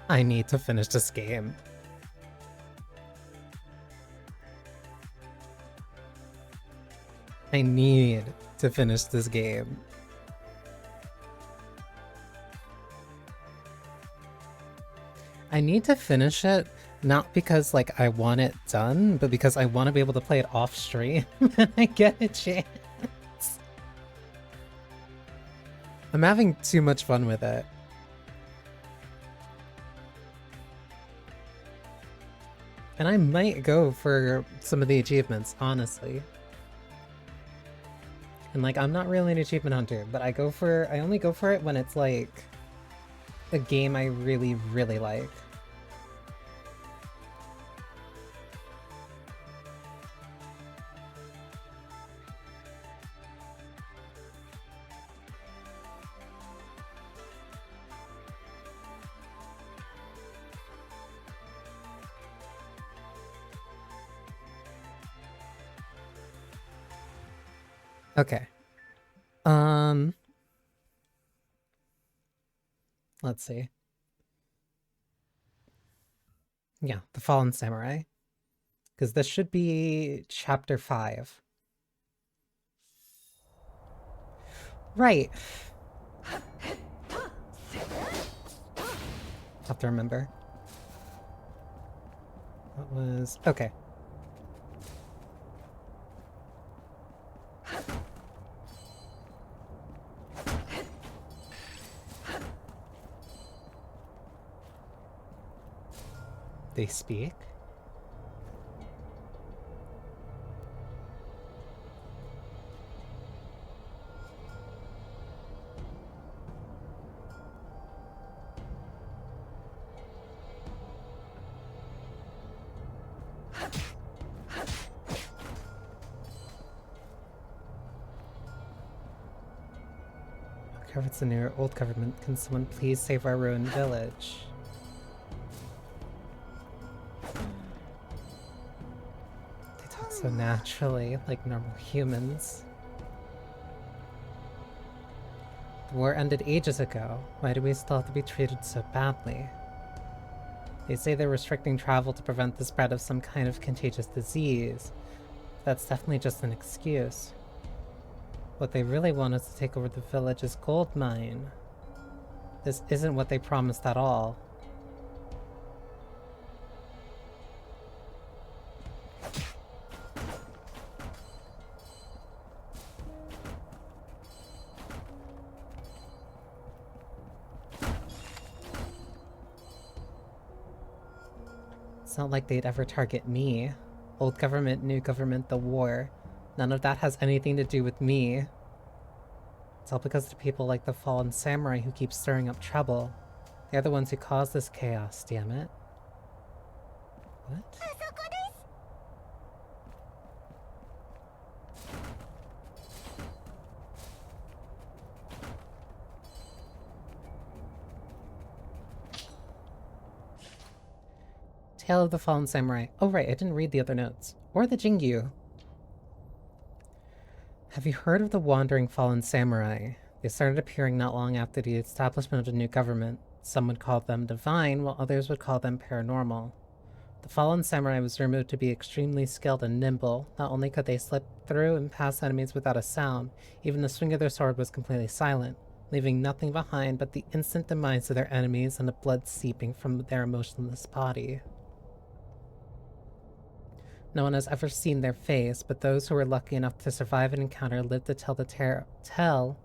I need to finish this game. I need to finish this game. I need to finish it, not because like I want it done, but because I want to be able to play it off stream when I get a chance. I'm having too much fun with it. And I might go for some of the achievements, honestly. And like, I'm not really an achievement hunter, but I only go for it when it's like a game I really, really like. Okay. Let's see. Yeah, The Fallen Samurai. Because this should be chapter 5. Right. Have to remember. What was... Okay. They speak? If it's a new or old government, can someone please save our ruined village? They talk so naturally, like normal humans. The war ended ages ago. Why do we still have to be treated so badly? They say they're restricting travel to prevent the spread of some kind of contagious disease. That's definitely just an excuse. What they really want is to take over the village's gold mine. This isn't what they promised at all. It's not like they'd ever target me. Old government, new government, the war. None of that has anything to do with me. It's all because of people like the fallen samurai who keep stirring up trouble. They're the ones who caused this chaos, damn it. What? Tale of the Fallen Samurai. Oh right, I didn't read the other notes. Or the Jingyu. Have you heard of the Wandering Fallen Samurai? They started appearing not long after the establishment of the new government. Some would call them divine, while others would call them paranormal. The Fallen Samurai was rumored to be extremely skilled and nimble. Not only could they slip through and past enemies without a sound, even the swing of their sword was completely silent, leaving nothing behind but the instant demise of their enemies and the blood seeping from their emotionless body. No one has ever seen their face, but those who were lucky enough to survive an encounter lived to tell the tale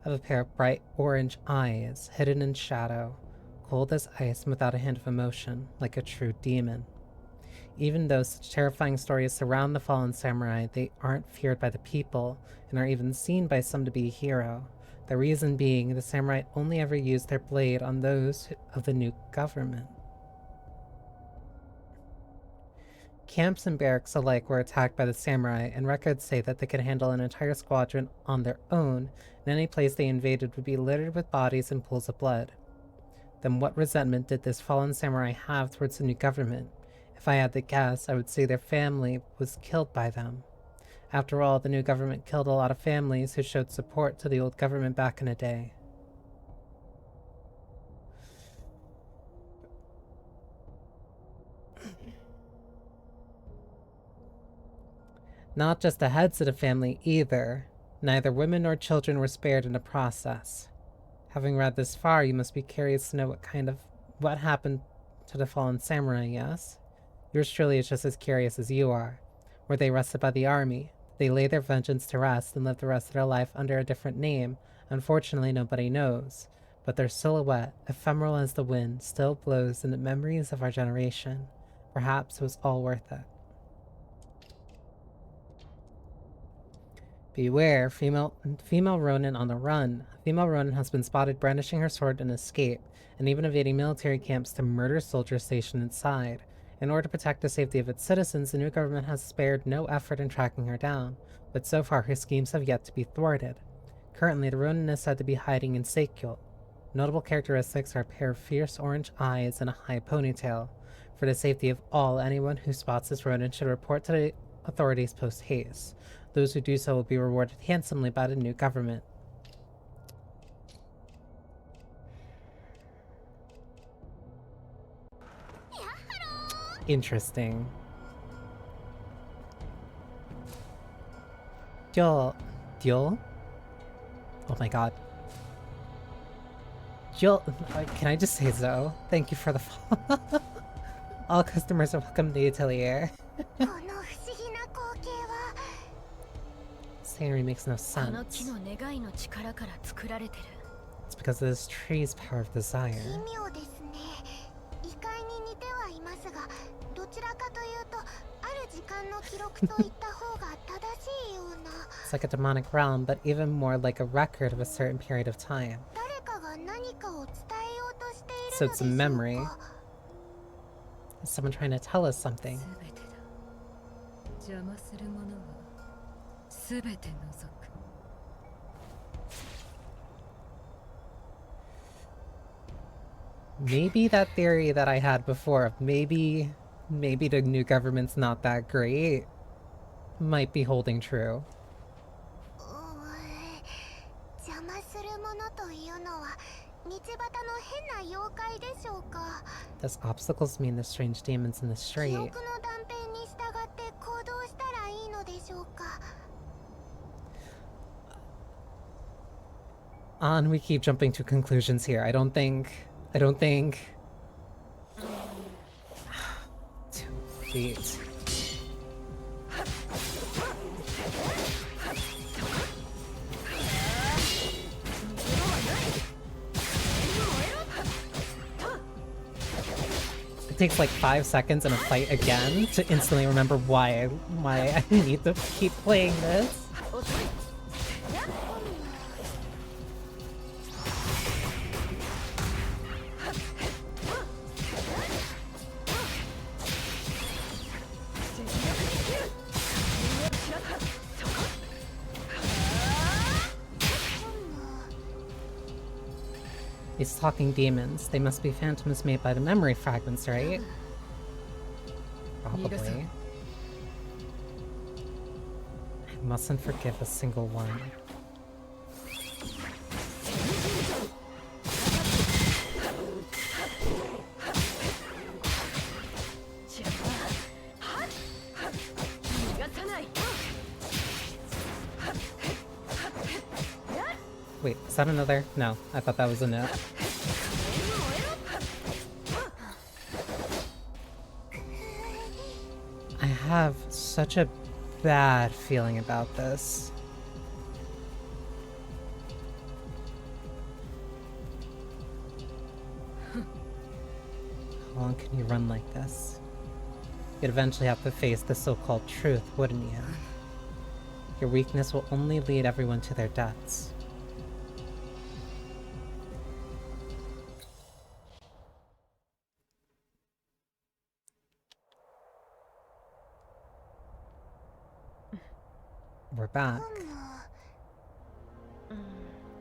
of a pair of bright orange eyes, hidden in shadow, cold as ice and without a hint of emotion, like a true demon. Even though such terrifying stories surround the fallen samurai, they aren't feared by the people, and are even seen by some to be a hero. The reason being, the samurai only ever used their blade on those of the new government. Camps and barracks alike were attacked by the samurai, and records say that they could handle an entire squadron on their own, and any place they invaded would be littered with bodies and pools of blood. Then what resentment did this fallen samurai have towards the new government? If I had to guess, I would say their family was killed by them. After all, the new government killed a lot of families who showed support to the old government back in the day. Not just the heads of the family either. Neither women nor children were spared in the process. Having read this far, you must be curious to know what happened to the fallen samurai, yes? Yours truly is just as curious as you are. Were they arrested by the army? They lay their vengeance to rest and live the rest of their life under a different name. Unfortunately, nobody knows. But their silhouette, ephemeral as the wind, still blows in the memories of our generation. Perhaps it was all worth it. Beware, female Ronin on the run. A female Ronin has been spotted brandishing her sword in escape, and even evading military camps to murder soldiers stationed inside. In order to protect the safety of its citizens, the new government has spared no effort in tracking her down, but so far her schemes have yet to be thwarted. Currently, the Ronin is said to be hiding in Seikyo. Notable characteristics are a pair of fierce orange eyes and a high ponytail. For the safety of all, anyone who spots this Ronin should report to the authorities post haste. Those who do so will be rewarded handsomely by the new government. Interesting. Dio. Oh my god. Can I just say so? Thank you for the follow. All customers are welcome to the atelier. Scenery makes no sense. It's because of this tree's power of desire. It's like a demonic realm, but even more like a record of a certain period of time. So it's a memory. Is someone trying to tell us something? Maybe that theory that I had before of maybe the new government's not that great might be holding true. Does obstacles mean the strange demons in the street? And we keep jumping to conclusions here. I don't think... Too late. It takes like 5 seconds in a fight again to instantly remember why I need to keep playing this. These talking demons, they must be phantoms made by the memory fragments, right? Probably. I mustn't forgive a single one. Wait, is that another? No, I thought that was a no. I have such a bad feeling about this. How long can you run like this? You'd eventually have to face the so-called truth, wouldn't you? Your weakness will only lead everyone to their deaths. We're back.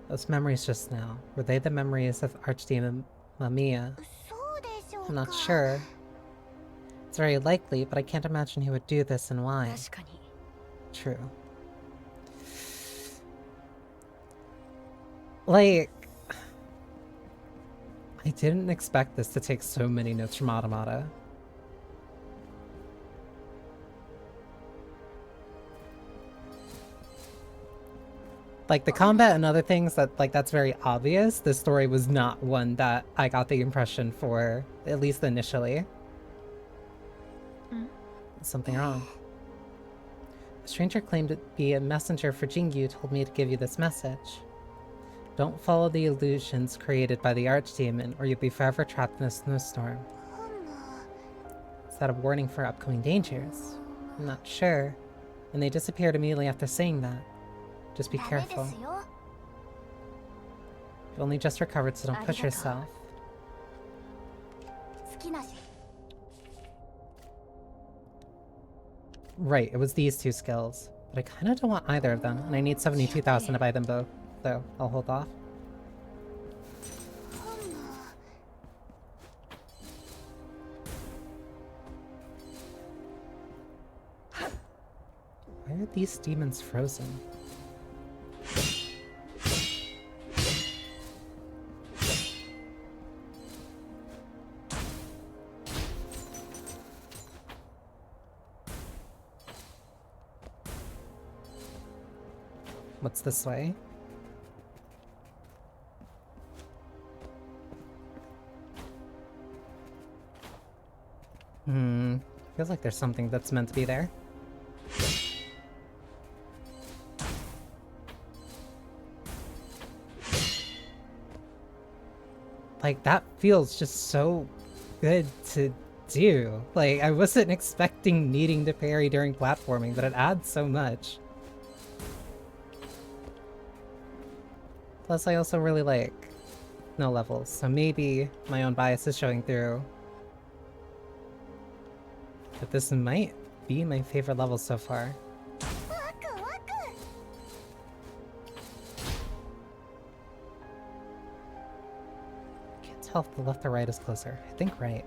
Those memories just now, were they the memories of Archdemon Mamiya? I'm not sure. It's very likely, but I can't imagine he would do this and why. True. Like... I didn't expect this to take so many notes from Automata. Like, the combat and other things, that's very obvious. The story was not one that I got the impression for, at least initially. Something wrong. A stranger claimed to be a messenger for Jingyu told me to give you this message. Don't follow the illusions created by the archdemon, or you'll be forever trapped in a snowstorm. Is that a warning for upcoming dangers? I'm not sure. And they disappeared immediately after saying that. Just be careful. You've only just recovered, so don't push yourself. Right, it was these two skills. But I kind of don't want either of them, and I need 72,000 to buy them both, so I'll hold off. Why are these demons frozen? What's this way? Feels like there's something that's meant to be there. Like, that feels just so good to do. Like, I wasn't expecting needing to parry during platforming, but it adds so much. Plus, I also really like no levels, so maybe my own bias is showing through. But this might be my favorite level so far. Can't tell if the left or right is closer. I think right.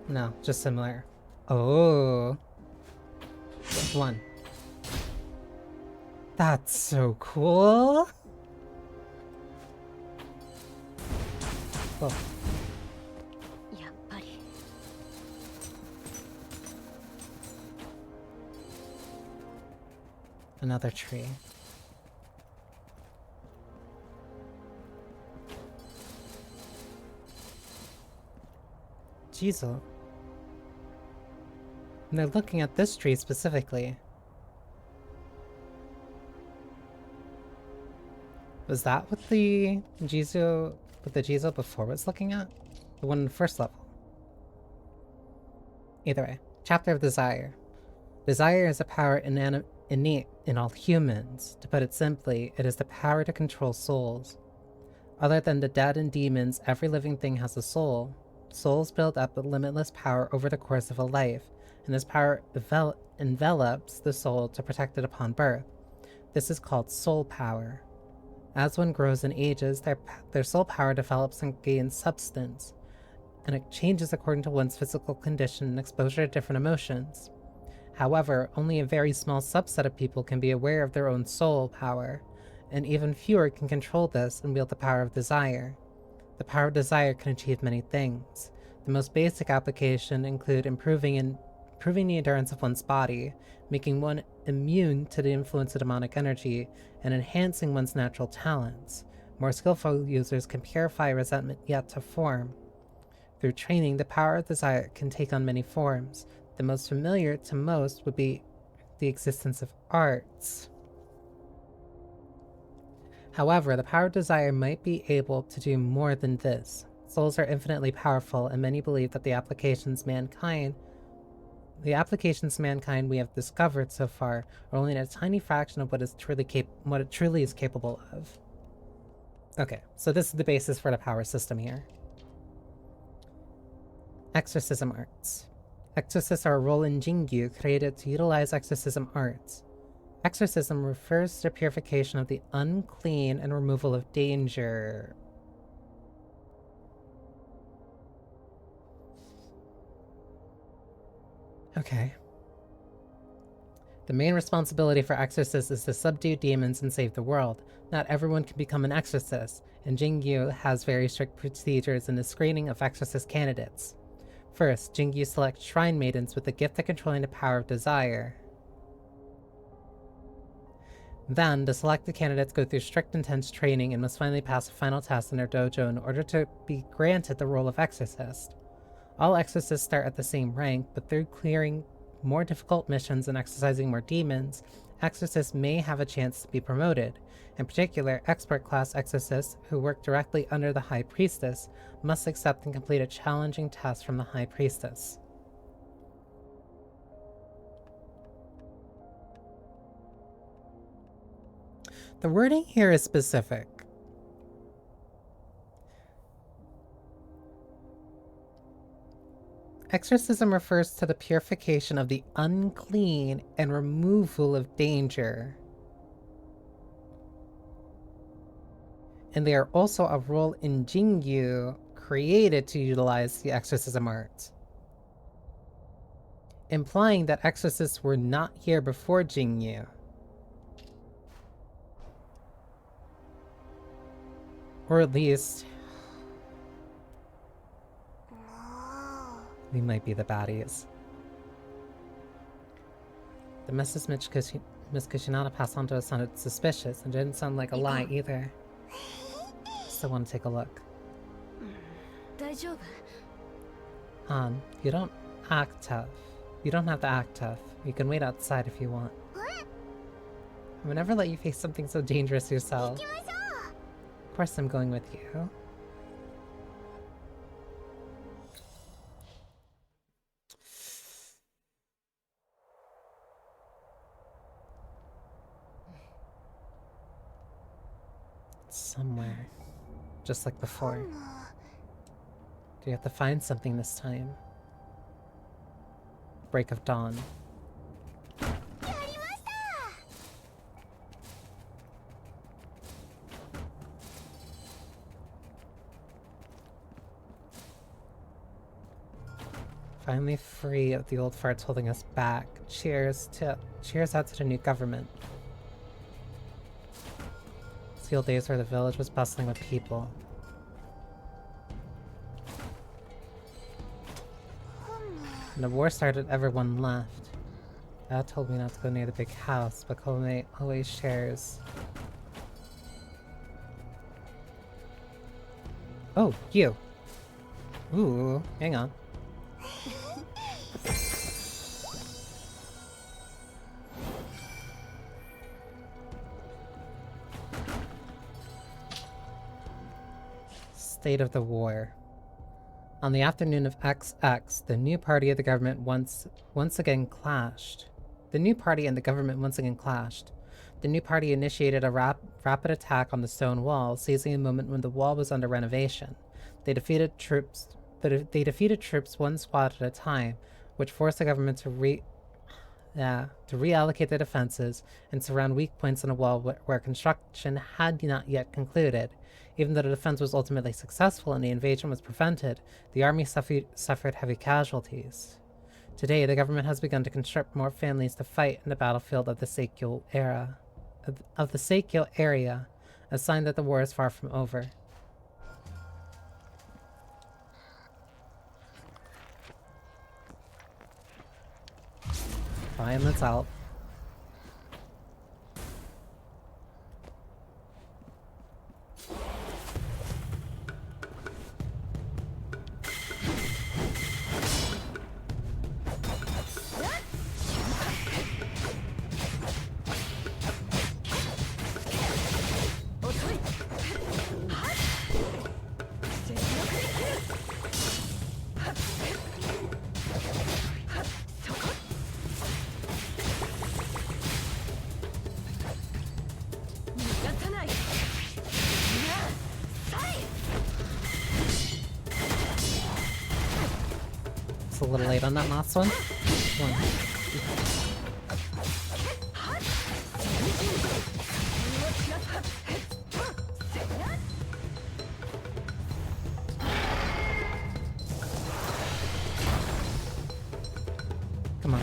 No, just similar. Oh. One. That's so cool. Oh. Another tree. Jeez. And they're looking at this tree specifically. Was that what the Jizo before was looking at? The one in the first level. Either way. Chapter of Desire. Desire is a power innate in all humans. To put it simply, it is the power to control souls. Other than the dead and demons, every living thing has a soul. Souls build up a limitless power over the course of a life, and this power envelops the soul to protect it upon birth. This is called soul power. As one grows and ages, their soul power develops and gains substance, and it changes according to one's physical condition and exposure to different emotions. However, only a very small subset of people can be aware of their own soul power, and even fewer can control this and wield the power of desire. The power of desire can achieve many things. The most basic application include improving the endurance of one's body, making one immune to the influence of demonic energy, and enhancing one's natural talents. More skillful users can purify resentment yet to form. Through training, the power of desire can take on many forms. The most familiar to most would be the existence of arts. However, the power of desire might be able to do more than this. Souls are infinitely powerful, and many believe that the applications mankind we have discovered so far are only a tiny fraction of what it truly is capable of. Okay, so this is the basis for the power system here. Exorcism arts. Exorcists are a role in Jingyu created to utilize exorcism arts. Exorcism refers to the purification of the unclean and removal of danger. Okay. The main responsibility for exorcists is to subdue demons and save the world. Not everyone can become an exorcist, and Jingyu has very strict procedures in the screening of exorcist candidates. First, Jingyu selects shrine maidens with the gift of controlling the power of desire. Then, the selected candidates go through strict intense training and must finally pass a final test in their dojo in order to be granted the role of exorcist. All exorcists start at the same rank, but through clearing more difficult missions and exorcising more demons, exorcists may have a chance to be promoted. In particular, expert class exorcists who work directly under the High Priestess must accept and complete a challenging test from the High Priestess. The wording here is specific. Exorcism refers to the purification of the unclean and removal of danger. And they are also a role in Jingyu created to utilize the exorcism art, implying that exorcists were not here before Jingyu. Or at least, we might be the baddies. The message Miss Kushinada passed on to us sounded suspicious and didn't sound like a lie either. Still want to take a look. You don't act tough. You don't have to act tough. You can wait outside if you want. I would never let you face something so dangerous yourself. Of course I'm going with you. Somewhere. Just like before. Do you have to find something this time? Break of dawn. Finally free of the old farts holding us back. Cheers out to the new government. The old days where the village was bustling with people. When the war started, everyone left. Dad told me not to go near the big house, but Kome always shares. Oh, you! Ooh, hang on. State of the war. On the afternoon of XX, the new party of the government once again clashed. The new party and the government once again clashed. The new party initiated a rapid attack on the stone wall, seizing a moment when the wall was under renovation. They defeated troops one squad at a time, which forced the government to reallocate their defenses and surround weak points in a wall where construction had not yet concluded. Even though the defense was ultimately successful and the invasion was prevented, the army suffered heavy casualties. Today, the government has begun to conscript more families to fight in the battlefield of the Seikyo area, a sign that the war is far from over. Fine, let's out. It's a little late on that last one. Come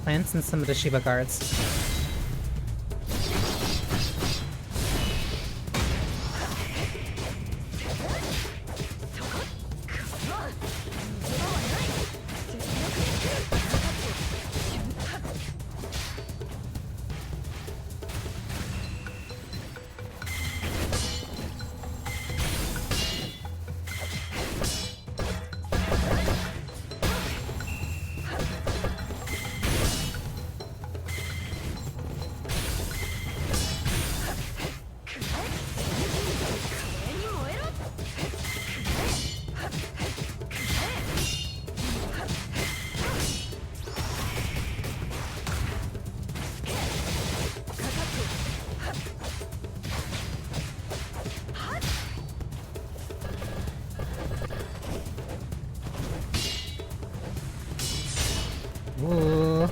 Plants and some of the Shiba guards. Ooh.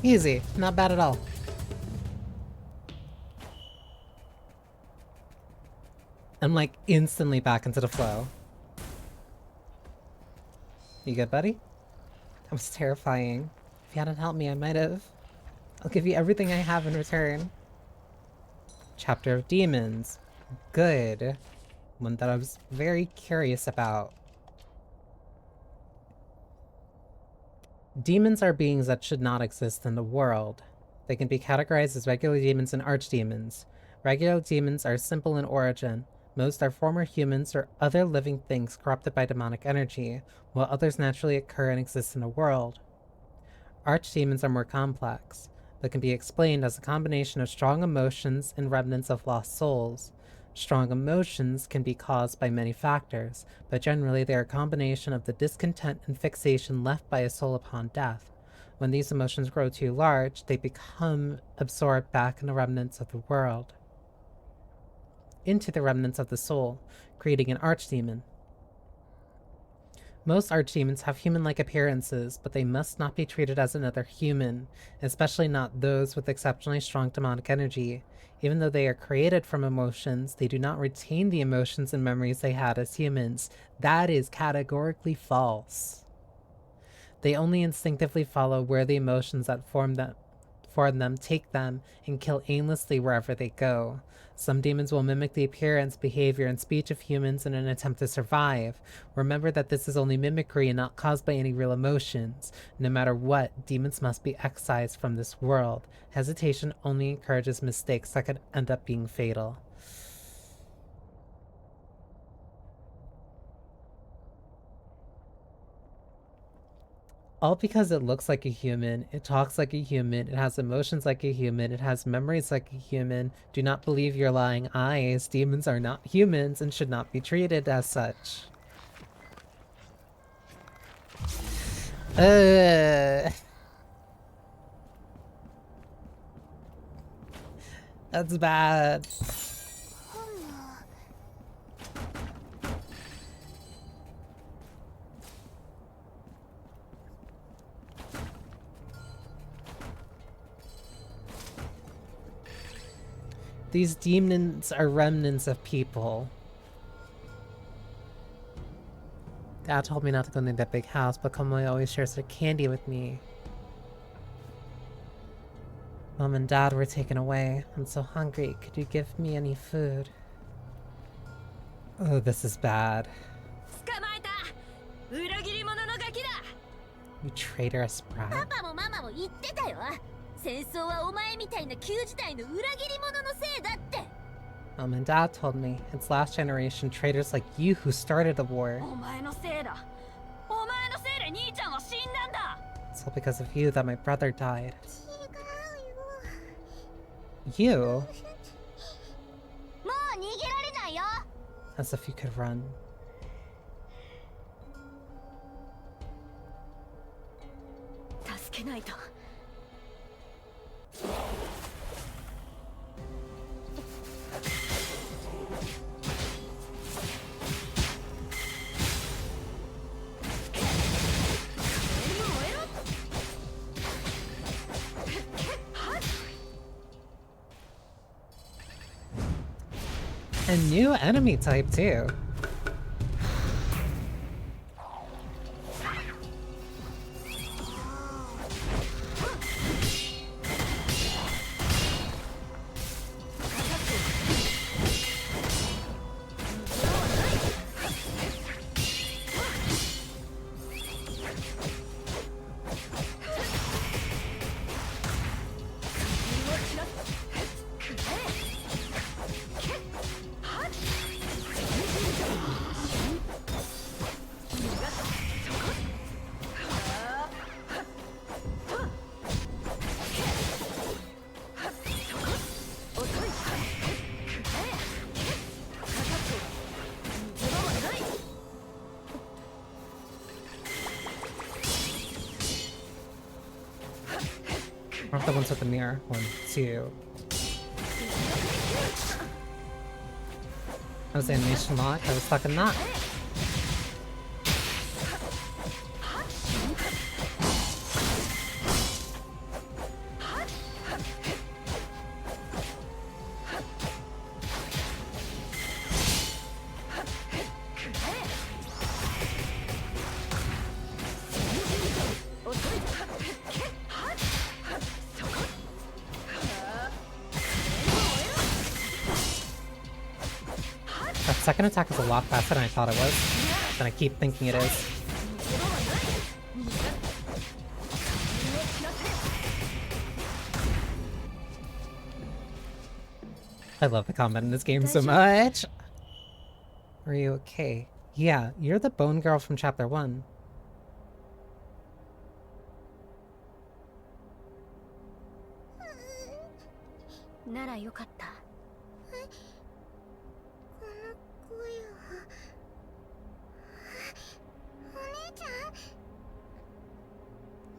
Easy. Not bad at all. I'm like instantly back into the flow. You good, buddy? That was terrifying. If you hadn't helped me, I might have. I'll give you everything I have in return. Chapter of Demons. Good. One that I was very curious about. Demons are beings that should not exist in the world. They can be categorized as regular demons and archdemons. Regular demons are simple in origin. Most are former humans or other living things corrupted by demonic energy, while others naturally occur and exist in the world. Archdemons are more complex, but can be explained as a combination of strong emotions and remnants of lost souls. Strong emotions can be caused by many factors, but generally they are a combination of the discontent and fixation left by a soul upon death. When these emotions grow too large, they become absorbed back in the remnants of the world, into the remnants of the soul, creating an archdemon. Most archdemons have human-like appearances, but they must not be treated as another human, especially not those with exceptionally strong demonic energy. Even though they are created from emotions, they do not retain the emotions and memories they had as humans. That is categorically false. They only instinctively follow where the emotions that form them take them and kill aimlessly wherever they go. Some demons will mimic the appearance, behavior, and speech of humans in an attempt to survive. Remember that this is only mimicry and not caused by any real emotions. No matter what, demons must be excised from this world. Hesitation only encourages mistakes that could end up being fatal. All because it looks like a human, it talks like a human, it has emotions like a human, it has memories like a human. Do not believe your lying eyes. Demons are not humans and should not be treated as such. That's bad. These demons are remnants of people. Dad told me not to go near that big house, but Kamui always shares their candy with me. Mom and Dad were taken away. I'm so hungry. Could you give me any food? Oh, this is bad. You traitorous brat. Mom and Dad told me it's last generation traitors like you who started the war. It's all because of you that my brother died. You? as if you could run. A new enemy type too. Or the ones with the mirror. 1, 2. That was animation lock. I was stuck in that. Second attack is a lot faster than I thought it was. Than I keep thinking it is. I love the combat in this game so much. Are you okay? Yeah, you're the bone girl from chapter 1.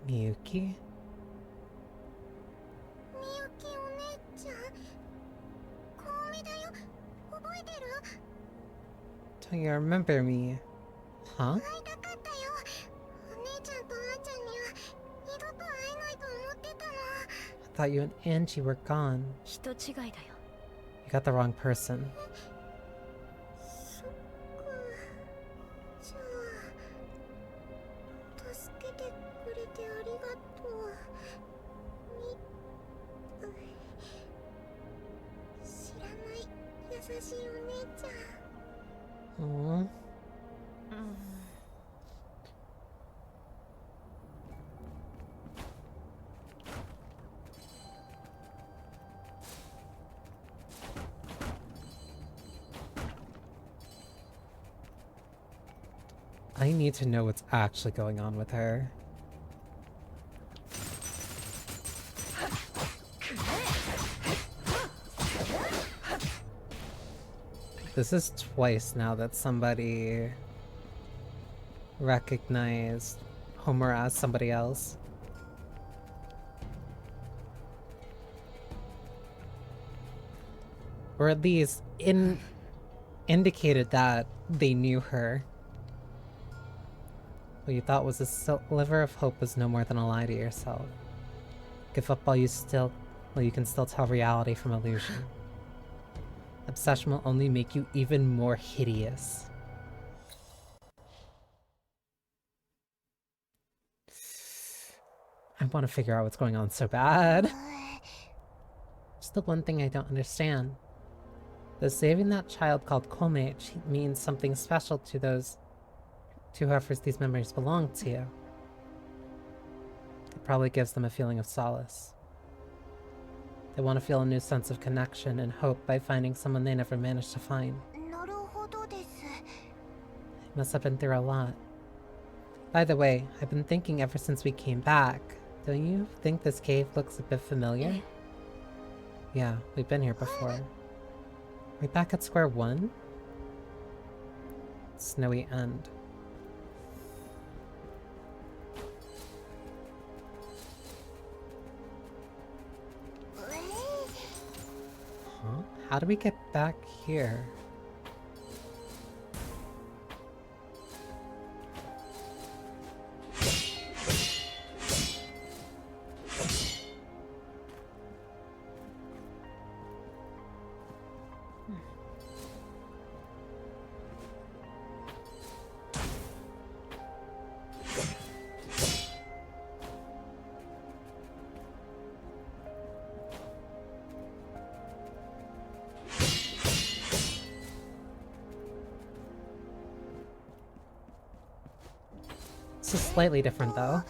Miyuki? Don't you remember me? Huh? I thought you and Angie were gone. You got the wrong person. Aww. I need to know what's actually going on with her. This is twice now that somebody recognized Homer as somebody else. Or at least indicated that they knew her. What you thought was a sliver of hope was no more than a lie to yourself. Give up while you can still tell reality from illusion. Obsession will only make you even more hideous. I want to figure out what's going on so bad. It's the one thing I don't understand. Does saving that child called Komeich means something special to those to whoever these memories belong to? It probably gives them a feeling of solace. They want to feel a new sense of connection and hope by finding someone they never managed to find. They must have been through a lot. By the way, I've been thinking ever since we came back. Don't you think this cave looks a bit familiar? Yeah, we've been here before. We're back at square one? snowy end. Huh? How do we get back here? This is slightly different, though.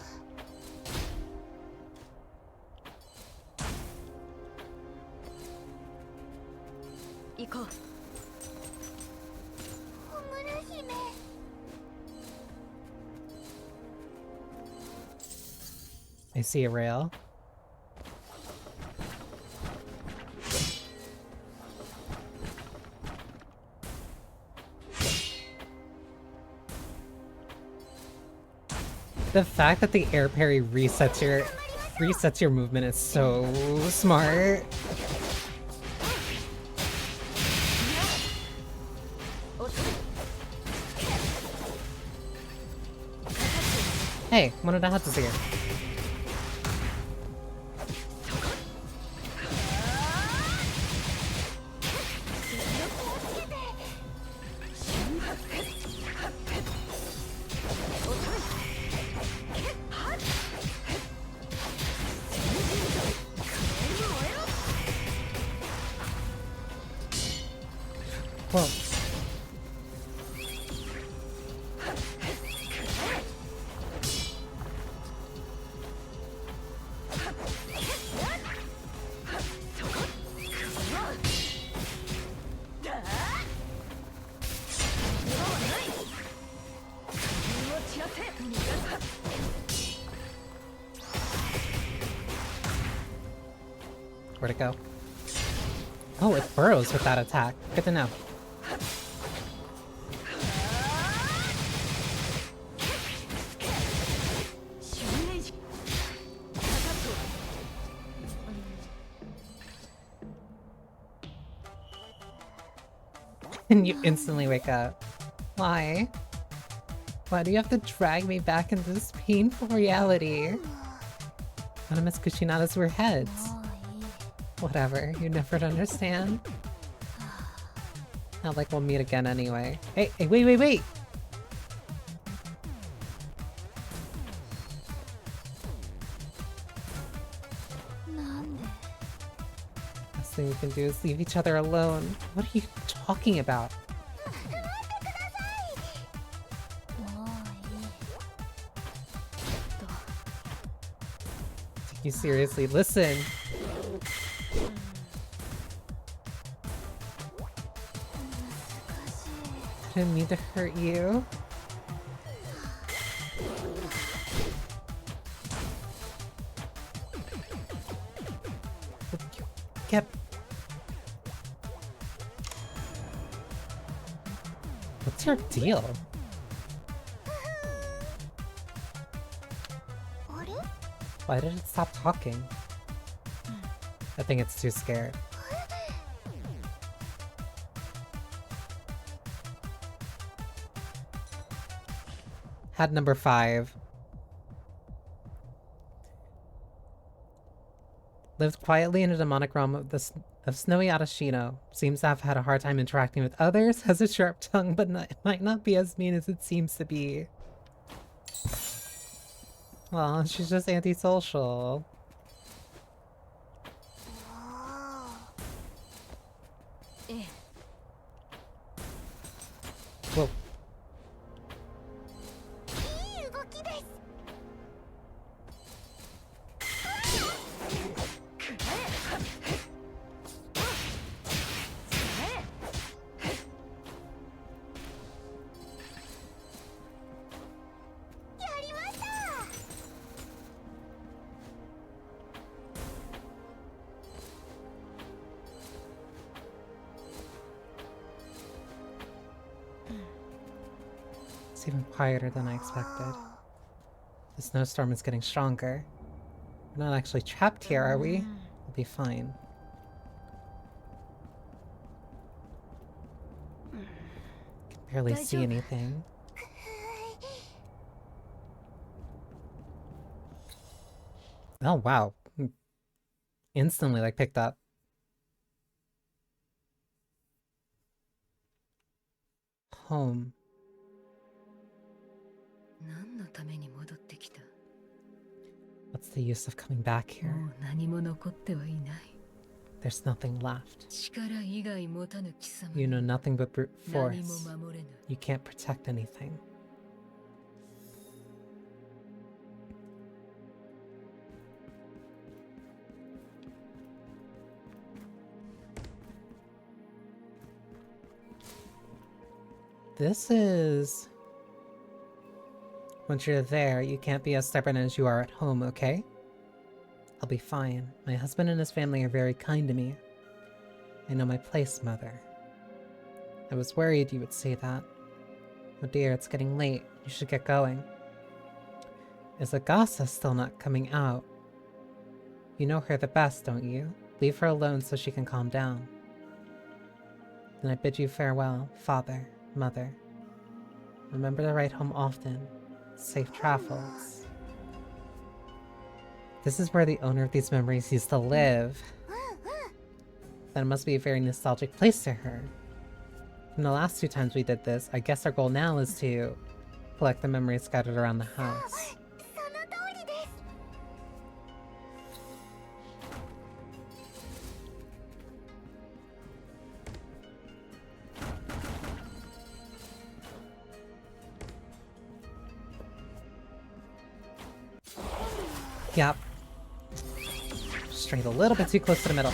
I see a rail. The fact that the air parry resets your movement is so smart. Hey, wanted to have to see it. Whoa. Where'd it go? Oh, it burrows with that attack. Good to know. And you instantly wake up. Why? Why do you have to drag me back into this painful reality? One of Miss Kushinada's weird heads. Whatever, you never understand. Not like we'll meet again anyway. Hey, wait! Best thing we can do is leave each other alone. What are you talking about? Take you seriously. Listen. I didn't mean to hurt you. You kept... What's your deal? Why did it stop talking? I think it's too scared. Had number 5. Lived quietly in a demonic realm of snowy Arashino. Seems to have had a hard time interacting with others. Has a sharp tongue, but might not be as mean as it seems to be. Well, she's just antisocial. Whoa. It's even quieter than I expected. The snowstorm is getting stronger. We're not actually trapped here, are we? We'll be fine. Can barely see anything. Oh, wow. Instantly, like, picked up. Home. What's the use of coming back here? There's nothing left. You know nothing but brute force. You can't protect anything. This is... Once you're there, you can't be as stubborn as you are at home, okay? I'll be fine. My husband and his family are very kind to me. I know my place, Mother. I was worried you would say that. Oh dear, it's getting late. You should get going. Is Agasa still not coming out? You know her the best, don't you? Leave her alone so she can calm down. Then I bid you farewell, Father, Mother. Remember to write home often. Safe travels. This is where the owner of these memories used to live. That must be a very nostalgic place to her. From the last 2 times we did this, I guess our goal now is to collect the memories scattered around the house. Yep. Strayed a little bit too close to the middle.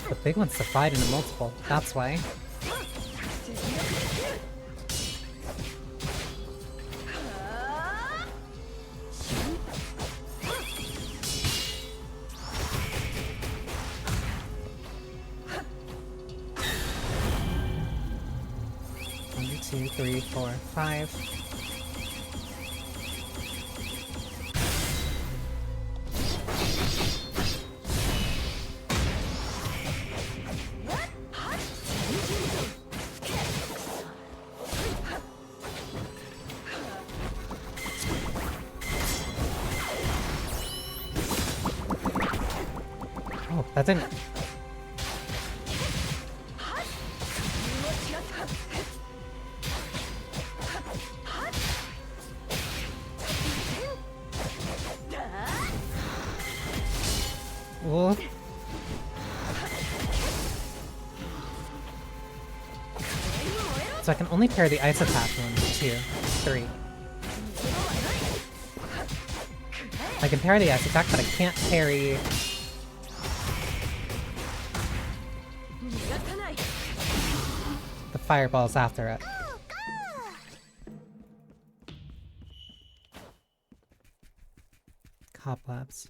The big ones divide into multiple, that's why. One, two, three, four, five. Oh, that didn't... Whoa. So I can only parry the ice attack. 1, 2, 3. I can parry the ice attack, but I can't parry... the fireballs after it. Cobwebs.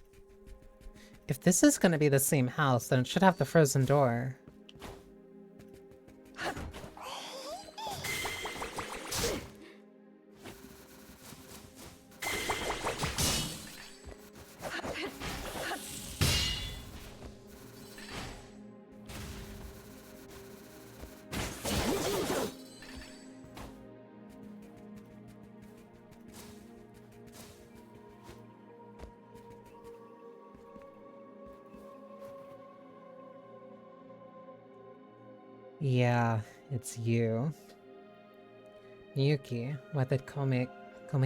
If this is gonna be the same house, then it should have the frozen door. Yeah, it's you. Miyuki, why did Komi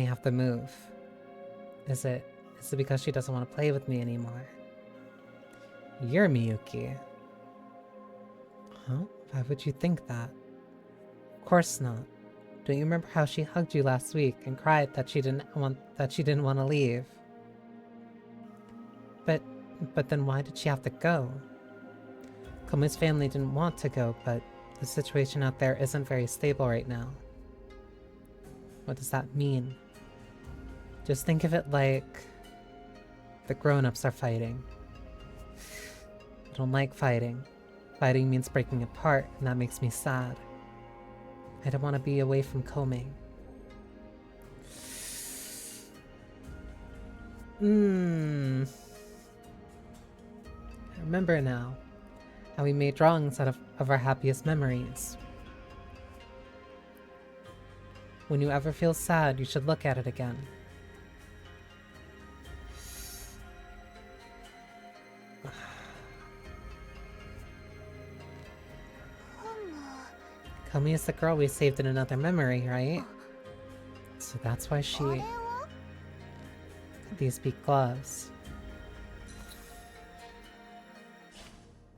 have to move? Is it because she doesn't want to play with me anymore? You're Miyuki. Huh? Why would you think that? Of course not. Don't you remember how she hugged you last week and cried that she didn't want to leave? But then why did she have to go? Komu's family didn't want to go, but the situation out there isn't very stable right now. What does that mean? Just think of it like the grown-ups are fighting. I don't like fighting. Fighting means breaking apart, and that makes me sad. I don't want to be away from Komi. I remember now how we made drawings out of our happiest memories. When you ever feel sad, you should look at it again. Komi is the girl we saved in Another Memory, right? So that's why she... Could these be gloves?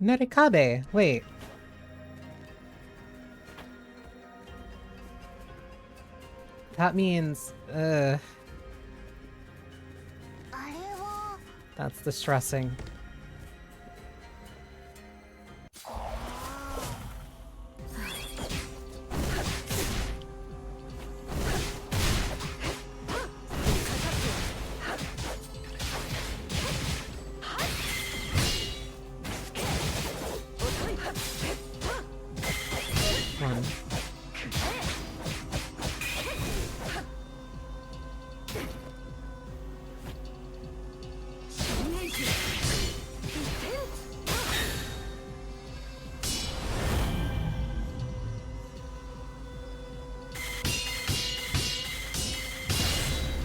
Narikabe! Wait. That means... That's distressing. One.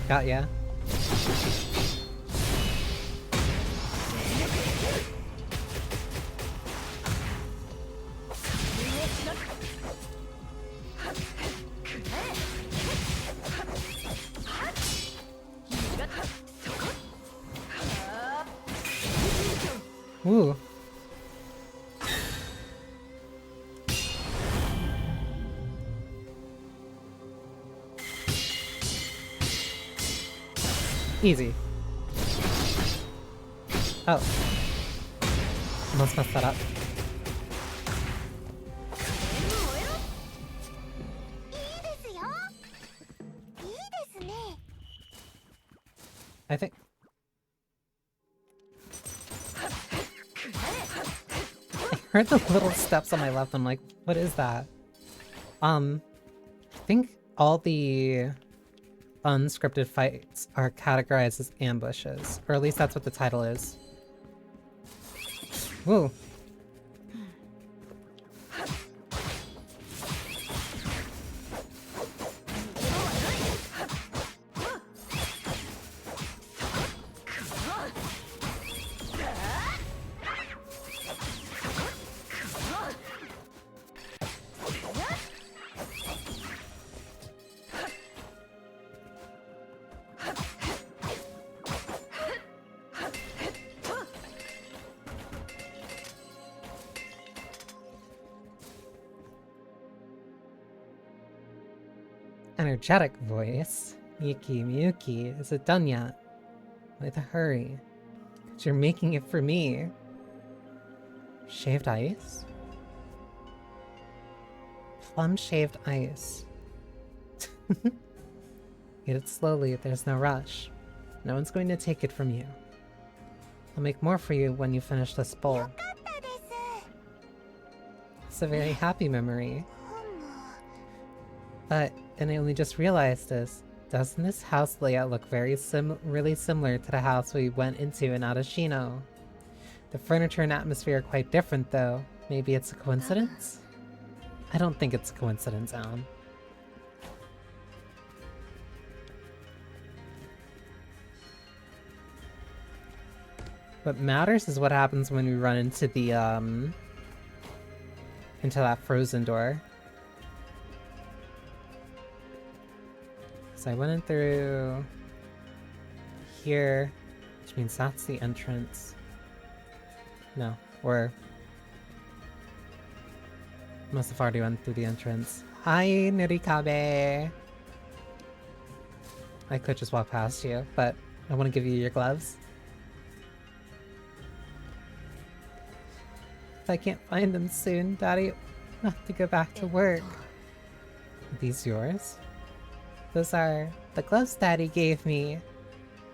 Got ya. Ooh. Easy. Oh. Almost messed that up. I think... I heard the little steps on my left, I'm like, what is that? I think all the unscripted fights are categorized as ambushes, or at least that's what the title is. Whoa. Energetic voice. Miyuki, is it done yet? With a hurry. 'Cause you're making it for me. Shaved ice? Plum shaved ice. Eat it slowly, there's no rush. No one's going to take it from you. I'll make more for you when you finish this bowl. It's a very happy memory. But, and I only just realized this, doesn't this house layout look really similar to the house we went into in Arashino? The furniture and atmosphere are quite different though. Maybe it's a coincidence? I don't think it's a coincidence, Alan. What matters is what happens when we run into the, into that frozen door. So I went in through here, which means that's the entrance. No, or must have already went through the entrance. Hi, Nurikabe. I could just walk past you, but I want to give you your gloves. If I can't find them soon, Daddy will have to go back to work. Are these yours? Those are the gloves Daddy gave me.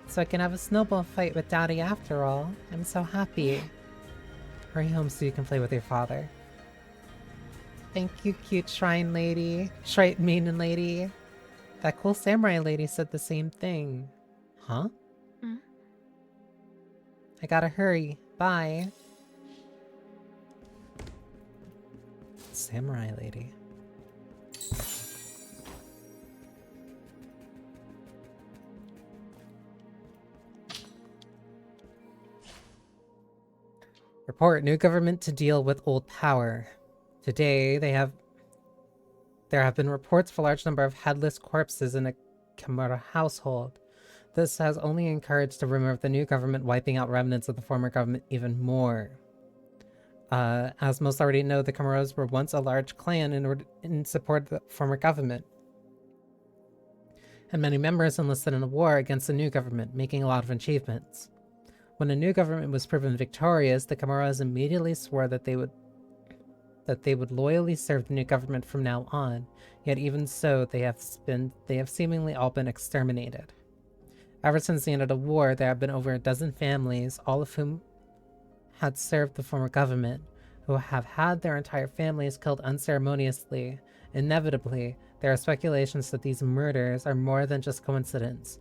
So I can have a snowball fight with Daddy after all. I'm so happy. Hurry home so you can play with your father. Thank you, cute shrine lady. Shrine maiden lady. That cool samurai lady said the same thing. Huh? I gotta hurry. Bye. Samurai lady. Report new government to deal with old power. Today there have been reports of a large number of headless corpses in a Kimura household. This has only encouraged the rumor of the new government wiping out remnants of the former government even more. As most already know, the Kimuras were once a large clan in support of the former government. And many members enlisted in a war against the new government, making a lot of achievements. When a new government was proven victorious, the Kimuras immediately swore that they would loyally serve the new government from now on. Yet even so, they have seemingly all been exterminated. Ever since the end of the war, there have been over a dozen families, all of whom had served the former government, who have had their entire families killed unceremoniously. Inevitably, there are speculations that these murders are more than just coincidence.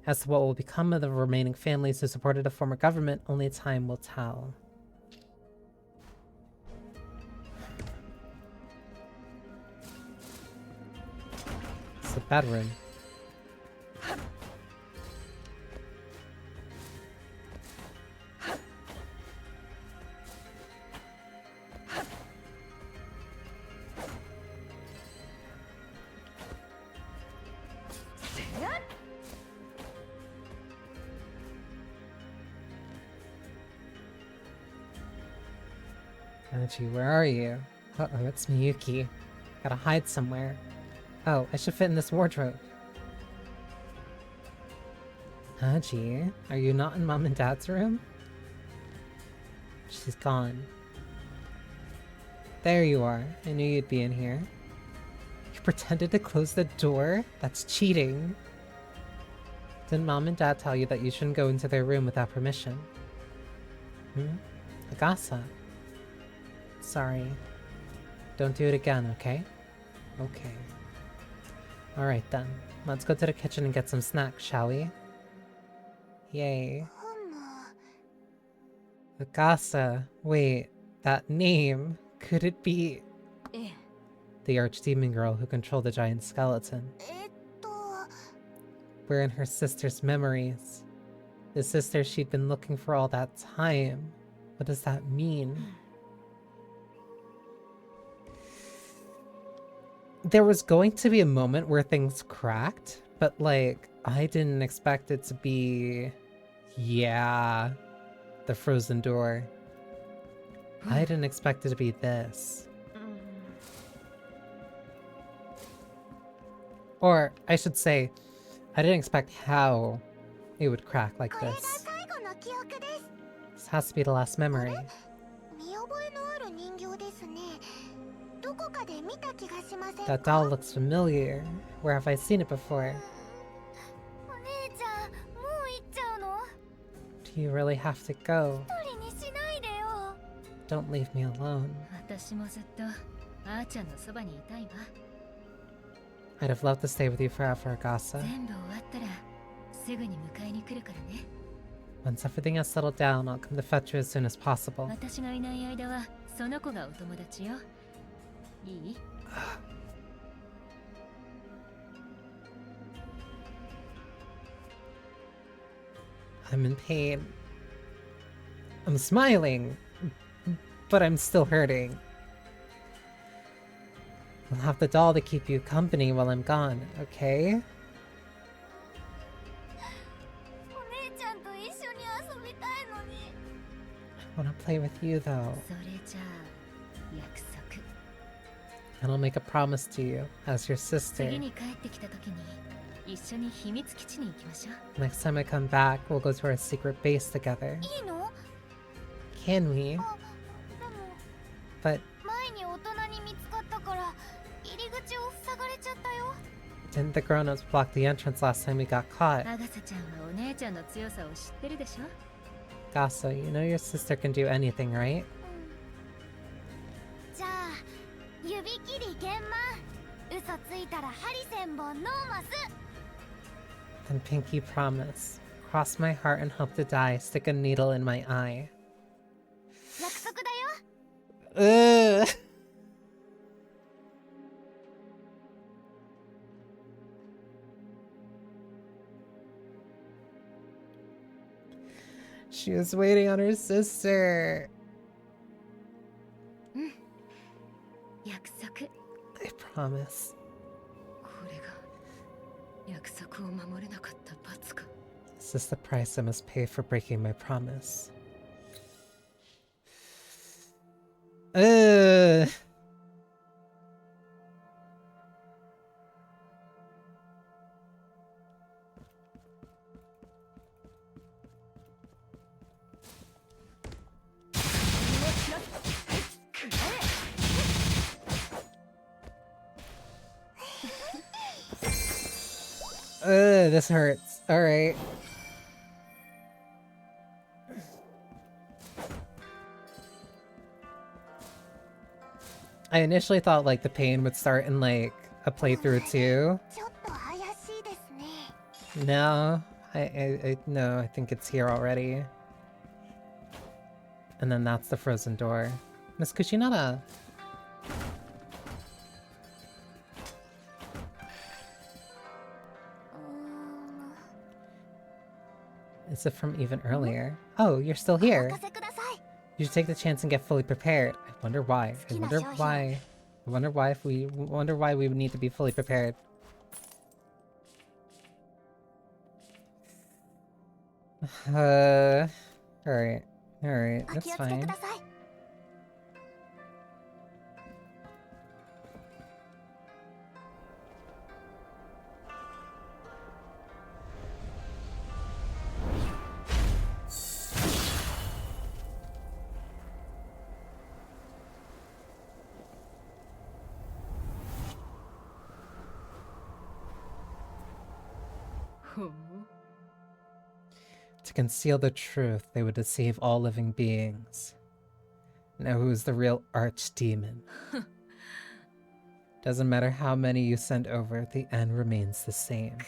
As to what will become of the remaining families who supported the former government, only time will tell. It's a bedroom. Hachi, where are you? Uh-oh, it's Miyuki. Gotta hide somewhere. Oh, I should fit in this wardrobe. Hachi, are you not in Mom and Dad's room? She's gone. There you are. I knew you'd be in here. You pretended to close the door? That's cheating. Didn't Mom and Dad tell you that you shouldn't go into their room without permission? Agasa. Sorry. Don't do it again, okay? Okay. Alright then. Let's go to the kitchen and get some snacks, shall we? Yay. Agasa. Wait, that name. Could it be the archdemon girl who controlled the giant skeleton? We're in her sister's memories. The sister she'd been looking for all that time. What does that mean? There was going to be a moment where things cracked, but like, I didn't expect it to be... Yeah, the frozen door. I didn't expect it to be this. Or, I should say, I didn't expect how it would crack like this. This has to be the last memory. That doll looks familiar. Where have I seen it before? Do you really have to go? Don't leave me alone. I'd have loved to stay with you forever, Agasa. Once everything has settled down, I'll come to fetch you as soon as possible. I'm in pain. I'm smiling, but I'm still hurting. I'll have the doll to keep you company while I'm gone, okay? I want to play with you, though. And I'll make a promise to you as your sister. 次に帰ってきた時に一緒に秘密基地に行きましょう。 Next time I come back, we'll go to our secret base together. いいの？ Can we? あ、でも But 前に大人に見つかったから入り口を塞がれちゃったよ。 didn't the grown-ups block the entrance last time we got caught? アガサちゃんはお姉ちゃんの強さを知ってるでしょ？ Gasso, you know your sister can do anything, right? じゃあ指切り玄満。嘘ついたら針千本ノーマス。 Then Pinky promise. Cross my heart and hope to die. Stick a needle in my eye. 約束だよ。 Ugh. She was waiting on her sister. 約束。 I promise. これが約束を守れなかった罰か。 Is this the price I must pay for breaking my promise? Ugh. This hurts. Alright. I initially thought like the pain would start in like a playthrough too. ちょっと怪しいですね。 No, no, I think it's here already. And then that's the frozen door. Miss Kuchinada. Is it from even earlier? Oh, you're still here. お任せください。 You should take the chance and get fully prepared. I wonder why. I wonder why. I wonder why if we wonder why we would need to be fully prepared. Alright. Alright, お that's 気をつけく fine. ださい。 To conceal the truth, they would deceive all living beings. Now who's the real archdemon? Doesn't matter how many you send over, the end remains the same.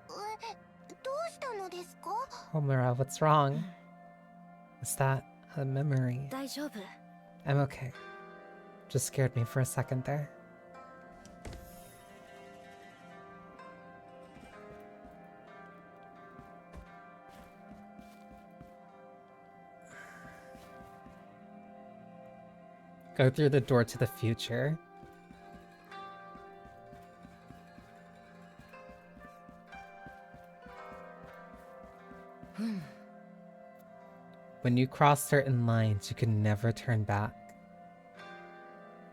どうしたのですか？ Homura, what's wrong? Is that a memory? 大丈夫。 I'm okay. Just scared me for a second there. Go through the door to the future. When you cross certain lines, you can never turn back.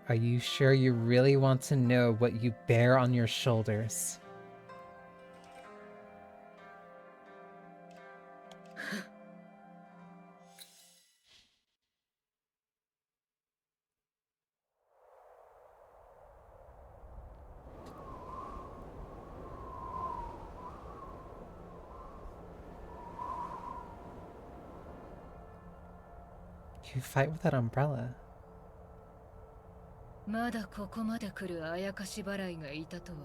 Are you sure you really want to know what you bear on your shoulders? You fight with that umbrella. まだここまで来るあやかし払いがいたとはな。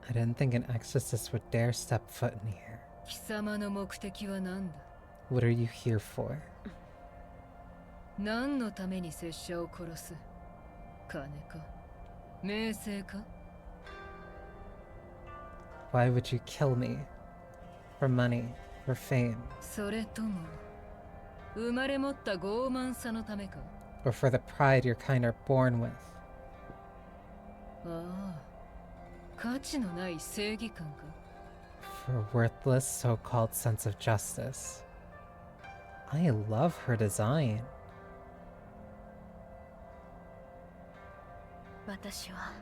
I didn't think an exorcist would dare step foot in here. 貴様の目的は何だ？ What are you here for? 何のために拙者を殺す？金か？名声か？ Why would you kill me? For money? For fame? それとも生まれ持った傲慢さのためか？ Or for the pride your kind are born with? ああ、価値のない正義感か？ For a worthless so-called sense of justice. I love her design. 私は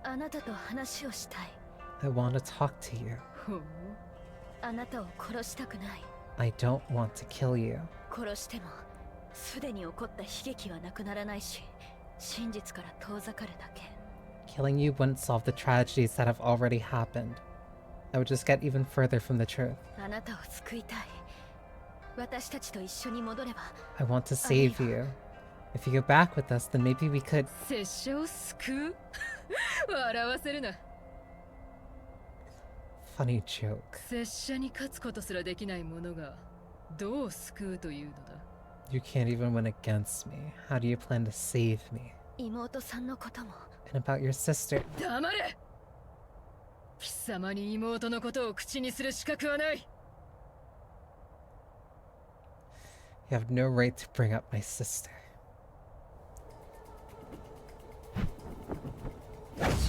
あなたと話をしたい。 I want to talk to you. ほう、あなたを殺したくない。 I don't want to kill you. 殺してもすでに起こった悲劇はなくならないし、真実から遠ざかるだけ。 Killing you wouldn't solve the tragedies that have already happened. I would just get even further from the truth. あなたを救いたい。私たちと一緒に戻れば。 I want to save you. If you go back with us, then maybe we could... 拙者を救う笑わせるな。 Funny joke. 拙者に勝つことすらできない者がどう救うというのだ。 You can't even win against me. How do you plan to save me? 妹さんのことも。 And about your sister. 黙れ。貴様に妹のことを口にする資格はない。 You have no right to bring up my sister.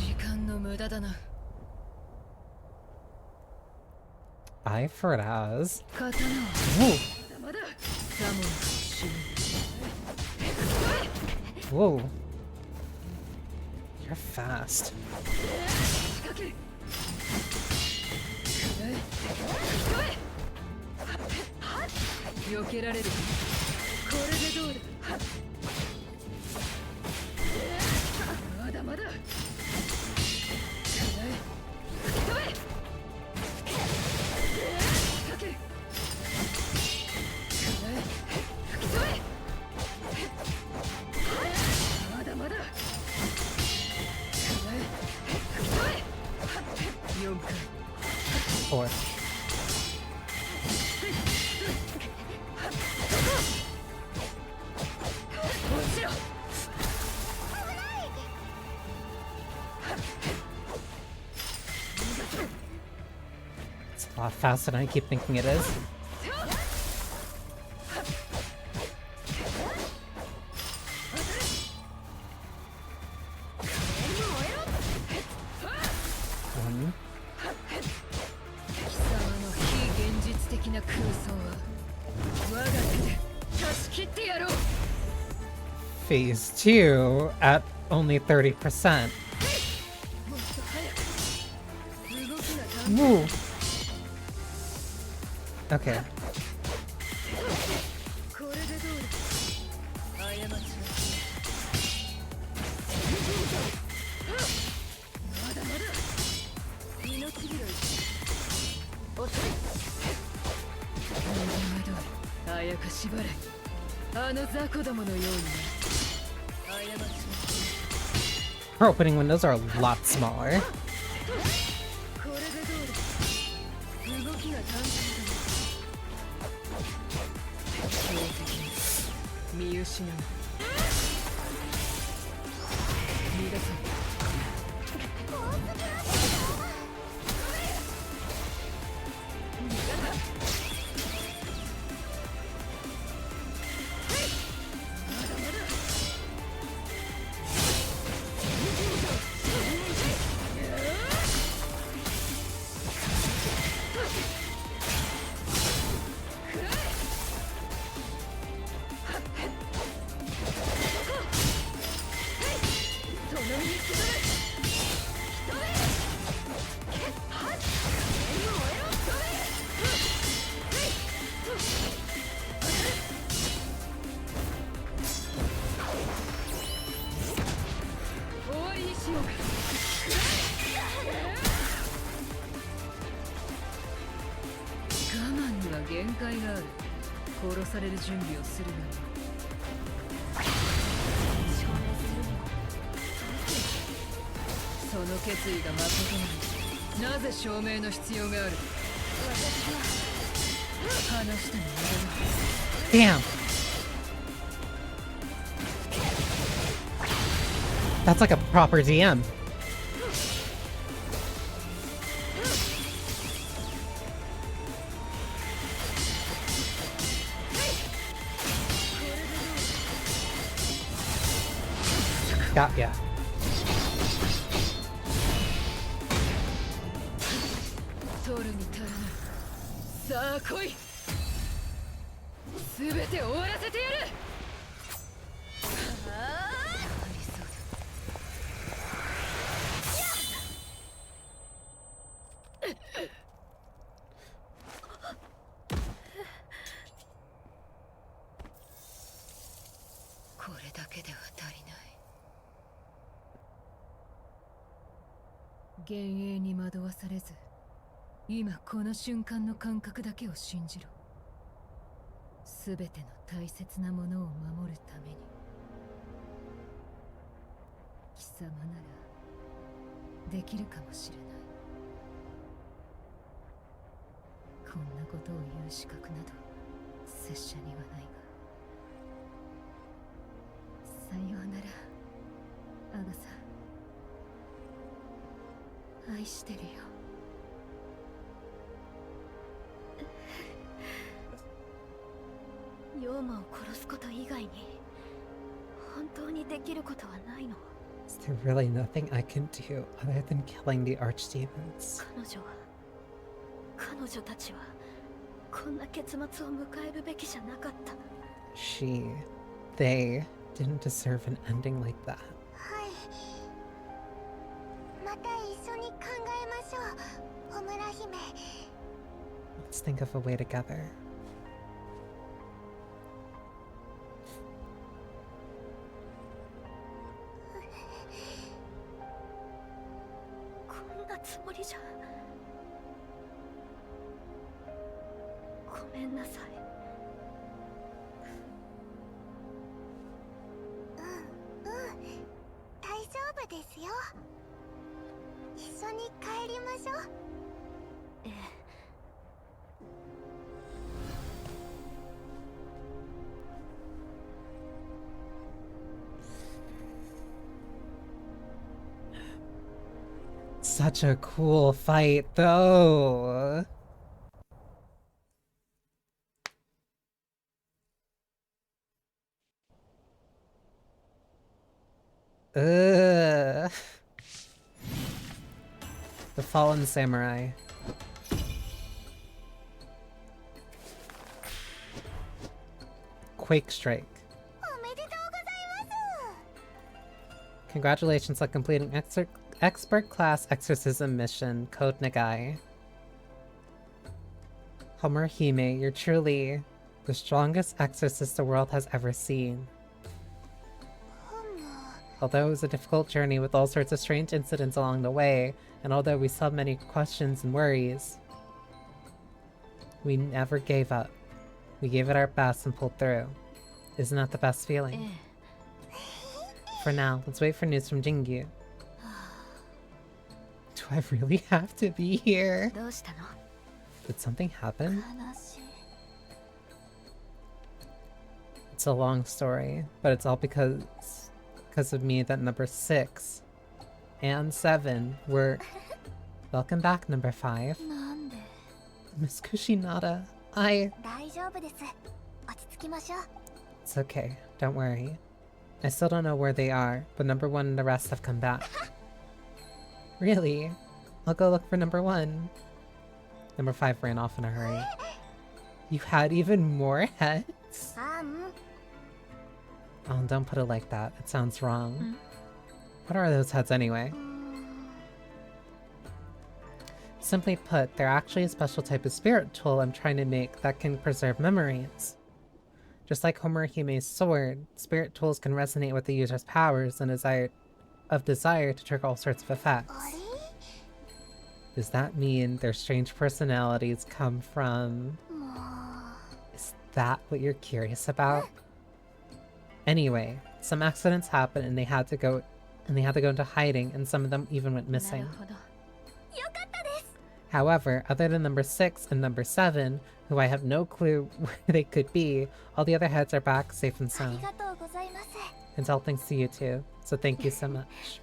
時間の無駄だな。 Eye for an as. 刀を。 Whoa. まだ。サモン死ぬ。 Whoa. You're fast. 仕掛ける。避けられる。これでどうだ。まだまだ。まだまだ。4回。 4. 落ちろ。 It's a lot faster than I keep thinking it is. One. 貴様の非現実的な空想は我が手で断ち切ってやろう。 Phase 2 at only 30%. もっと早く。動きが単純。 Woo. Okay. これでどうだ。過ちはまだまだ。命拾い。おそれ。望み通りあやかし払い。あの雑魚どものようにな。過ちは Her opening windows are a lot smaller. これでどうだ。動きが単純だ。強敵に見失う。逃がさん。終わりにしようか。我慢には限界がある。殺される準備をするがいい。その決意がまことならなぜ証明の必要がある。話してもらえない。 Damn. That's like a proper DM. Got ya. 取るに足らない。さあ来い。すべて終わらせてやる。ありそうだ。れだけでは足りない。幻影に惑わされず、今この瞬間の感覚だけを信じろ。すべての大切なものを守るために。貴様ならできるかもしれない。こんなことを言う資格など拙者にはないが。さようなら、アガサ。愛してるよ。妖魔を殺すこと以外に本当にできることはないの？ Is there really nothing I can do other than killing the archdemons? 彼女たちはこんな結末を迎えるべきじゃなかった。They didn't deserve an ending like that. はい。また一緒に考えましょう、ホムラ姫。 Let's think of a way together. こんなつもりじゃ。ごめんなさい。大丈夫ですよ。一緒に帰りましょう。ええ。Such a cool fight, though. Ugh. The Fallen Samurai. Quake Strike. Congratulations on completing expert class exorcism mission, Code Nagai. Homer-hime, you're truly the strongest exorcist the world has ever seen. Although it was a difficult journey with all sorts of strange incidents along the way, and although we still have many questions and worries, we never gave up. We gave it our best and pulled through. Isn't that the best feeling? For now, let's wait for news from Jingyu. Do I really have to be here? Did something happen? It's a long story, but it's all because of me that number 6 and 7 were... Welcome back, number 5. Miss Kushinada, It's okay, don't worry. I still don't know where they are, but number 1 and the rest have come back. Really? I'll go look for number 1. Number 5 ran off in a hurry. You had even more heads? Oh, don't put it like that. It sounds wrong. What are those heads anyway? Simply put, they're actually a special type of spirit tool I'm trying to make that can preserve memories. Just like Homer-hime's sword, spirit tools can resonate with the user's powers and desire to trigger all sorts of effects. Does that mean their strange personalities come from... Is that what you're curious about? Anyway, some accidents happened and they had to go into hiding, and some of them even went missing. However, other than number 6 and number 7, who I have no clue where they could be, all the other heads are back safe and sound. And all thanks to you too, so thank you so much.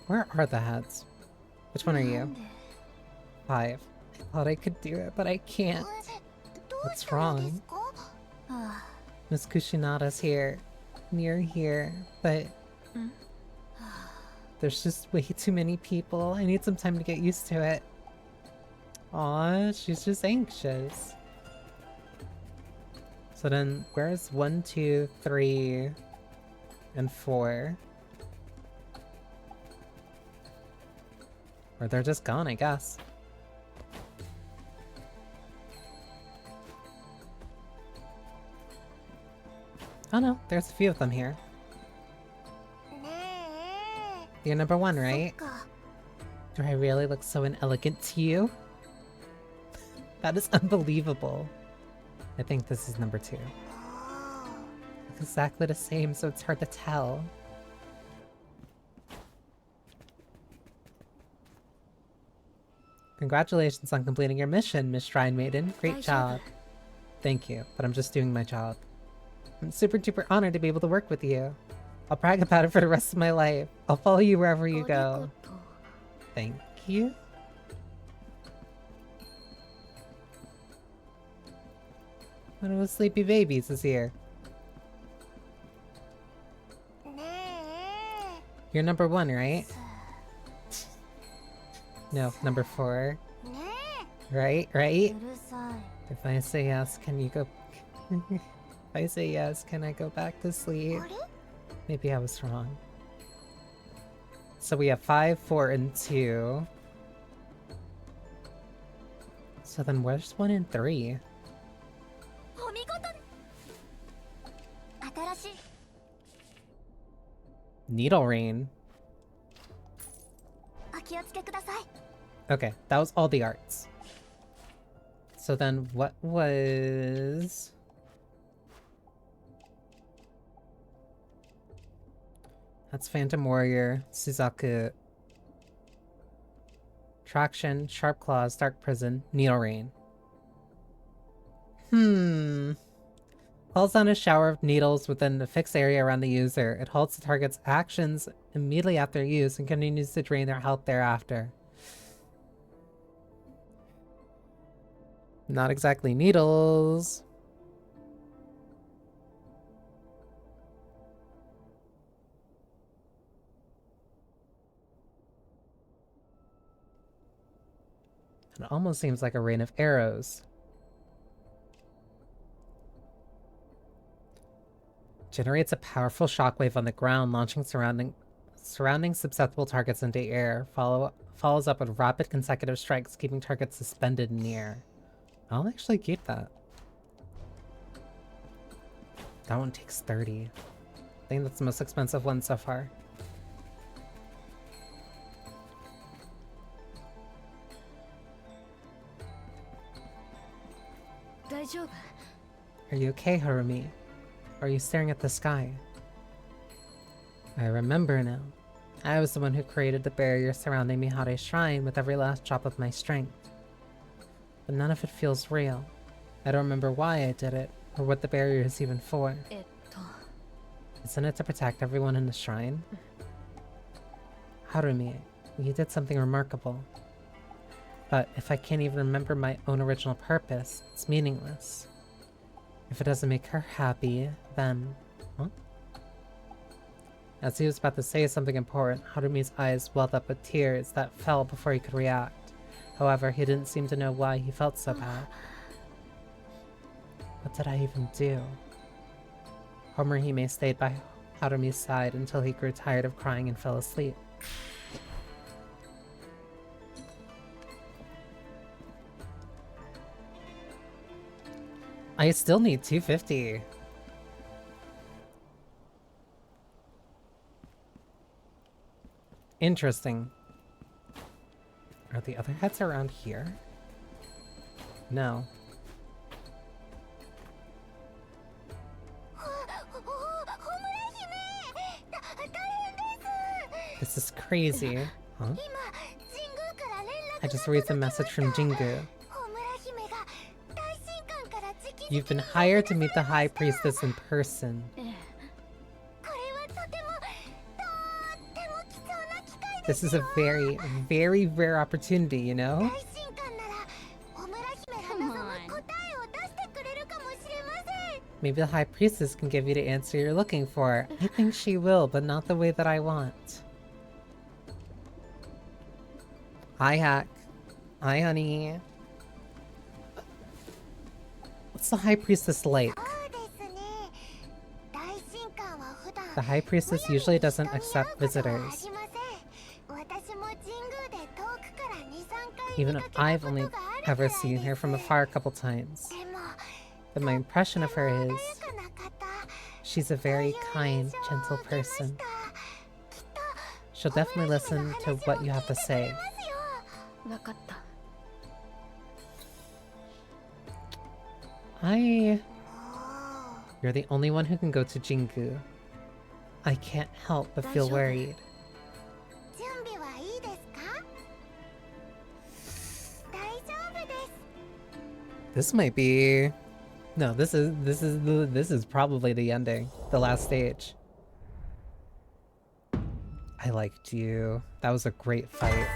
Where are the heads? Which one are you? 5. I thought I could do it, but I can't. What's wrong? Miss Kushinada's here. Near here, but... There's just way too many people. I need some time to get used to it. Aw, she's just anxious. So then, where's 1, 2, 3, and 4? Or they're just gone, I guess. Oh no, there's a few of them here. ねえ You're number 1, そっ right? か Do I really look so inelegant to you? That is unbelievable. I think this is number 2. あ Look exactly the same, so it's hard to tell. Congratulations on completing your mission, Miss Shrine Maiden. Great job. Thank you, but I'm just doing my job. I'm super duper honored to be able to work with you. I'll brag about it for the rest of my life. I'll follow you wherever you あ go. と Thank you. One of those sleepy babies is here. ねえ You're number 1, right? す No, number 4. ね Right? え Right? うるさい If I say yes, can you go... If I say yes, can I go back to sleep? あれ Maybe I was wrong. So we have 5, 4, and 2. So then where's 1 and 3? お見事新しい Needle Rain. お気をつけください Okay, that was all the arts. So then what was... That's Phantom Warrior, Suzaku. Traction, Sharp Claws, Dark Prison, Needle Rain. Calls down a shower of needles within the fixed area around the user. It halts the target's actions immediately after use and continues to drain their health thereafter. Not exactly needles. It almost seems like a rain of arrows. Generates a powerful shockwave on the ground, launching surrounding susceptible targets into air. Follows up with rapid consecutive strikes, keeping targets suspended in the air. I'll actually keep that. That one takes 30. I think that's the most expensive one so far. Are you okay, Harumi? Or are you staring at the sky? I remember now. I was the one who created the barrier surrounding Mihare's shrine with every last drop of my strength. But none of it feels real. I don't remember why I did it, or what the barrier is even for. Isn't it to protect everyone in the shrine? Harumi, you did something remarkable. But if I can't even remember my own original purpose, it's meaningless. If it doesn't make her happy, then... Huh? As he was about to say something important, Harumi's eyes welled up with tears that fell before he could react. However, he didn't seem to know why he felt so bad. What did I even do? Homerhime stayed by Harumi's side until he grew tired of crying and fell asleep. I still need 250. Interesting. Are the other heads around here? No. This is crazy. Huh? I just read the message from Jingu. You've been hired to meet the High Priestess in person. This is a very, very rare opportunity, you know? Maybe the High Priestess can give you the answer you're looking for. I think she will, but not the way that I want. Hi, Hack. Hi, honey. What's the High Priestess like? The High Priestess usually doesn't accept visitors. Even if I've only ever seen her from afar a couple times. But my impression of her is... She's a very kind, gentle person. She'll definitely listen to what you have to say. わかった。You're the only one who can go to Jingu. I can't help but feel worried. 準備はいいですか？大丈夫です。 This might be... No, this is probably the ending. The last stage. I liked you. That was a great fight.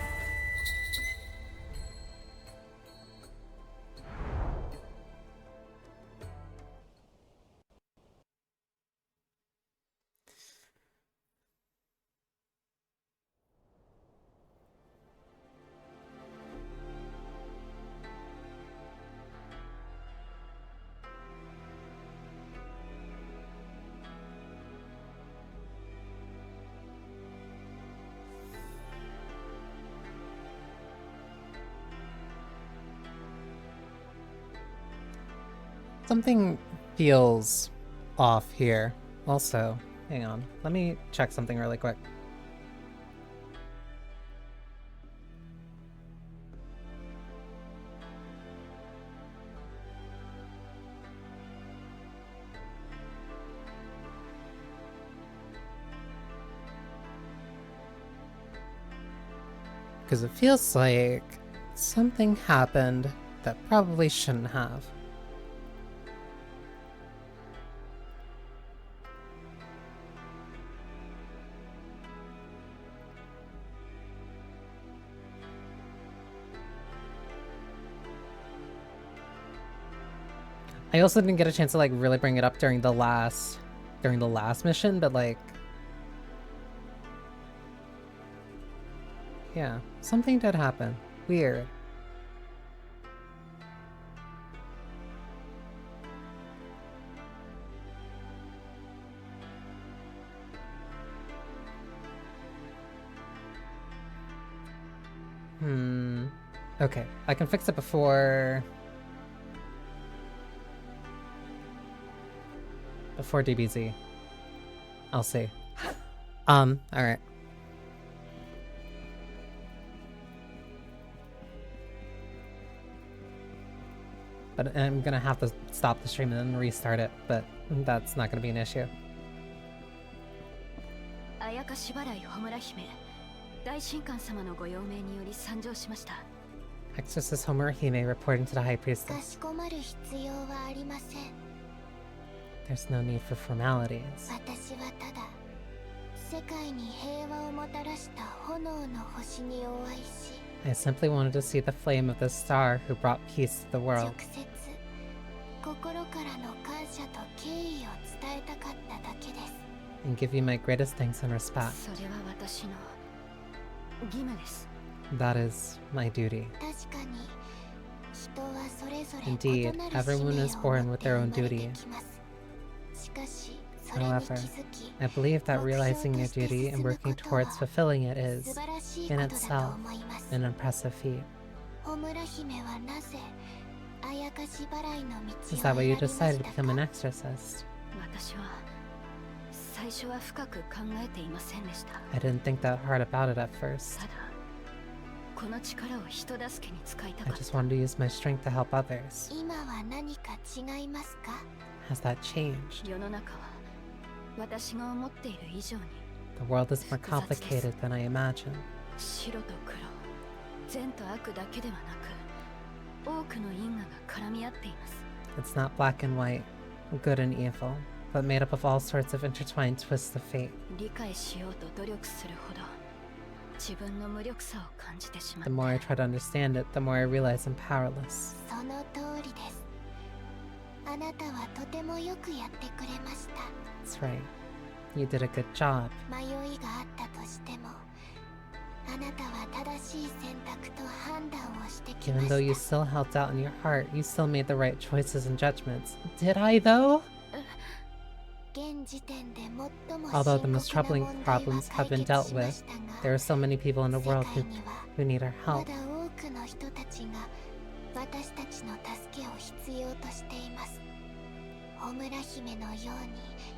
Something feels off here. Also, hang on. Let me check something really quick. Because it feels like something happened that probably shouldn't have. I also didn't get a chance to like really bring it up during the last mission, but like yeah, something did happen. Weird. Okay, I can fix it before DBZ. I'll see. Alright. But I'm gonna have to stop the stream and then restart it, but that's not gonna be an issue. あやかし払いホムラ姫、大神官様のご用命により参上しました。 Exorcist Homurahime reporting to the High か Priestess. しこまる必要はありません。 There's no need for formalities. 私はただ世界に平和をもたらした炎の星にお会いし、 I simply wanted to see the flame of the star who brought peace to the 直 world 接心からの感謝と敬意を伝えたかっただけです。 and give you my greatest thanks and respect. それは私の義務です。 That is my duty. 確かに人はそれぞれ Indeed, 異なる everyone 使命 is を born 持 with って their 生 own まれて duty. きます。しかしそれに However, 気づき、 I believe that 目標 realizing と your して duty and 進む working ことは towards fulfilling it 素 is, 晴らしい in ことだと itself, 思います。 an impressive feat. ホムラ姫はなぜあやかし払いの道 Is を that why 選 you びまし decided to た become an か？ exorcist? 私は最初は深く考えていませんでした。 I didn't think that hard about it at first. ただ、この力を人助けに使いた I かっ just た。 wanted to use my strength to help others. 今は何か違いますか？ Has that changed? 世の中は私が思っている以上に The world is more complicated than I imagined. 白と黒、善と悪だけではなく、多くの因果が絡み合っています。 It's not black and white, good and evil, but made up of all sorts of intertwined twists of fate. 理解しようと努力するほど自分の無力さを感じてしま The っ more I て、 try to understand it, the more I realize I'm powerless. その通りです。あなたはとてもよくやってくれました。 That's right. You did a good job. 迷いがあったとしても、あなたは正しい選択と判断をしてきま Even though you した。 still held out in your heart, you still made the right choices and judgments. Did I, though? 現時点で最も Although the 深 most 刻な troubling 問題は problems 解 have been 決 dealt しま with, したが、 there are so many people in the 世 world 界には who need our ま help. だ多くの人たちが私たちの助けを必要としています。穂村姫のよ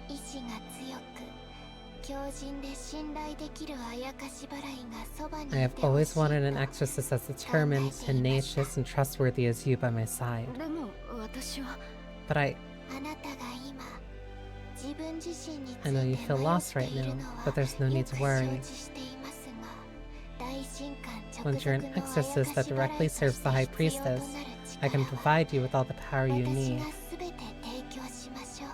うに意志が強く強靭で信頼できるあやかし払いがそばにい I て have ほ always しいと wanted an exorcist as determined, tenacious, and trustworthy as you by my side. でも私は But I あなたが今自分自身につ I い know you て feel 迷 lost って right いる now, のは but there's no よ need く to 承 worry. 知していますが大神官直 Once you're 属 an のあやか exorcist し that 払 directly いと serves し the て High 必要とな Priestess, る I 力 can は provide you with all the power you 私 need. がすべて提供しましょう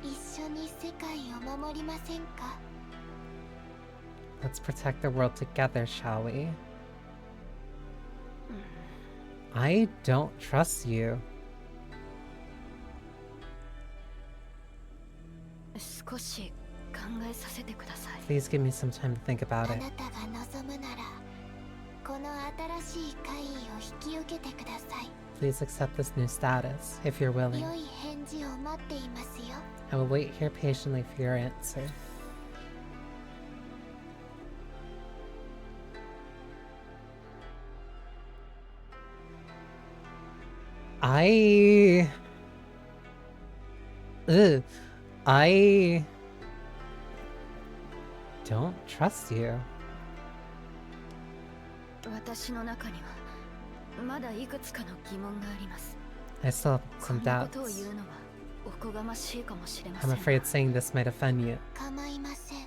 一緒に世界を守りませんか Let's protect the world together, shall we? I don't trust you. 少し考えさせてください。 Please give me some time to think あ about な it. たが望むならこの新しい怪異を引き受けてください Please accept this new status, if you're willing. 良い返事を待っていますよ I will wait here patiently for your answer. I don't trust you. 私の中にはまだいくつかの疑問があります。 I still have こ some んなことを doubts. 言うのはおこがましいかもしれませ I'm ん。 afraid saying this might offend you. 構いません I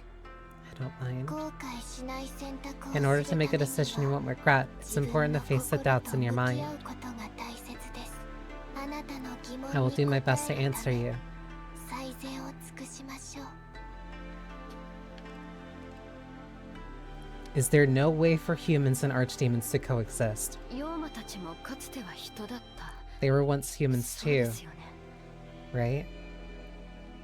don't mind. 後悔しない選択を In す order る to ため make a に decision you は won't regret, it's 自分 important の to face the 心 doubts と in your 向き mind. 合うことが大切ですあなたの疑問 I will に do my 答 best to えるた answer め you. 最善を尽くしましょう Is there no way for humans and archdemons to coexist? 妖魔たちもかつては人だった。 They were once humans そうで too, すよね。 right?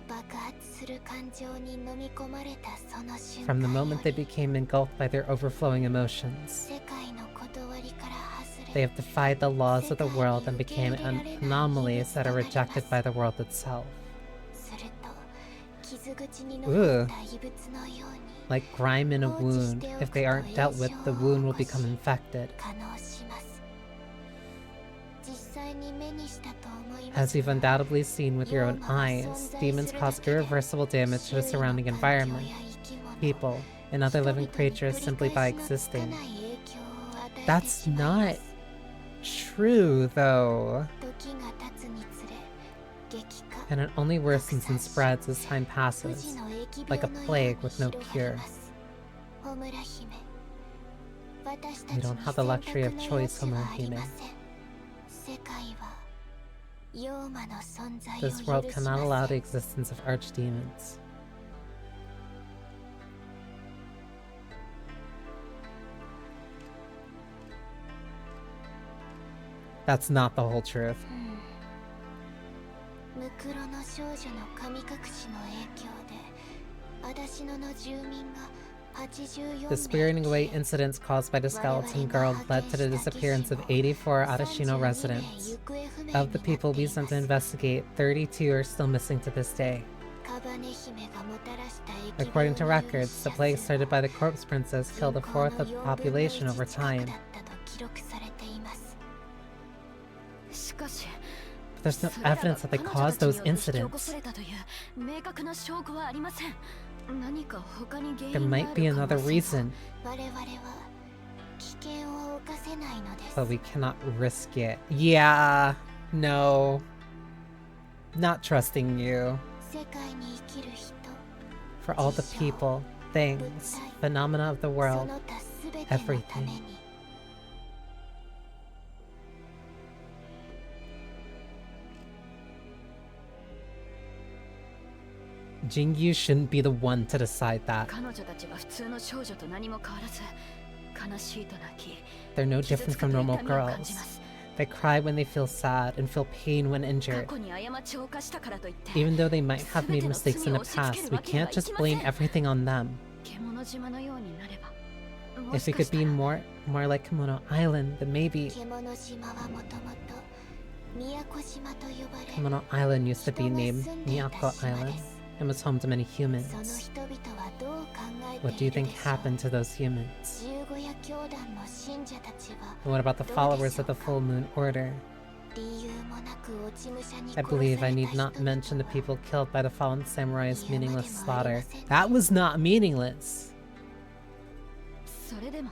爆発する感情に飲み込まれたその瞬 From the 間 moment よ they り became engulfed by their overflowing emotions, 世界の断りから外 they れ have defied the laws of the world and became anomalies that are rejected by the world itself. すると傷口に残った異物のように Like grime in a wound, if they aren't dealt with, the wound will become infected. 可能します実際に目にしたと思いま As す you've が undoubtedly seen with your own eyes, demons cause irreversible damage to the surrounding environment, people, and other living creatures simply by existing. That's not true, though. 時が経つにつれ激化 And it only worsens and spreads as time 不 passes. 治の疫 like a 病の plague ように with no 広が cure. ります穂村姫私た You ちに don't have the luxury of 選択の余 choice, 地は Homer あり Hime. ません世界は妖魔の存在を This 許 world し cannot ま allow せ the ん existence of archdemons. That's not the whole truth. ムクロの少女の神隠しの影響で私のの住民が84 The spiriting away incidents caused by the skeleton girl led to the disappearance of 84 Arashino residents. Of the people we sent to investigate, 32 are still missing to this day. According to records, the plague started by the corpse princess killed a fourth of the population over time. しかし But there's no evidence that they caused those incidents. There might be another reason, but we cannot risk it. Yeah, no. Not trusting you. For all the people, things, phenomena of the world, everything. Jingyu shouldn't be the one to decide that. 彼女たちが普通の少女と何も変わらず悲しいと泣き They're no 傷 different つく from と normal 痛みを感じ girls. ます They cry when they feel sad and feel pain when 過 injured. 去に過ちを犯したからといって Even though they might have made mistakes in the past, we can't just blame everything on them. 獣島のようになれば If we could be more like Kimono Island, then maybe 獣島はもともと宮古島と呼ばれ Kimono Island used to be 人が named 住んでいた Miyako 島 Island です and was home to many その humans. 人々はどう考え What て do い you るで think しょう happened to those humans? 十五夜教団の信者たちは And what about the followers of the Full Moon Order? 理由もなく I believe I need not mention the people killed by the fallen samurai's meaningless slaughter. That was not meaningless. それでも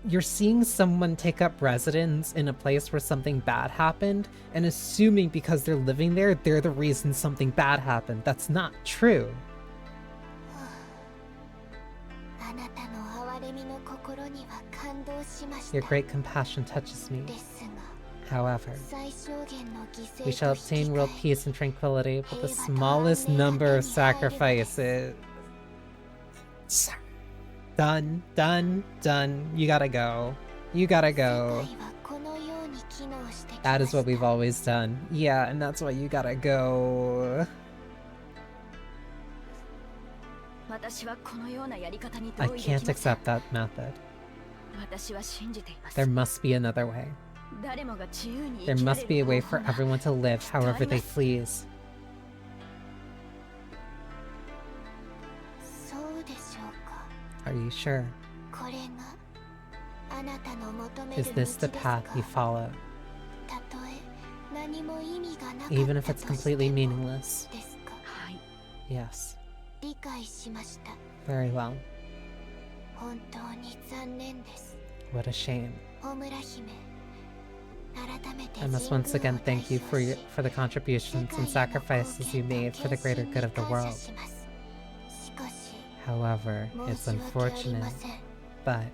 You're seeing someone take up residence in a place where something bad happened and assuming because they're living there, they're the reason something bad happened. That's not true. Your great compassion touches me. However, we shall obtain world peace and tranquility with the smallest number of sacrifices. Done, done, done. You gotta go. You gotta go. That is what we've always done. Yeah, and that's why you gotta go. I can't accept that method. There must be another way. There must be a way for everyone to live however they please. Are you sure? Is this the path you follow? Even if it's completely meaningless. Yes. Very well. What a shame. I must once again thank you for the contributions and sacrifices you made for the greater good of the world. However, it's unfortunate, but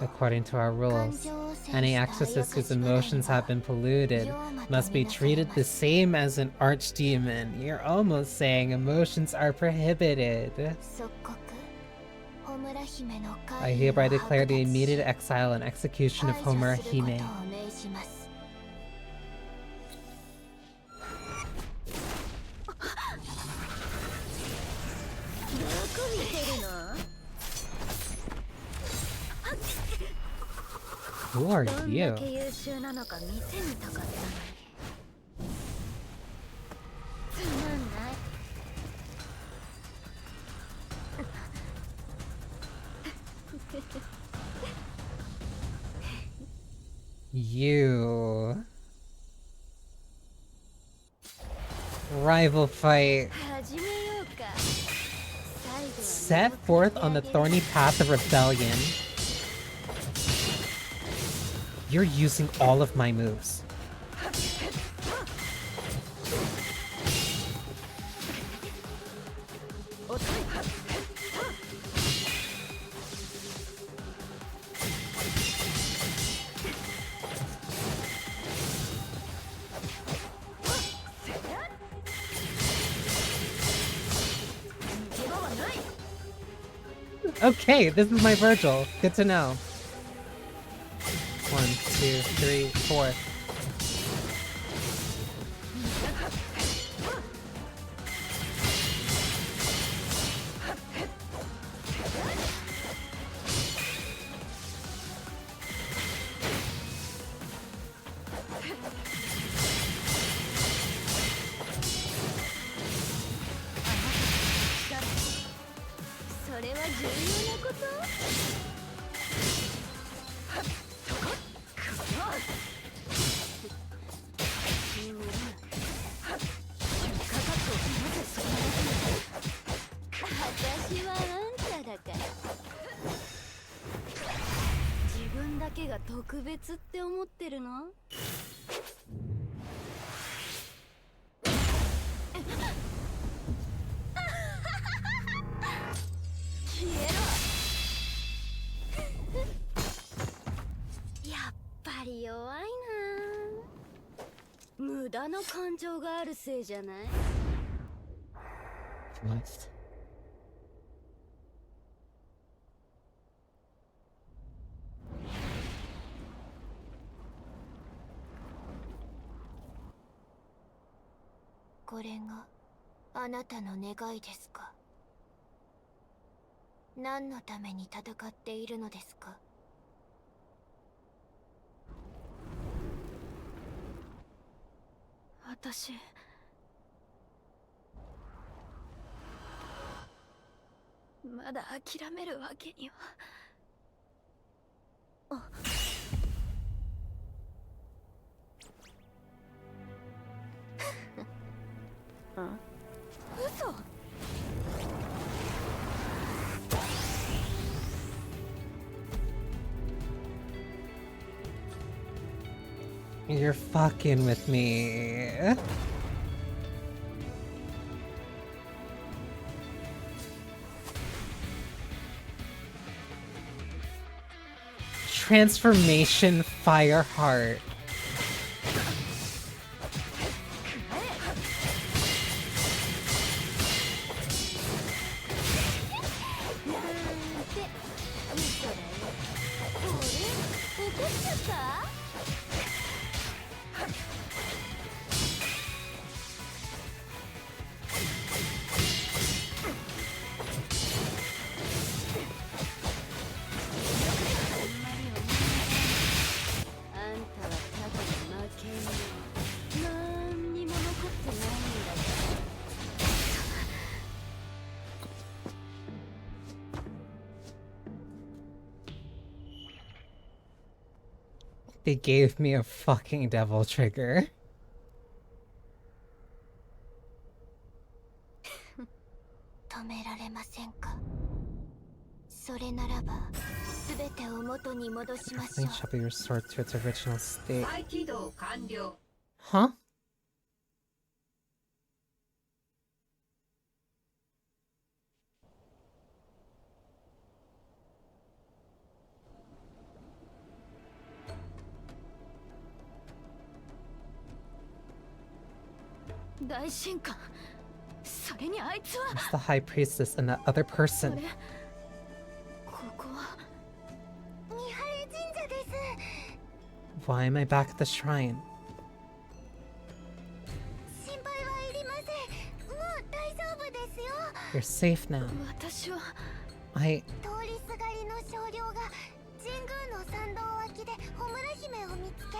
according to our rules, any exorcist whose emotions have been polluted must be treated the same as an archdemon. You're almost saying emotions are prohibited. I hereby declare the immediate exile and execution of Homura Hime. Who are you? You. Rival fight. Set forth on the thorny path of rebellion. You're using all of my moves. Okay, this is my Virgil. Good to know. 1, 2, 3, 4. What? これがあなたの願いですか？何のために戦っているのですか？私まだ諦めるわけには。You're fucking with me. Transformation Fireheart. They gave me a fucking devil trigger. 止められませんか。それならば、すべてを元に戻しましょ Everything う。 shall be restored to its original state. 再起動完了。 Huh? It's the High Priestess and that other person. ここは見晴れ神社です。 Why am I back at the shrine? 心配はいりません。もう大丈夫ですよ。 You're safe now. 私は I... 通りすがりの少量が神宮の参道脇で穂村姫を見つけ、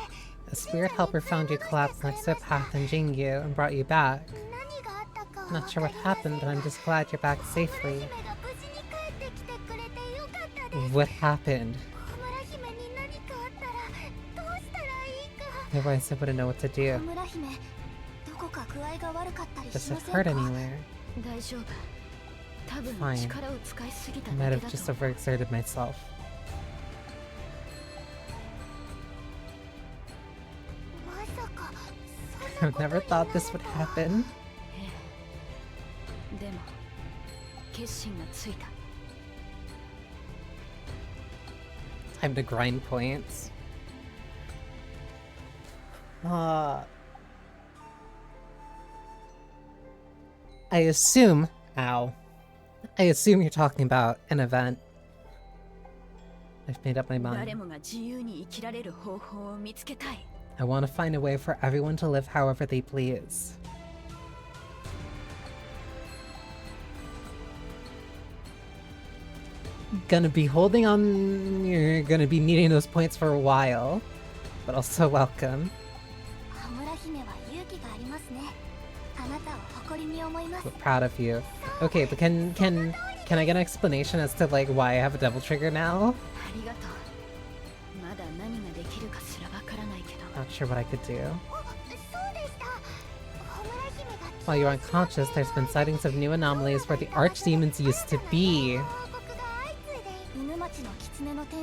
A spirit helper found you collapsed next to a path in Jingyu and brought you back. 何があったかは I'm not sure what わかりません happened, but I'm just glad you're back 穂村 safely. 姫が無事に帰ってきてくれてよかったです。 What happened? 穂村姫に何かあったらどうしたらいいか。 Otherwise, I wouldn't know what to 穂 do. 村姫、どこか具合が悪かったり Does しま it せん hurt か。 anywhere? 大丈夫。多分 Fine. 力を使いすぎた I だ might け have だ just と。 overexerted myself. まさかそんな I've ことに never な thought る this would とは。 happen. でも決心がついた。 Time to grind points. I assume... Ow. I assume you're talking about an event. I've made up my 誰 mind. もが自由に生きられる方法を見つけたい。 I want to find a way for everyone to live however they please. Gonna be holding on... You're gonna be needing those points for a while. But also welcome. 羽村姫は勇気がありますね。あなたを誇りに思います。 We're proud of you. Okay, but can I get an explanation as to like why I have a devil trigger now? ありがとう。まだ何ができるかすらわからないけど。 Not sure what I could do. そうでした。羽村姫が While you're unconscious, there's been sightings of new anomalies where the archdemons used to be.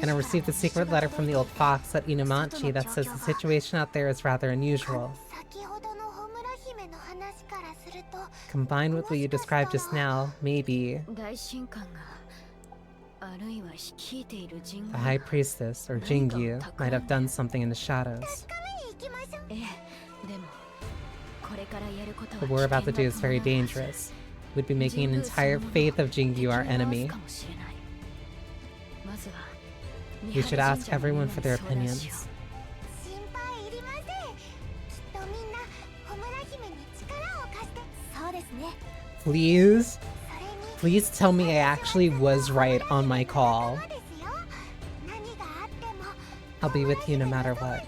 And I received a secret letter from the old fox at Inamanchi that says the situation out there is rather unusual. Combined with what you described just now, maybe the High Priestess, or Jingyu, might have done something in the shadows. What we're about to do is very dangerous. We'd be making an entire faith of Jingyu our enemy. We should ask everyone for their opinions. Please? Please tell me I actually was right on my call. I'll be with you no matter what.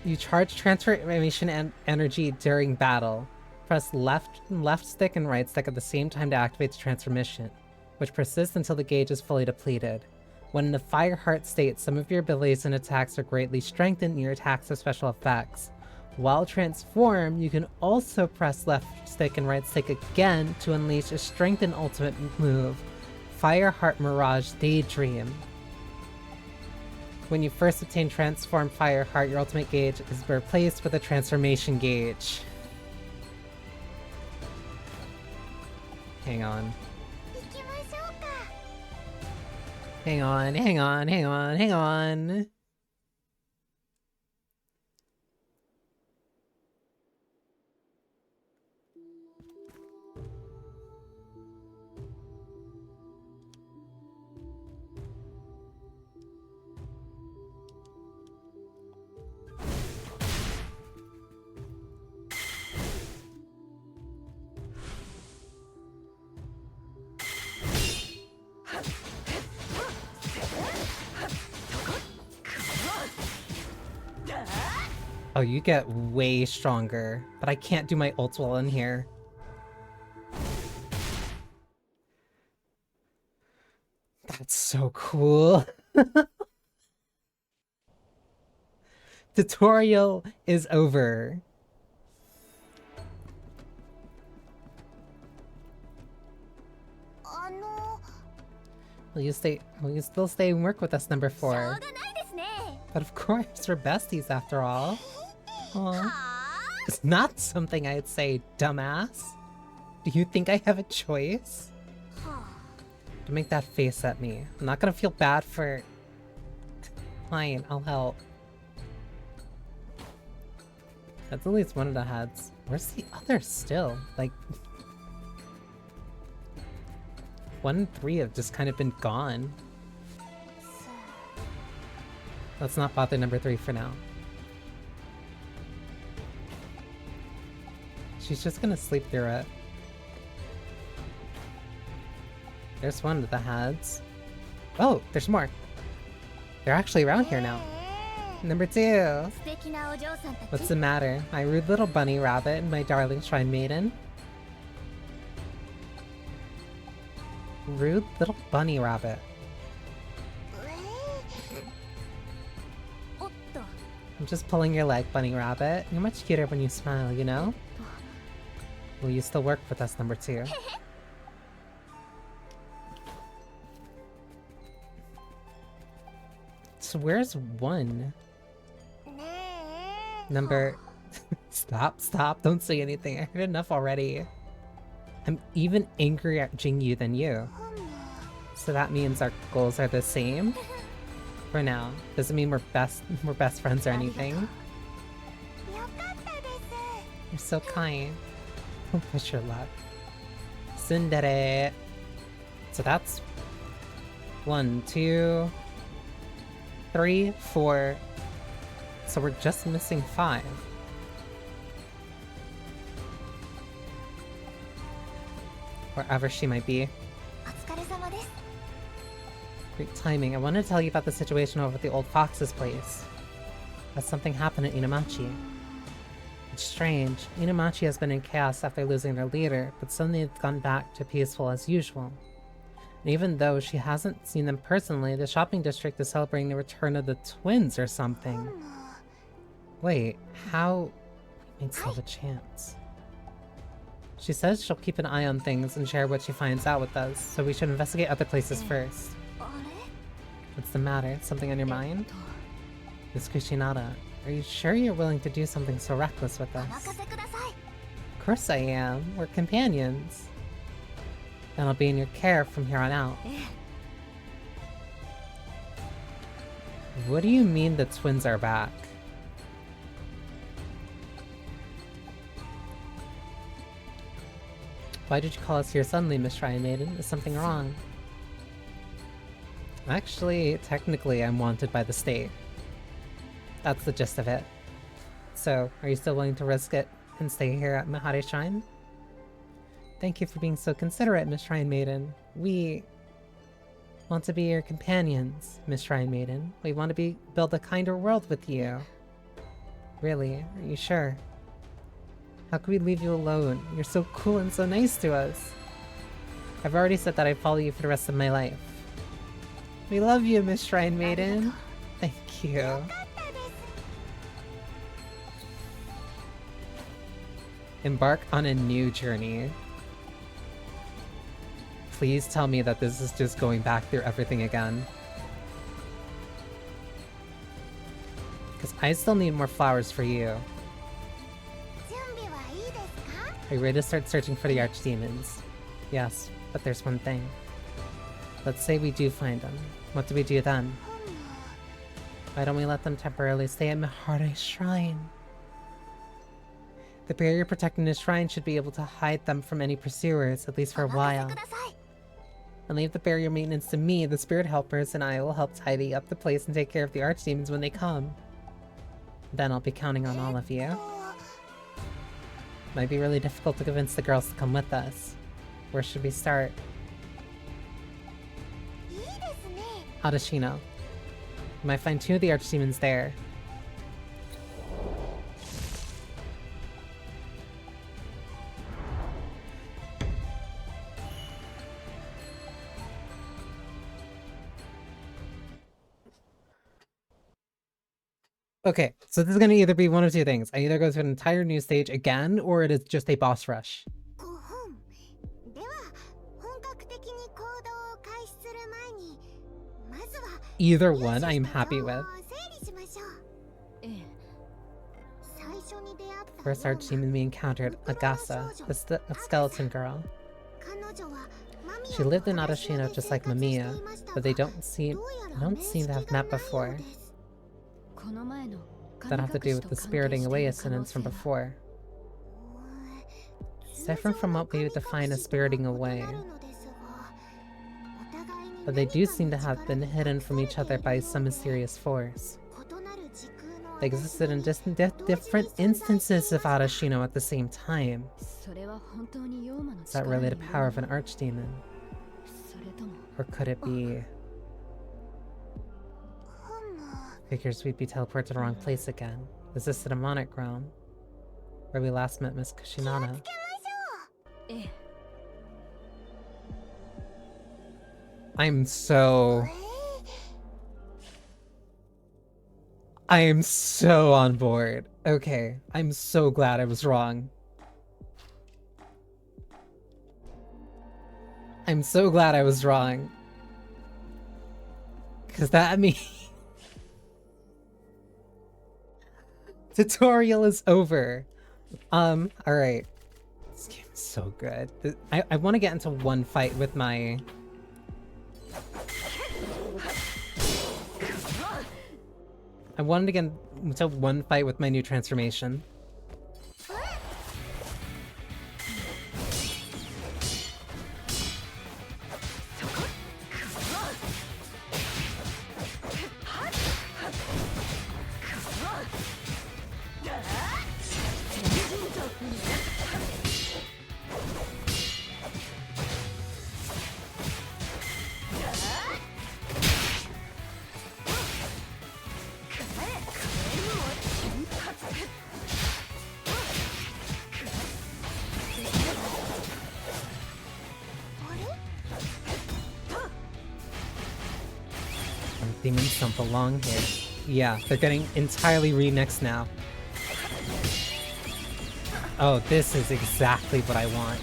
You charge transformation and energy during battle. Press left stick and right stick at the same time to activate the transformation, which persists until the gauge is fully depleted. When in the Fireheart state, some of your abilities and attacks are greatly strengthened and your attacks have special effects. While transformed, you can also press left stick and right stick again to unleash a strengthened ultimate move, Fireheart Mirage Daydream. When you first obtain Transform Fireheart, your ultimate gauge is replaced with a transformation gauge. Hang on. 行きましょうか。 Hang on. Oh, you get way stronger, but I can't do my ult while in here. That's so cool. Tutorial is over. Will you still stay and work with us, number 4? しょうがないですね。 But of course, we're besties after all. Aw. It's not something I'd say, dumbass. Do you think I have a choice? Don't make that face at me. I'm not gonna feel bad for... Fine, I'll help. That's at least one of the heads. Where's the other still? Like... 1 and 3 have just kind of been gone. Let's not bother number 3 for now. She's just gonna sleep through it. There's one of the heads. Oh, there's more. They're actually around here now. Number 2. 素敵なお嬢さんたち。 What's the matter? My rude little bunny rabbit and my darling shrine maiden? Rude little bunny rabbit. おっと。 I'm just pulling your leg, bunny rabbit. You're much cuter when you smile, you know? Will you still work with us, number 2? So where's 1? ねえ。 Number... Stop, don't say anything. I heard enough already. I'm even angrier at Jingyu than you. So that means our goals are the same? For now. Doesn't mean we're best friends or anything. よかったです。 You're so kind. Don't push your luck. Tsundere. So that's 1, 2, 3, 4. So we're just missing 5. Wherever she might be. お疲れ様です。 Great timing. I want to tell you about the situation over at the old fox's place. Has something happened at Inamachi? It's strange. Inamachi has been in chaos after losing their leader, but suddenly it's gone back to peaceful as usual. And even though she hasn't seen them personally, the shopping district is celebrating the return of the twins or something. Wait, how... We might still have a chance. She says she'll keep an eye on things and share what she finds out with us, so we should investigate other places first. あれ？ What's the matter? Something on your mind? Miss Kushinada, are you sure you're willing to do something so reckless with お us? 任せください。 Of course I am. We're companions. And I'll be in your care from here on out. ええ。 What do you mean the twins are back? Why did you call us here suddenly, Miss Shrine Maiden? Is something wrong? Actually, technically, I'm wanted by the state. That's the gist of it. So, are you still willing to risk it and stay here at Mihare Shrine? Thank you for being so considerate, Miss Shrine Maiden. We want to be your companions, Miss Shrine Maiden. We want to build a kinder world with you. Really? Are you sure? How could we leave you alone? You're so cool and so nice to us. I've already said that I'd follow you for the rest of my life. We love you, Miss Shrine Maiden. Thank you. よかったです。Embark on a new journey. Please tell me that this is just going back through everything again. Because I still need more flowers for you. Are you ready to start searching for the archdemons? Yes, but there's one thing. Let's say we do find them. What do we do then? Why don't we let them temporarily stay at Mihare's shrine? The barrier protecting the shrine should be able to hide them from any pursuers, at least for a while. And leave the barrier maintenance to me, the spirit helpers, and I will help tidy up the place and take care of the archdemons when they come. Then I'll be counting on all of you. Might be really difficult to convince the girls to come with us. Where should we start? Adashino. You might find 2 of the archdemons there. Okay, so this is going to either be one of 2 things. I either go to an entire new stage again, or it is just a boss rush. Either one I am happy with. The first archdemon we encountered, Agasa, a skeleton girl. She lived in Adashino just like Mamiya, but they don't seem to have met before. That have to do with the spiriting away incidents from before. Different from what we would define as spiriting away. But they do seem to have been hidden from each other by some mysterious force. They existed in different instances of Arashino at the same time. Is that really the power of an archdemon? Or could it be... Figures we'd be teleported to the wrong place again. Is this the demonic realm? Where we last met Miss Kushinana? I'm so on board. Okay, I'm so glad I was wrong. I'm so glad I was wrong. Because that means... Tutorial is over. Alright. This game is so good. I want to get into one fight with my... I wanted to get into one fight with my new transformation. Demons don't belong here. Yeah, they're getting entirely remixed now. Oh, this is exactly what I want.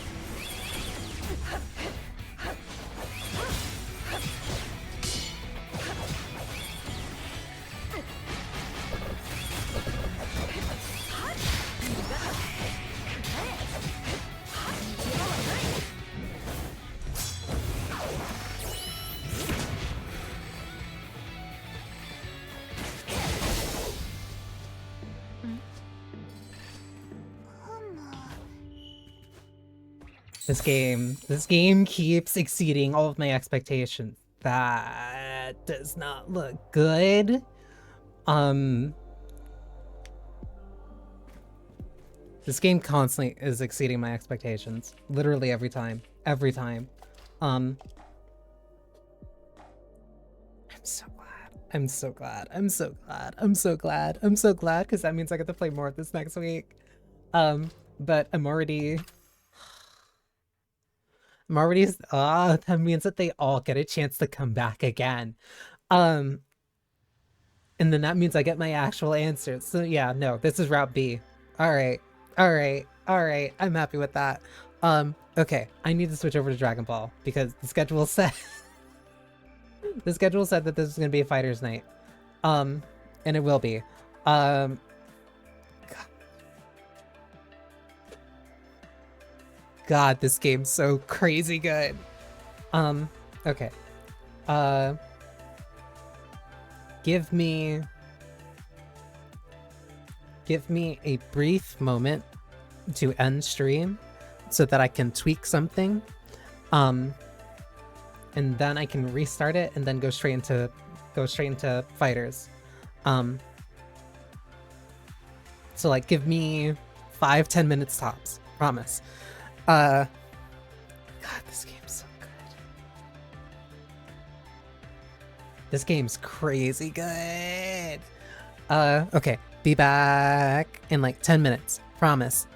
This game keeps exceeding all of my expectations. That does not look good. This game constantly is exceeding my expectations. Literally every time. Every time. I'm so glad. I'm so glad. I'm so glad. I'm so glad. I'm so glad because that means I get to play more of this next week. But I'm already... that means that they all get a chance to come back again. And then that means I get my actual answers. So yeah, no, this is Route B. Alright. Alright. All right, I'm happy with that. Okay, I need to switch over to Dragon Ball because the schedule said the schedule said that this is gonna be a fighter's night. And it will be. God, God, this game's so crazy good. Okay. Uh, give me a brief moment to end stream so that I can tweak something. And then I can restart it and then go straight into fighters. So like give me 5-10 minutes tops. Promise. God, this game's so good. This game's crazy good. Okay. Be back in like 10 minutes. Promise.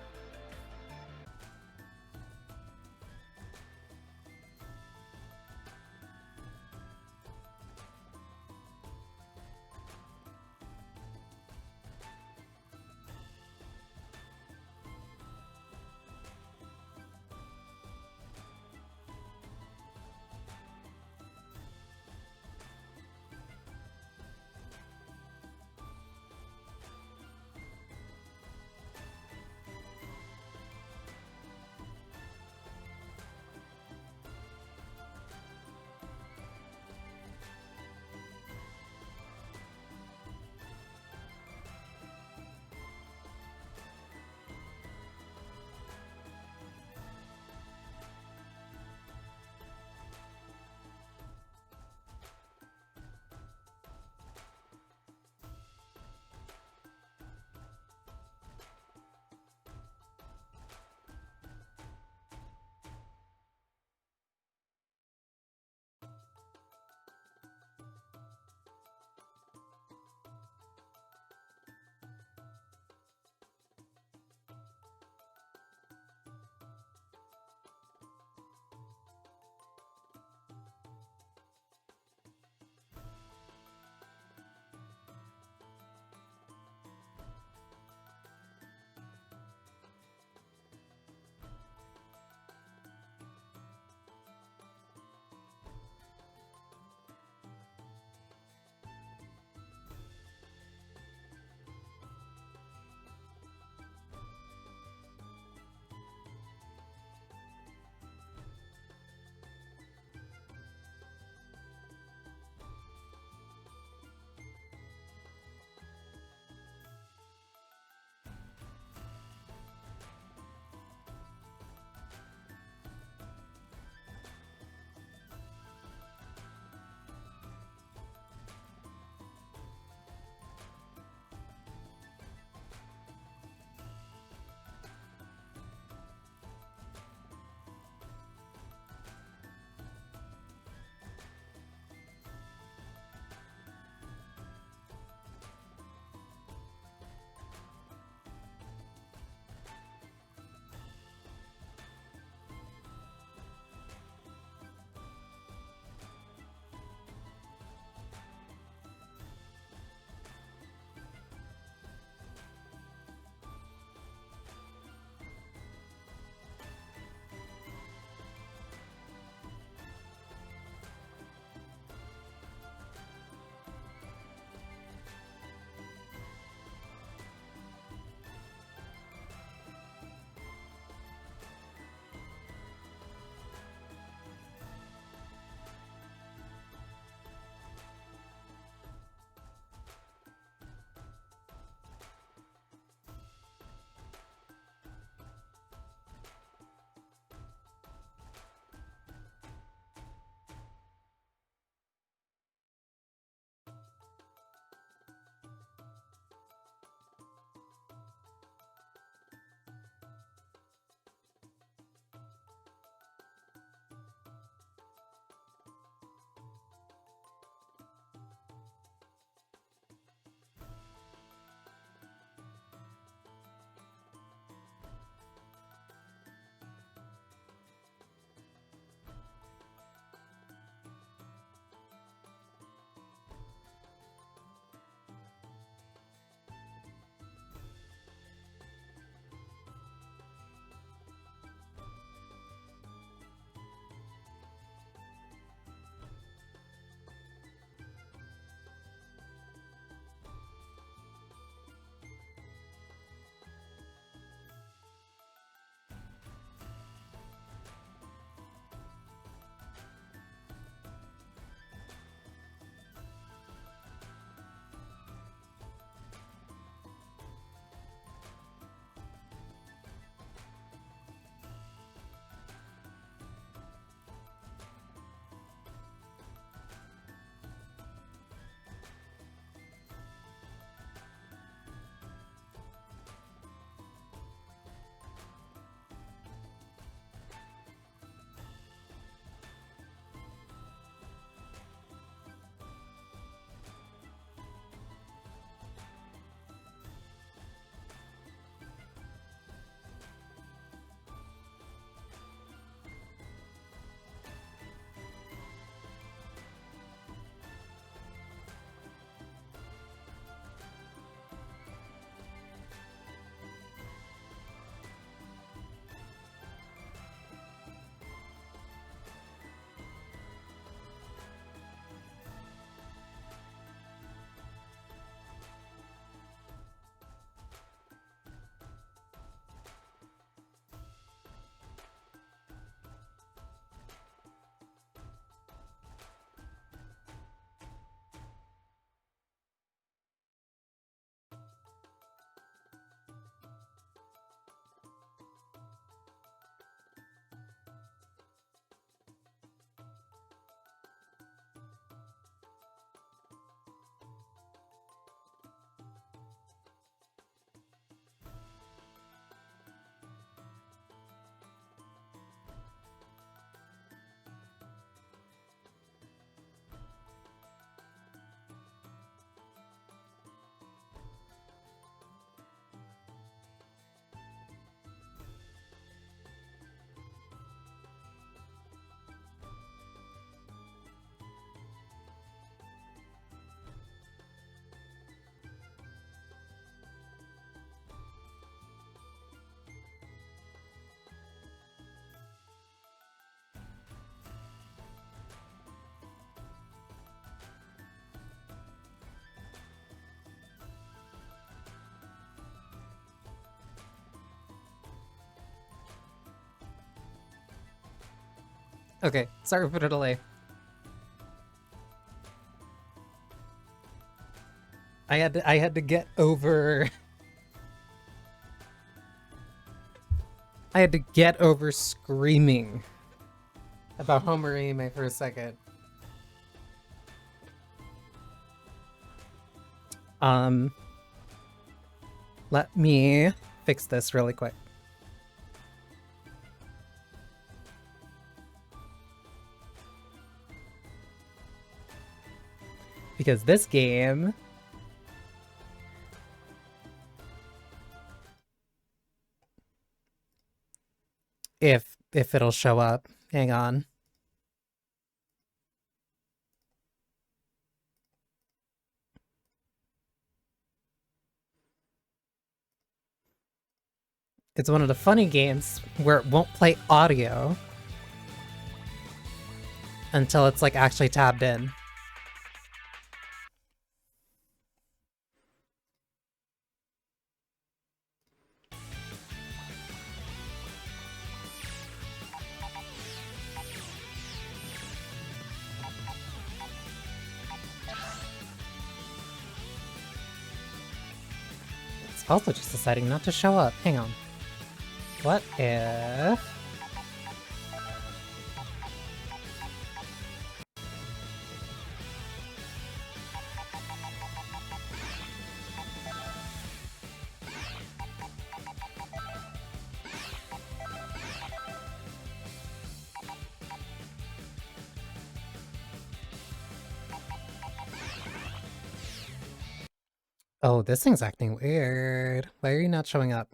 Okay, sorry for the delay. I had to get over I had to get over screaming about Homer anime for a second. Let me fix this really quick. Because this game if it'll show up. Hang on. It's one of the funny games where it won't play audio until it's like actually tabbed in. It's also just deciding not to show up. Hang on. What if... Oh, this thing's acting weird. Why are you not showing up?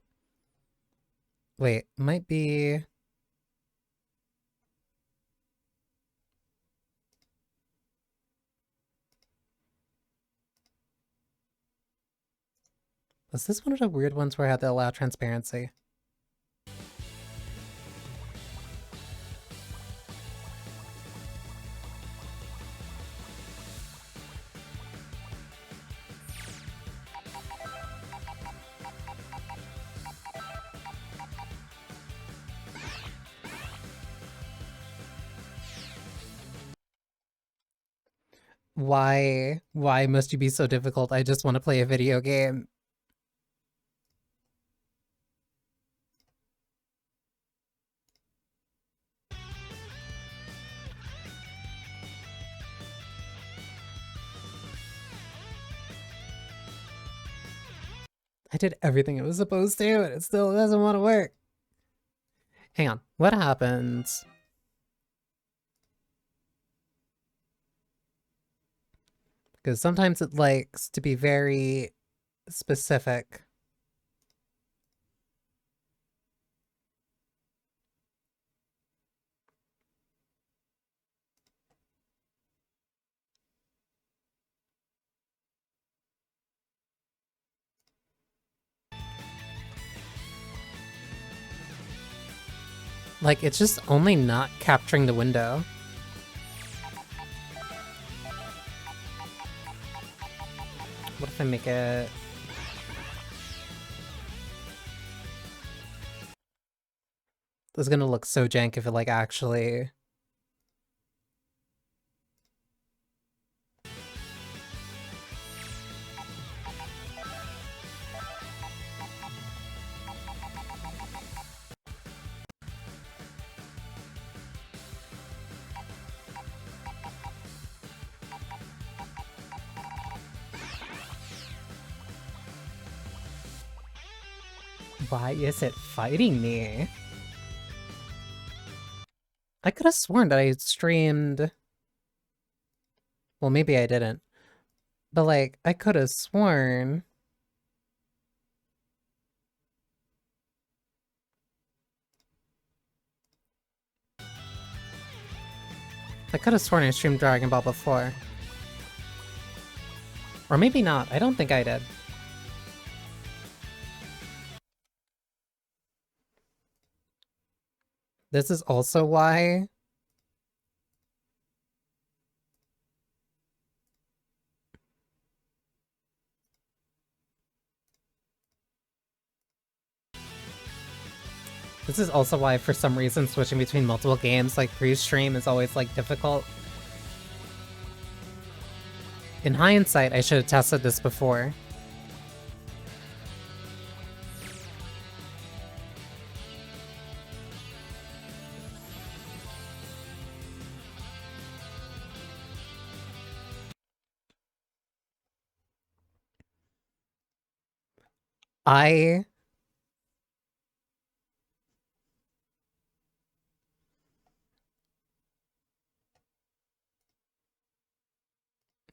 Wait, might be... Was this one of the weird ones where I had to allow transparency? Why must you be so difficult? I just want to play a video game. I did everything it was supposed to, and it still doesn't want to work. Hang on, what happens? Because sometimes it likes to be very specific. Like, it's just only not capturing the window. What if I make it... This is gonna look so jank if it, like, actually... Why is it fighting me? I could have sworn that I streamed... Well, maybe I didn't. But, like, I could have sworn... I could have sworn I streamed Dragon Ball before. Or maybe not. I don't think I did. This is also why... This is also why, for some reason, switching between multiple games, like pre-stream, is always, like, difficult. In hindsight, I should have tested this before.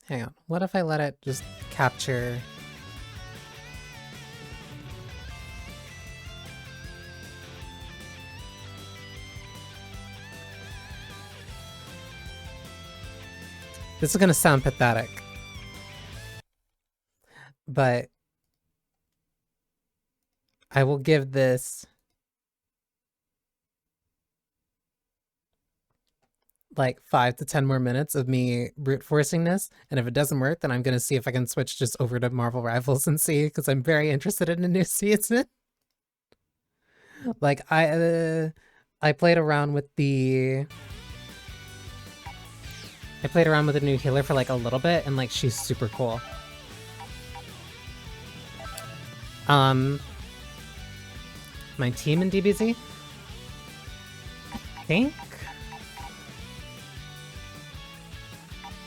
Hang on. What if I let it just capture... This is gonna sound pathetic. But... I will give this... like 5 to 10 more minutes of me brute forcing this, and if it doesn't work, then I'm gonna see if I can switch just over to Marvel Rivals and see, because I'm very interested in a new season. Like I played around with the new healer for like a little bit, and like she's super cool. My team in DBZ, I think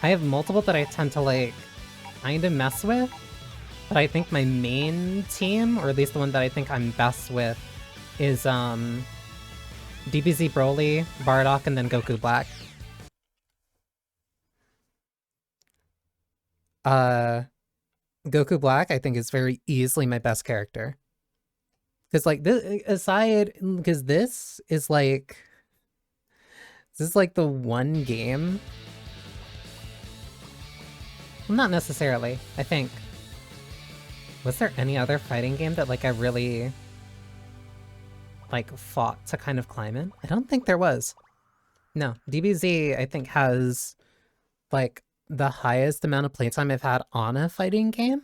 I have multiple that I tend to like kind of mess with, but I think my main team, or at least the one that I think I'm best with, is DBZ Broly, Bardock, and then Goku Black. Goku Black I think is very easily my best character. Because like this this is like the one game. Well, not necessarily, I think. Was there any other fighting game that like I really like fought to kind of climb in? I don't think there was. No, DBZ I think has like the highest amount of playtime I've had on a fighting game.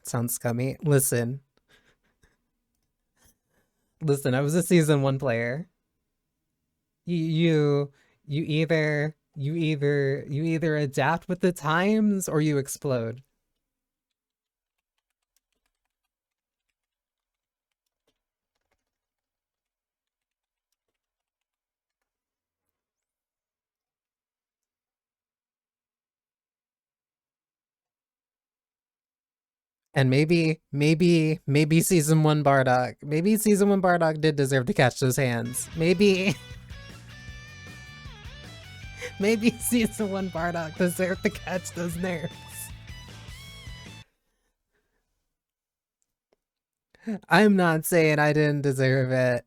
Sounds scummy. Listen, I was a season 1 player. You either adapt with the times or you explode. And maybe season 1 Bardock. Maybe season 1 Bardock did deserve to catch those hands. Maybe maybe season 1 Bardock deserved to catch those nerfs. I'm not saying I didn't deserve it.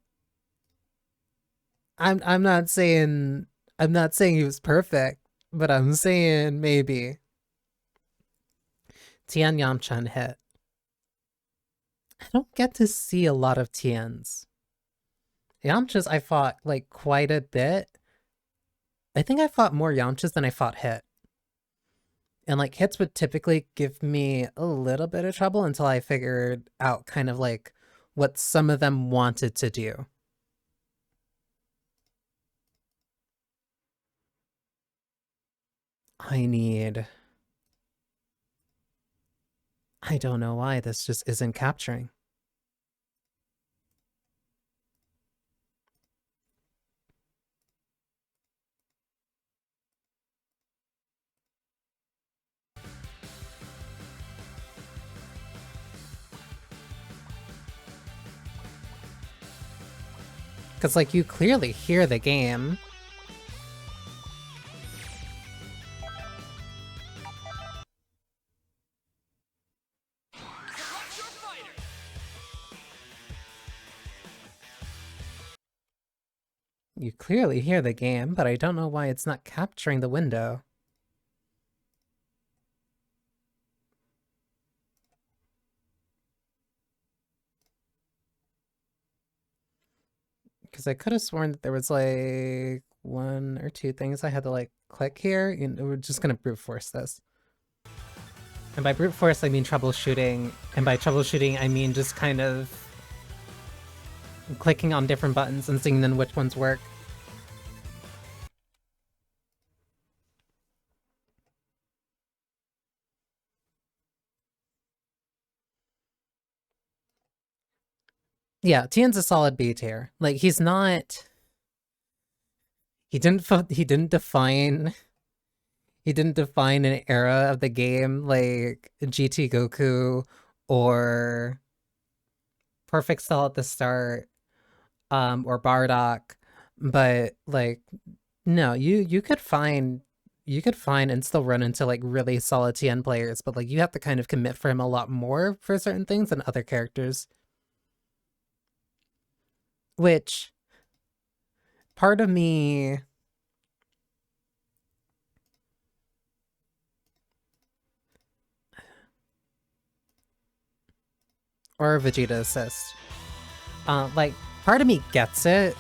I'm not saying he was perfect, but I'm saying maybe. Tian Yamchan hit. I don't get to see a lot of Tians. Yamchas I fought like quite a bit. I think I fought more Yamchas than I fought Hit. And like hits would typically give me a little bit of trouble until I figured out kind of like what some of them wanted to do. I don't know why this just isn't capturing. Because, like, you clearly hear the game. You clearly hear the game, but I don't know why it's not capturing the window. Because I could have sworn that there was like 1 or 2 things I had to like click here. We're just gonna brute force this. And by brute force I mean troubleshooting, and by troubleshooting I mean just kind of clicking on different buttons and seeing then which ones work. Yeah, Tien's a solid B tier. Like he's not. He didn't. He didn't define. He didn't define an era of the game like GT Goku or Perfect Cell at the start, or Bardock, but like no, you could find and still run into like really solid TN players, but like you have to kind of commit for him a lot more for certain things than other characters. Which part of me or Vegeta assist. Like part of me gets it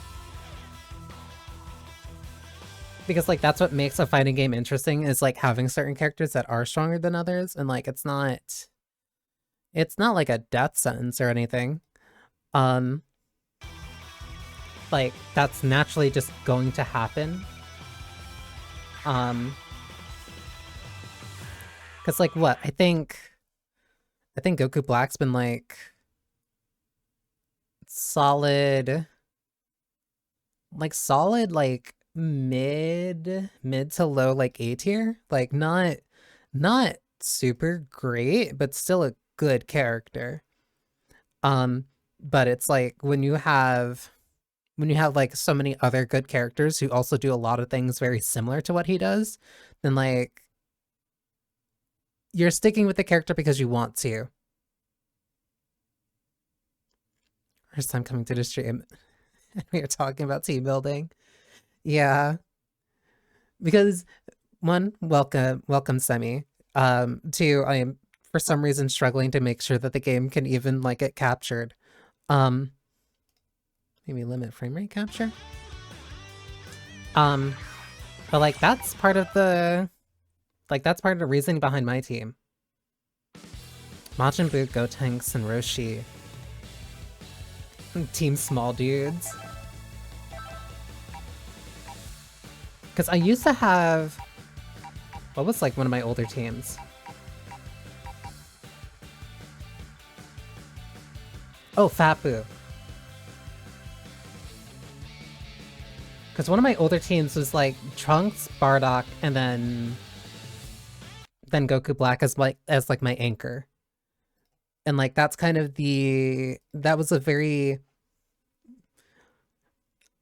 because like that's what makes a fighting game interesting is like having certain characters that are stronger than others, and like it's not like a death sentence or anything. Um, like that's naturally just going to happen. Because like what I think Goku Black's been like solid, like mid to low like A tier, like not super great, but still a good character. Um, but it's like when you have like so many other good characters who also do a lot of things very similar to what he does, then like you're sticking with the character because you want to. First time coming to the stream, we are talking about team building. Yeah, because one, welcome Semi. Two, I am for some reason struggling to make sure that the game can even like get captured. Um, maybe limit frame rate capture. But like that's part of the reasoning behind my team. Majin Buu, Gotenks, and Roshi. Team small dudes. Because I used to have... What was like one of my older teams? Oh, Fat Buu. Because one of my older teams was like Trunks, Bardock, and then Goku Black as like my anchor. And like that's kind of that was a very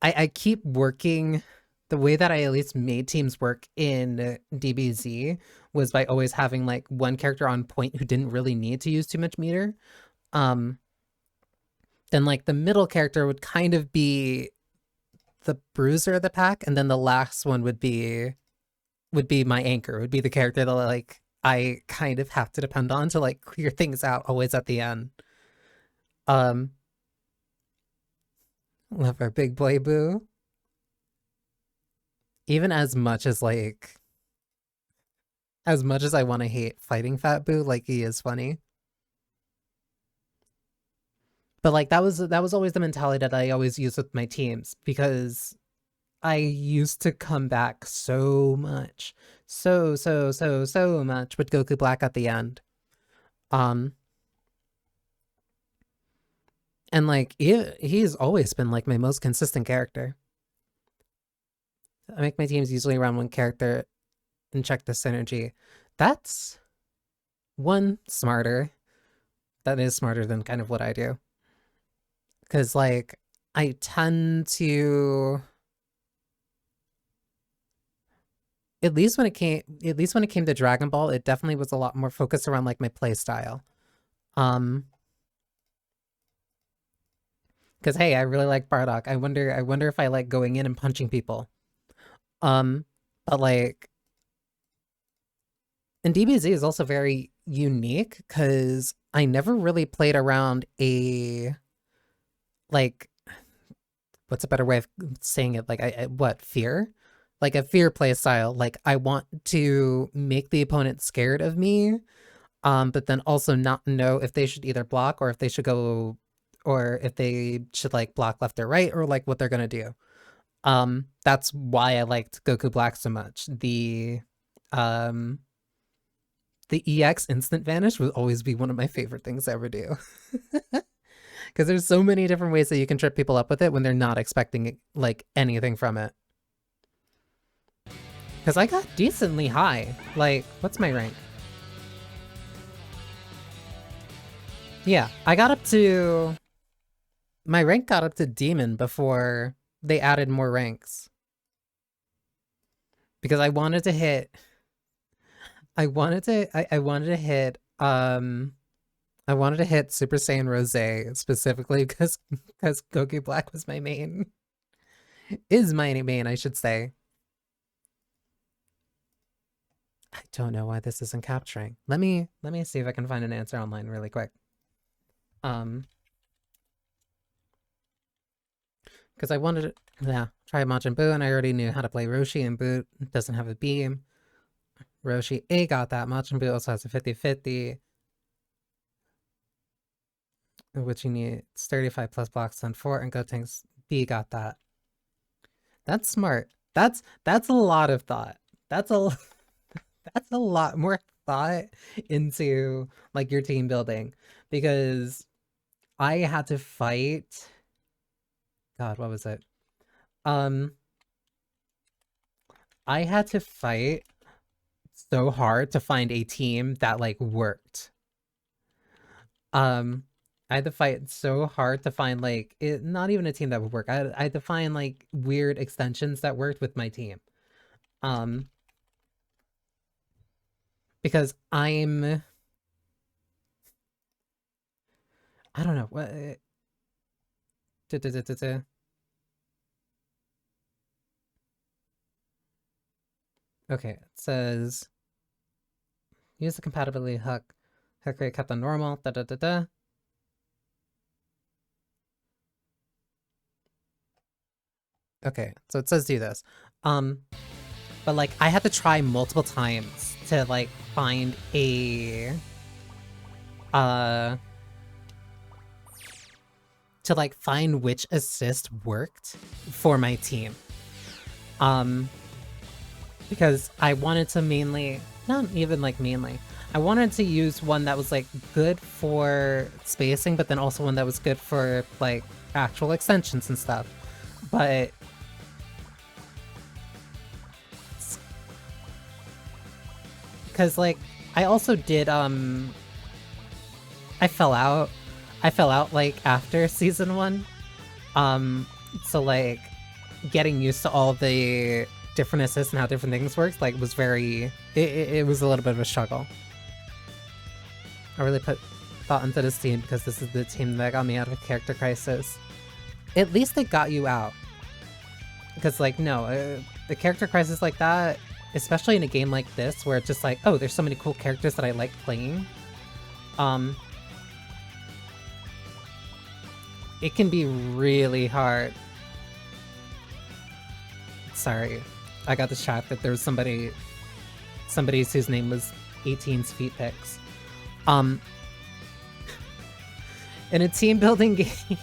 I keep working the way that I at least made teams work in DBZ was by always having like one character on point who didn't really need to use too much meter. Then like the middle character would kind of be the bruiser of the pack, and then the last one would be my anchor, would be the character that like I kind of have to depend on to like clear things out always at the end. Love our big boy Boo. Even as much as I want to hate fighting Fat Boo, like he is funny. But like that was always the mentality that I always used with my teams, because I used to come back so much. So much with Goku Black at the end. And like he's always been like my most consistent character. I make my teams usually around one character and check the synergy. That's one smarter. That is smarter than kind of what I do. Because like I tend to, at least when it came to Dragon Ball, it definitely was a lot more focused around like my play style. Because hey, I really like Bardock. I wonder if I like going in and punching people. But like, and DBZ is also very unique because I never really played around a, like, what's a better way of saying it? Like, what, fear? Like a fear play style. Like, I want to make the opponent scared of me, but then also not know if they should either block or if they should go, or if they should like block left or right, or like what they're gonna do. That's why I liked Goku Black so much. The EX instant vanish would always be one of my favorite things to ever do. Because there's so many different ways that you can trip people up with it when they're not expecting like anything from it. Because I got decently high. Like, what's my rank? Yeah, I got up to... My rank got up to Demon before they added more ranks. Because I wanted to hit... I wanted to hit Super Saiyan Rose specifically because Goku Black was my main. Is my main, I should say. I don't know why this isn't capturing. Let me see if I can find an answer online really quick. Because I wanted to try Majin Buu, and I already knew how to play Roshi, and Buu doesn't have a beam. Roshi A got that. Majin Buu also has a 50-50. Which you need 35 plus blocks on 4, and Gotenks B got that. That's smart. That's a lot of thought. That's a lot more thought into like your team building, because I had to fight. God, what was it? I had to fight so hard to find a team that like worked. I had to fight so hard to find like not even a team that would work. I had to find like weird extensions that worked with my team. Because I don't know what. Okay, it says use the compatibility hook rate kept on normal. Okay, so it says do this. But like I had to try multiple times to like find a to like find which assist worked for my team. Because I wanted to mainly, not even like mainly, I wanted to use one that was like good for spacing, but then also one that was good for like actual extensions and stuff. But because like I also did I fell out like after season 1. So like getting used to all the different assists and how different things worked like was very it was a little bit of a struggle. I really put thought into this team because this is the team that got me out of a character crisis. At least it got you out. Because like no, the character crisis like that, especially in a game like this where it's just like, oh, there's so many cool characters that I like playing. It can be really hard. Sorry, I got distracted. There was somebody whose name was 18's feet pics. In a team building game,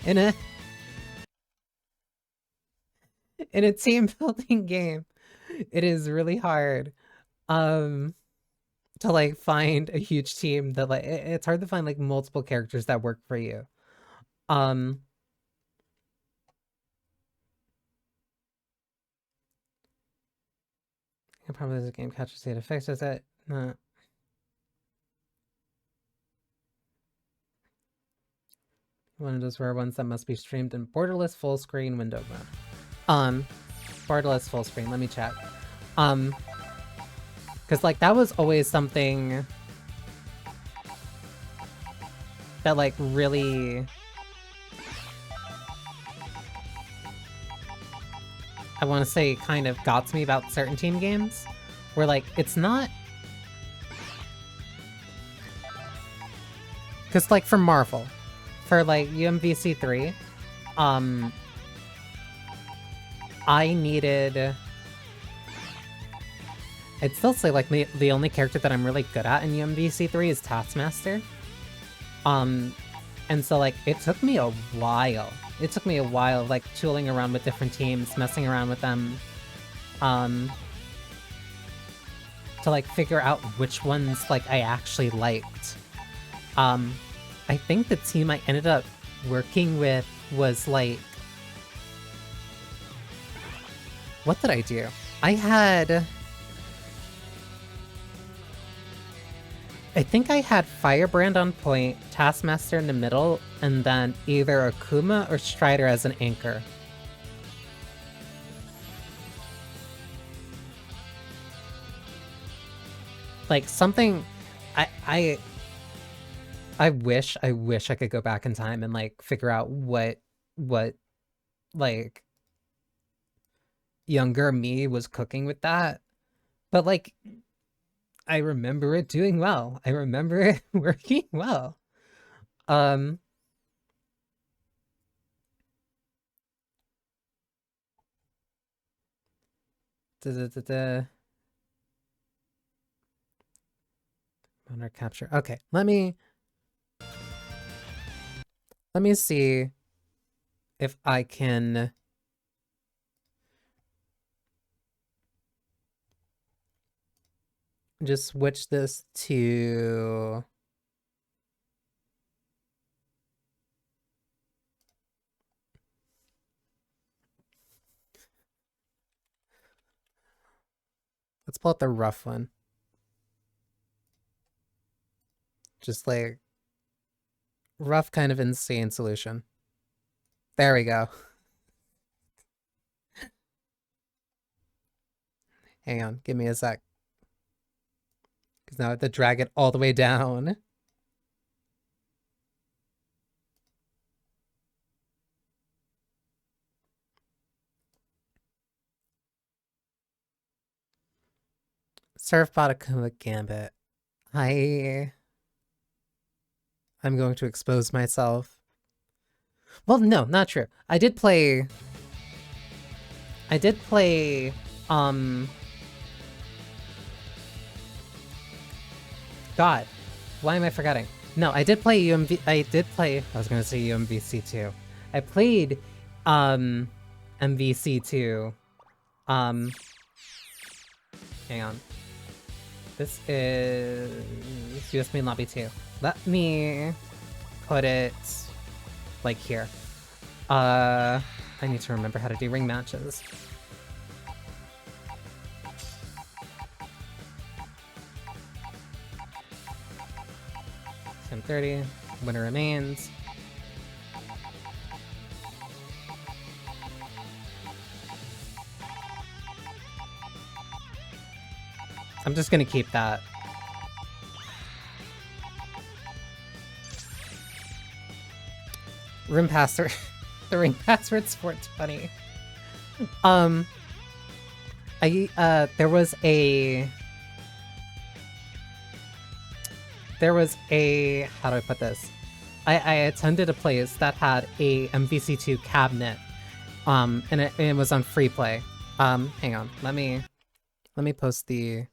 in a team building game, it is really hard to like find a huge team that like it's hard to find like multiple characters that work for you. Probably the game capture state effects is it? No. One of those rare ones that must be streamed in borderless full screen window mode. Borderless full screen, let me check. Because like that was always something that like really I want to say kind of got to me about certain team games where like it's not because like for Marvel, for like UMVC3, I needed, I'd still say like the only character that I'm really good at in UMVC3 is Taskmaster. And so like it took me a while. It took me a while, like tooling around with different teams, messing around with them, to like figure out which ones like I actually liked. I think the team I ended up working with was like, what did I do? I think I had Firebrand on point, Taskmaster in the middle, and then either Akuma or Strider as an anchor. Like something I wish I could go back in time and like figure out what like younger me was cooking with that. But like I remember it doing well. I remember it working well. Da, da, da, da. Honor capture. Okay, let me see if I can just switch this to let's pull out the rough one. Just like rough kind of insane solution. There we go. Hang on, give me a sec. Because now I have to drag it all the way down. Surfbot Akuma Gambit. I'm going to expose myself. Well, no, not true. I did play God, why am I forgetting? No, I did play I was gonna say UMVC2. I played MVC2. Hang on. This is US Main Lobby 2. Let me put it like here. I need to remember how to do ring matches. $10.30. Winner remains. I'm just gonna keep that. Room password. The ring password's 420. There was a how do I put this? I attended a place that had a MVC2 cabinet. And it was on free play. Hang on. Let me post the.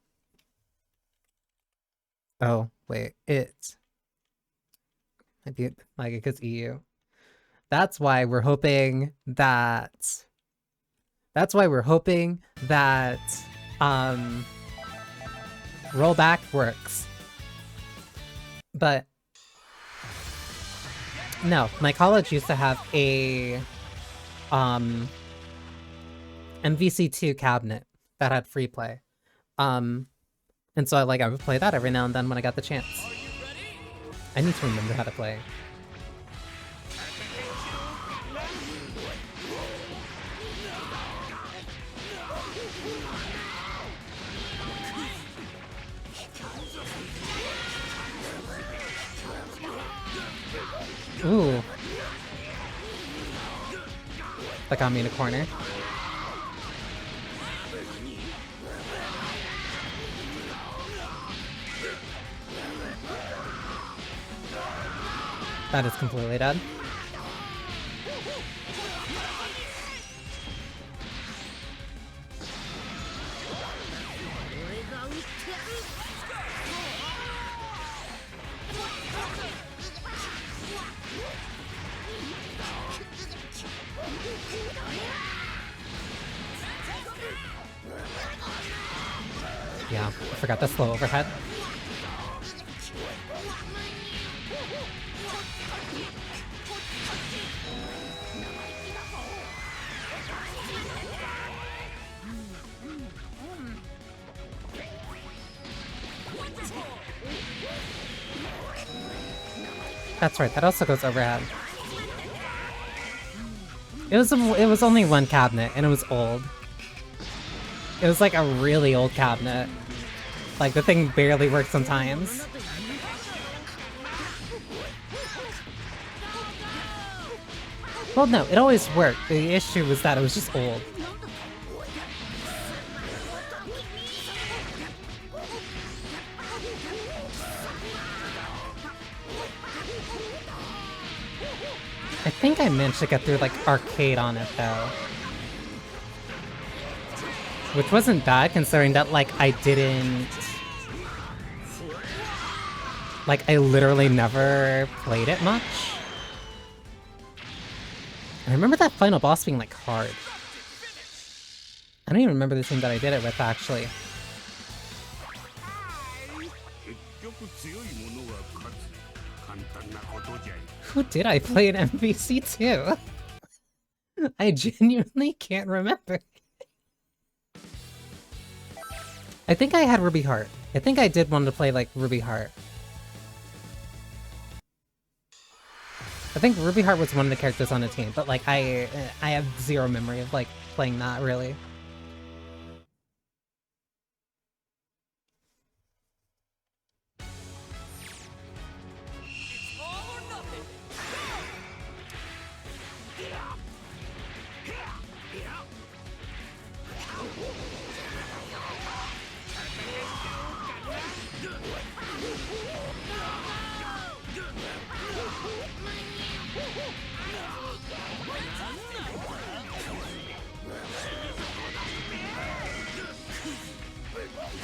Oh, wait. It might be like it goes EU. That's why we're hoping that rollback works. But no, my college used to have a MVC2 cabinet that had free play. And so I would play that every now and then when I got the chance. I need to remember how to play. Ooh. That got me in a corner. That is completely dead. forgot the slow overhead. That's right, that also goes overhead. It was only one cabinet, and it was old. It was like a really old cabinet. Like, the thing barely worked sometimes. Well, no, it always worked. The issue was that it was just old. I think I managed to get through, like, arcade on it, though. Which wasn't bad, considering that, like, I didn't... Like, I literally never played it much. I remember that final boss being, like, hard. I don't even remember the team that I did it with, actually. Who did I play an MVC to? I genuinely can't remember. I think I had Ruby Heart. I think I did want to play, like, Ruby Heart. I think Ruby Heart was one of the characters on the team, but, like, I have zero memory of, like, playing that, really.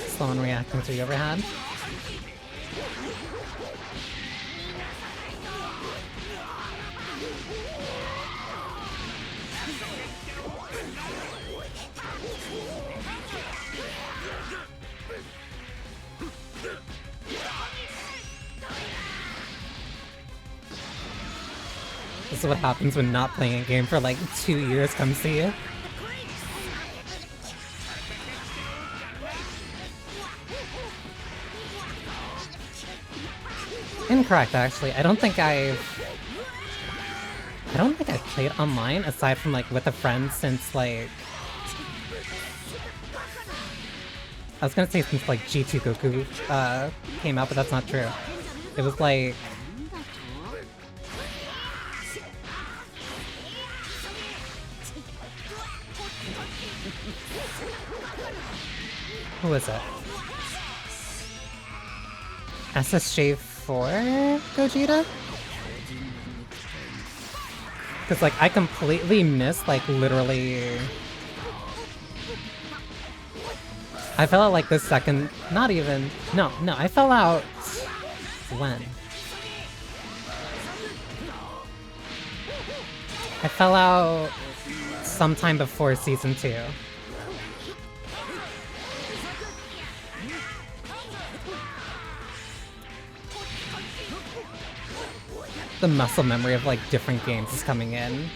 Slow on reacting to the overhead. This is what happens when not playing a game for like 2 years comes to you. Incorrect, actually. I don't think I've played online aside from like with a friend since like I was gonna say since like G2 Goku came out, but that's not true. It was like who was it? SSJ4 Gogeta? Because, like, I completely missed, like, literally... I fell out, like, the second... Not even... No, I fell out... When? I fell out... sometime before Season 2. The muscle memory of, like, different games is coming in.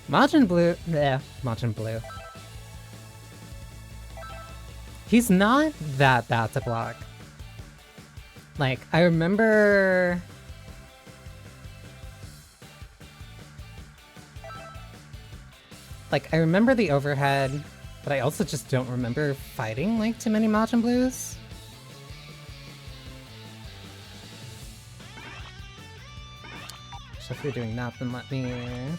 Majin Blue... Yeah, Majin Blue. He's not that bad to block. Like, I remember... Like, I remember the overhead, but I also just don't remember fighting, like, too many Majin Blues. So if you're doing that, then let me...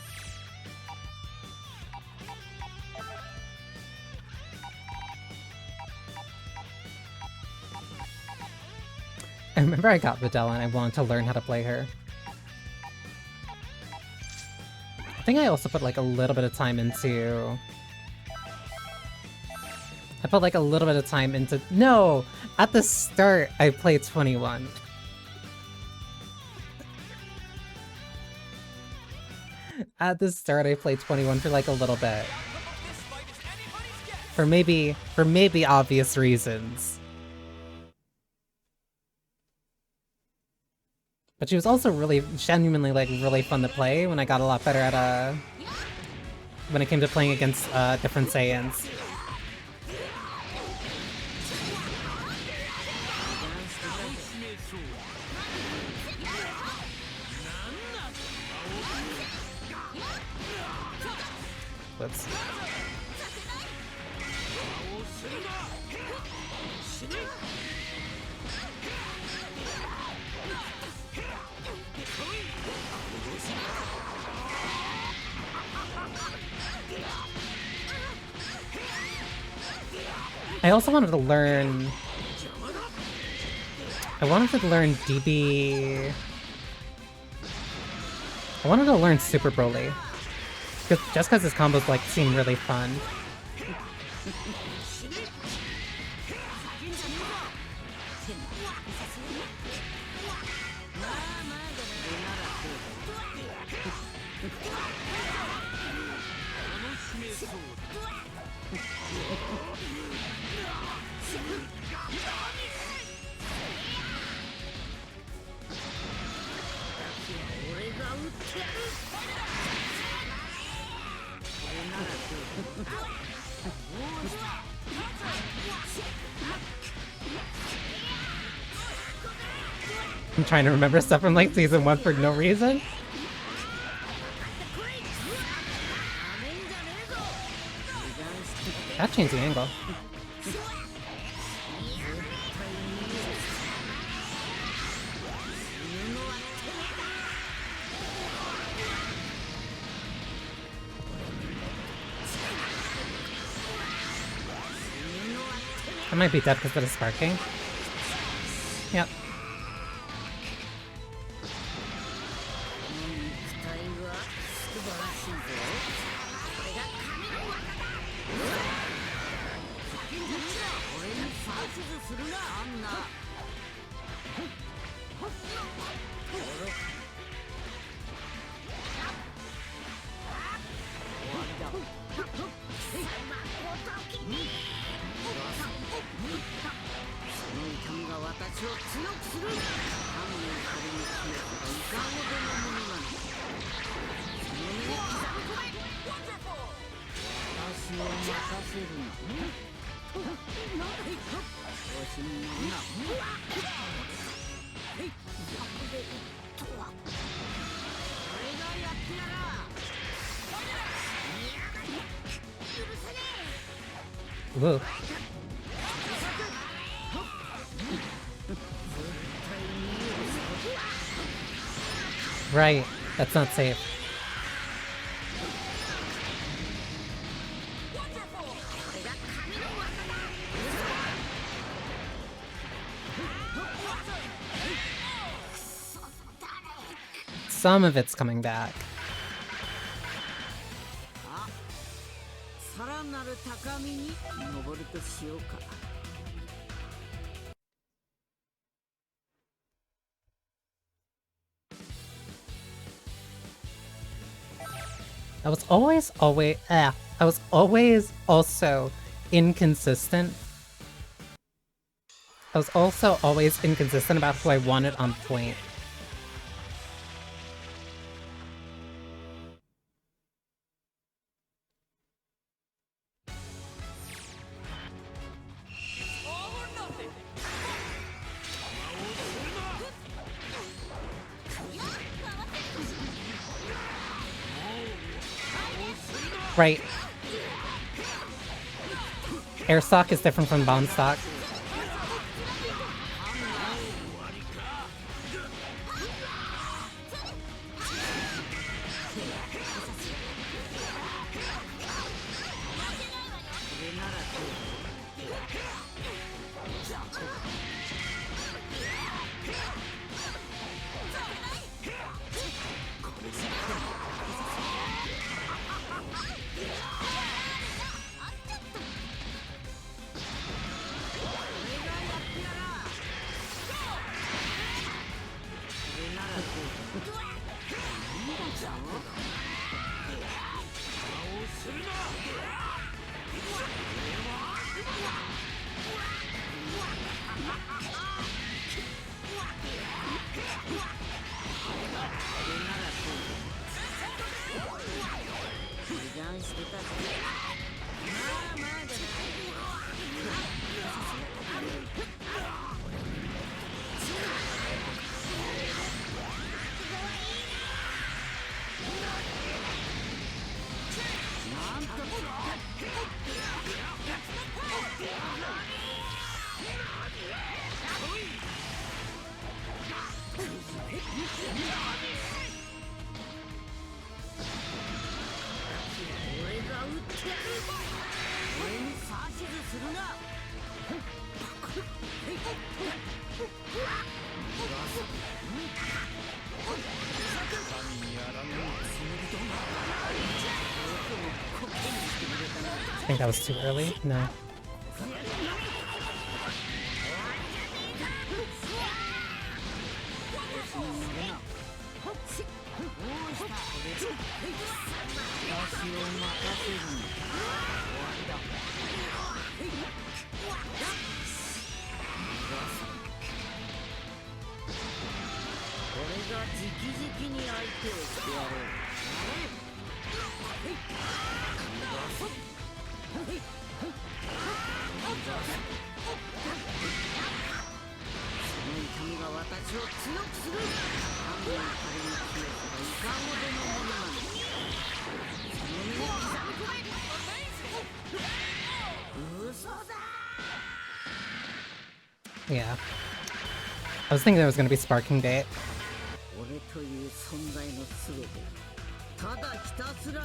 Whenever I got Videl and I wanted to learn how to play her. I think I also put like a little bit of time into... I put like a little bit of time into... No! At the start, I played 21. At the start, I played 21 for like a little bit. For maybe obvious reasons. But she was also really, genuinely, like, really fun to play when I got a lot better at, when it came to playing against, different Saiyans. Whoops. I also wanted to learn... I wanted to learn DB... I wanted to learn Super Broly. Just because his combos, like, seem really fun. I'm trying to remember stuff from like season 1 for no reason. That changed the angle. I might be dead because of the sparking. Yep. Whoa. Right, that's not safe. Some of it's coming back. I was always also inconsistent. I was also always inconsistent about who I wanted on point. Right. Air stock is different from bomb stock. I think that was too early. No. Yeah. I was thinking there was going to be Sparking Bait.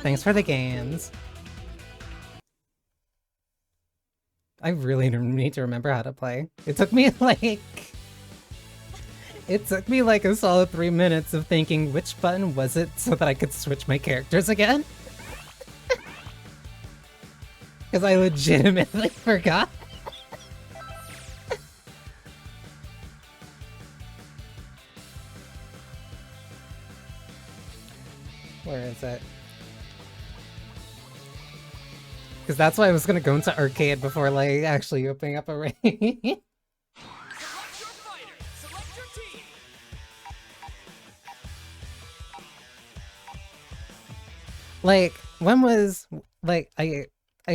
Thanks for the games. I really need to remember how to play. It took me like... It took me like a solid 3 minutes of thinking which button was it so that I could switch my characters again. Because I legitimately forgot. Where is it? Because that's why I was going to go into arcade before like actually opening up a raid. Select your fighter. Select your team. Like, when was, like, I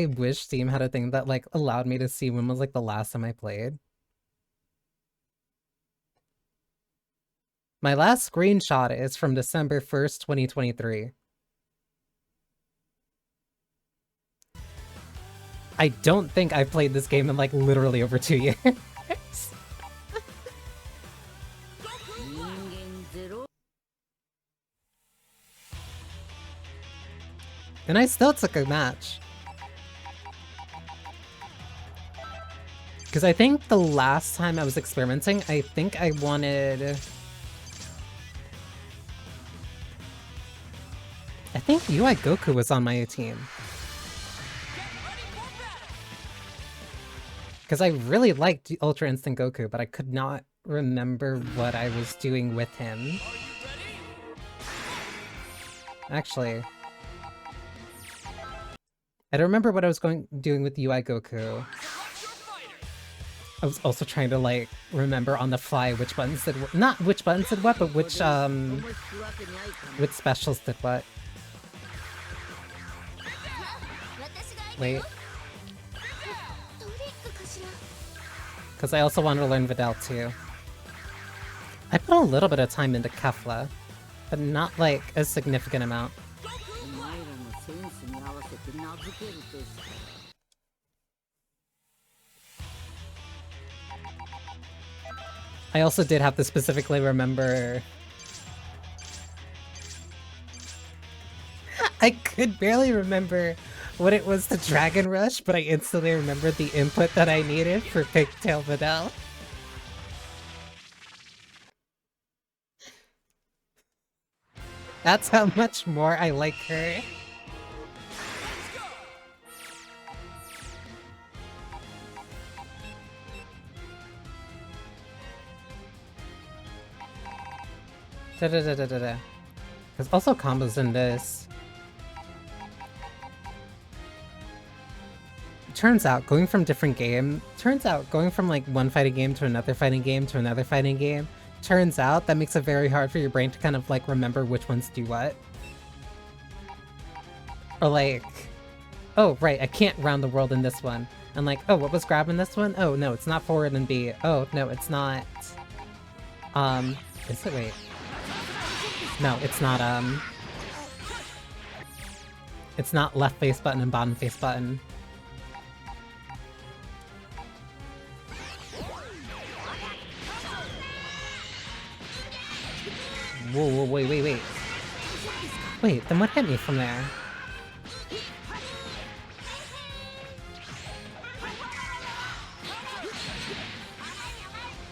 wish Steam had a thing that, like, allowed me to see when was, like, the last time I played. My last screenshot is from December 1st, 2023. I don't think I've played this game in, like, literally over 2 years. And I still took a match. Because I think the last time I was experimenting, I think I wanted... I think UI Goku was on my team. Because I really liked Ultra Instinct Goku, but I could not remember what I was doing with him. Actually... I don't remember what I was doing with UI Goku. I was also trying to, like, remember on the fly which buttons did what. Not which buttons did what, but which specials did what. Wait. Because I also want to learn Videl too. I put a little bit of time into Kefla, but not, like, a significant amount. I also did have to specifically remember... I could barely remember what it was to Dragon Rush, but I instantly remembered the input that I needed for Pigtail Videl. That's how much more I like her. There's also combos in this. Turns out going from like one fighting game to another fighting game to another fighting game, turns out that makes it very hard for your brain to kind of like remember which ones do what. Or like, oh right, I can't round the world in this one. And like, oh, what was grab in this one? Oh no, it's not forward and B. Oh no, it's not. Is it? Wait. No, it's not, it's not left face button and bottom face button. Whoa, wait. Wait, then what hit me from there?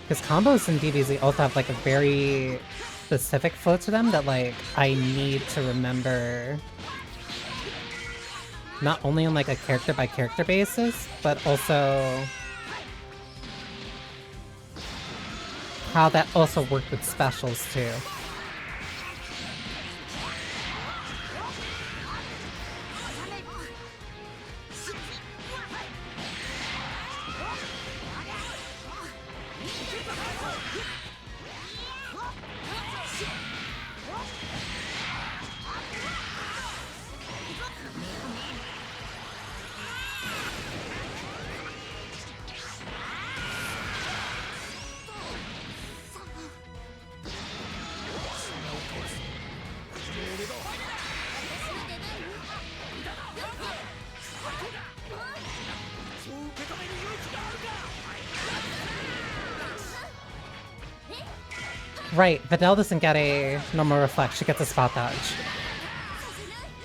Because combos in DBZ also have like a very specific flow to them that like I need to remember, not only on like a character by character basis, but also how that also worked with specials too. Right, Videl doesn't get a normal reflect, she gets a spot dodge.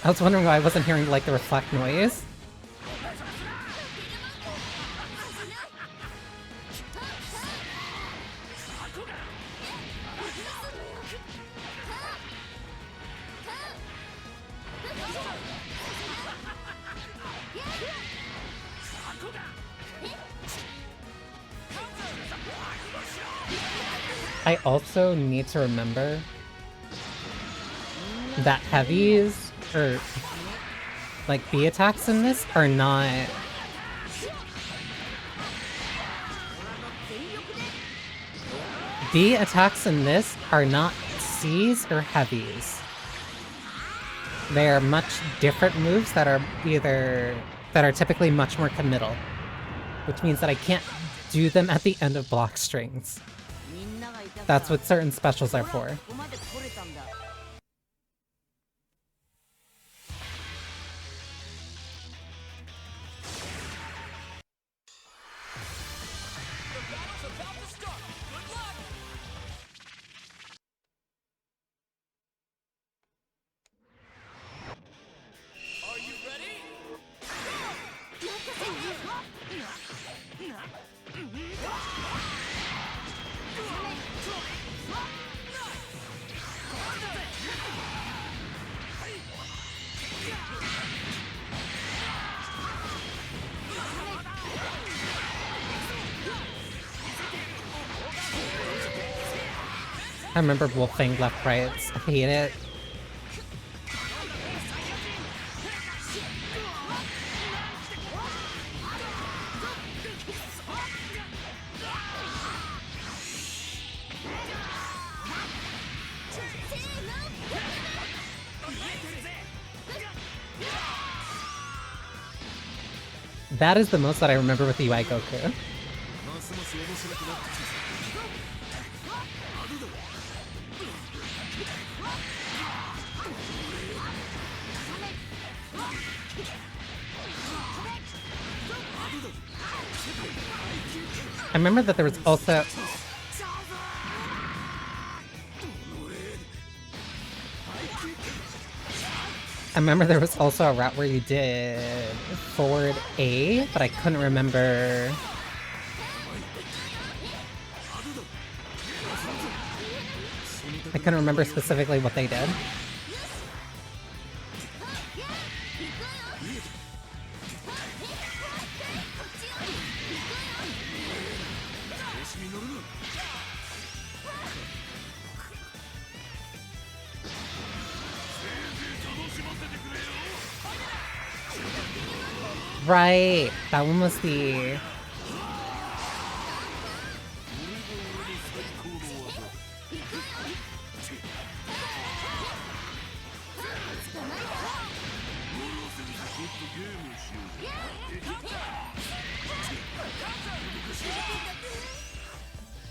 I was wondering why I wasn't hearing like the reflect noise. I also need to remember that heavies, or like B attacks in this, are not... B attacks in this are not C's or heavies. They are much different moves that are typically much more committal, which means that I can't do them at the end of block strings. That's what certain specials are for. I remember wolfing left rights. I hate it. That is the most that I remember with UI Goku. I remember that there was also... I remember there was also a route where you did forward A, but I couldn't remember... I couldn't remember specifically what they did. Right. That one was the...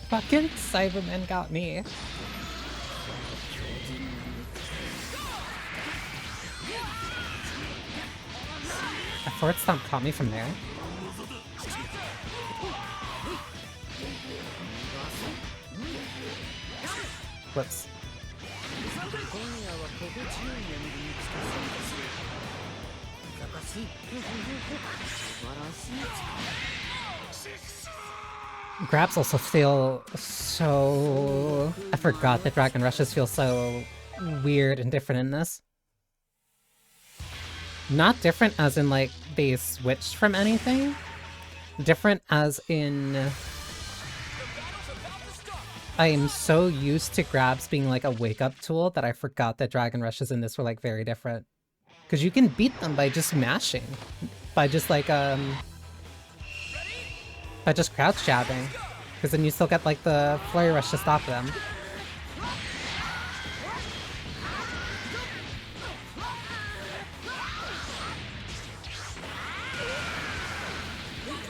Fucking Cyberman got me. A forward stomp caught me from there. Whoops. Grabs also feel so... I forgot that Dragon Rushes feel so weird and different in this. Not different as in, like, they switched from anything. Different as in... I am so used to grabs being, like, a wake-up tool that I forgot that Dragon Rushes in this were, like, very different. Because you can beat them by just mashing. By just, like, by just crouch jabbing. Because then you still get, like, the flurry rush to stop them.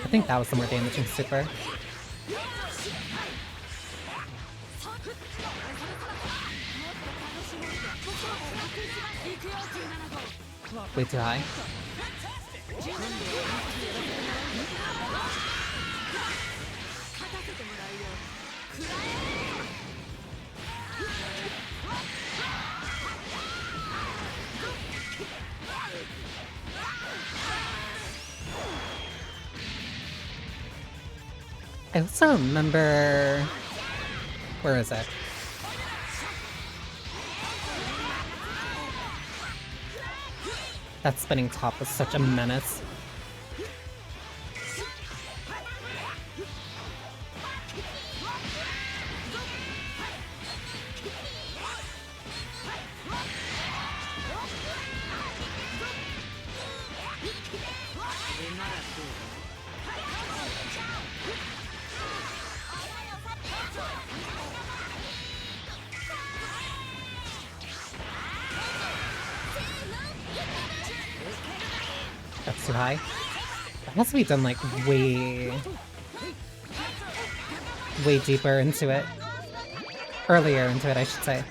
I think that was the more damaging super. Way too high. I also remember... Where is it? That spinning top was such a menace. That's too high. That has to be done like way deeper into it. Earlier into it, I should say.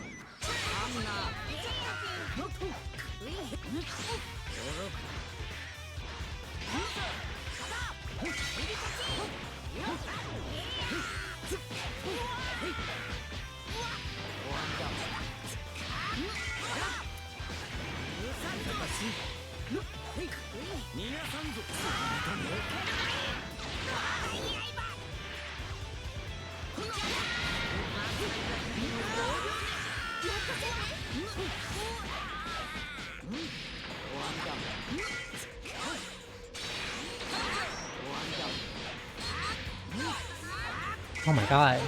Oh my god.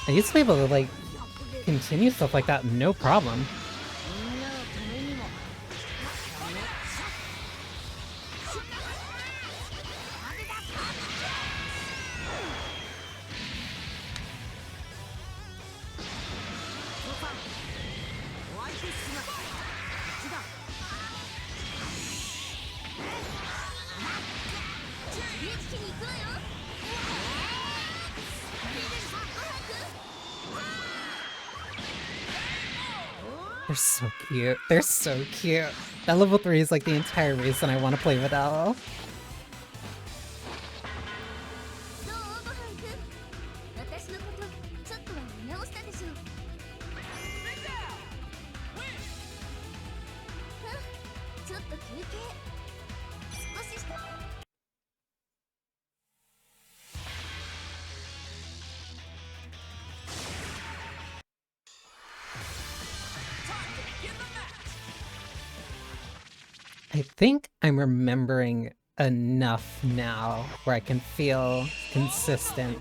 I used to be able to, like, continue stuff like that, no problem. They're so cute. They're so cute. That level 3 is like the entire reason I want to play Vidal. どうごはんくん私のことちょっとは見直したでしょうちょっと休憩少しした I think I'm remembering enough now where I can feel consistent.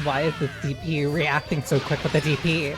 Why is the DP reacting so quick with the DP?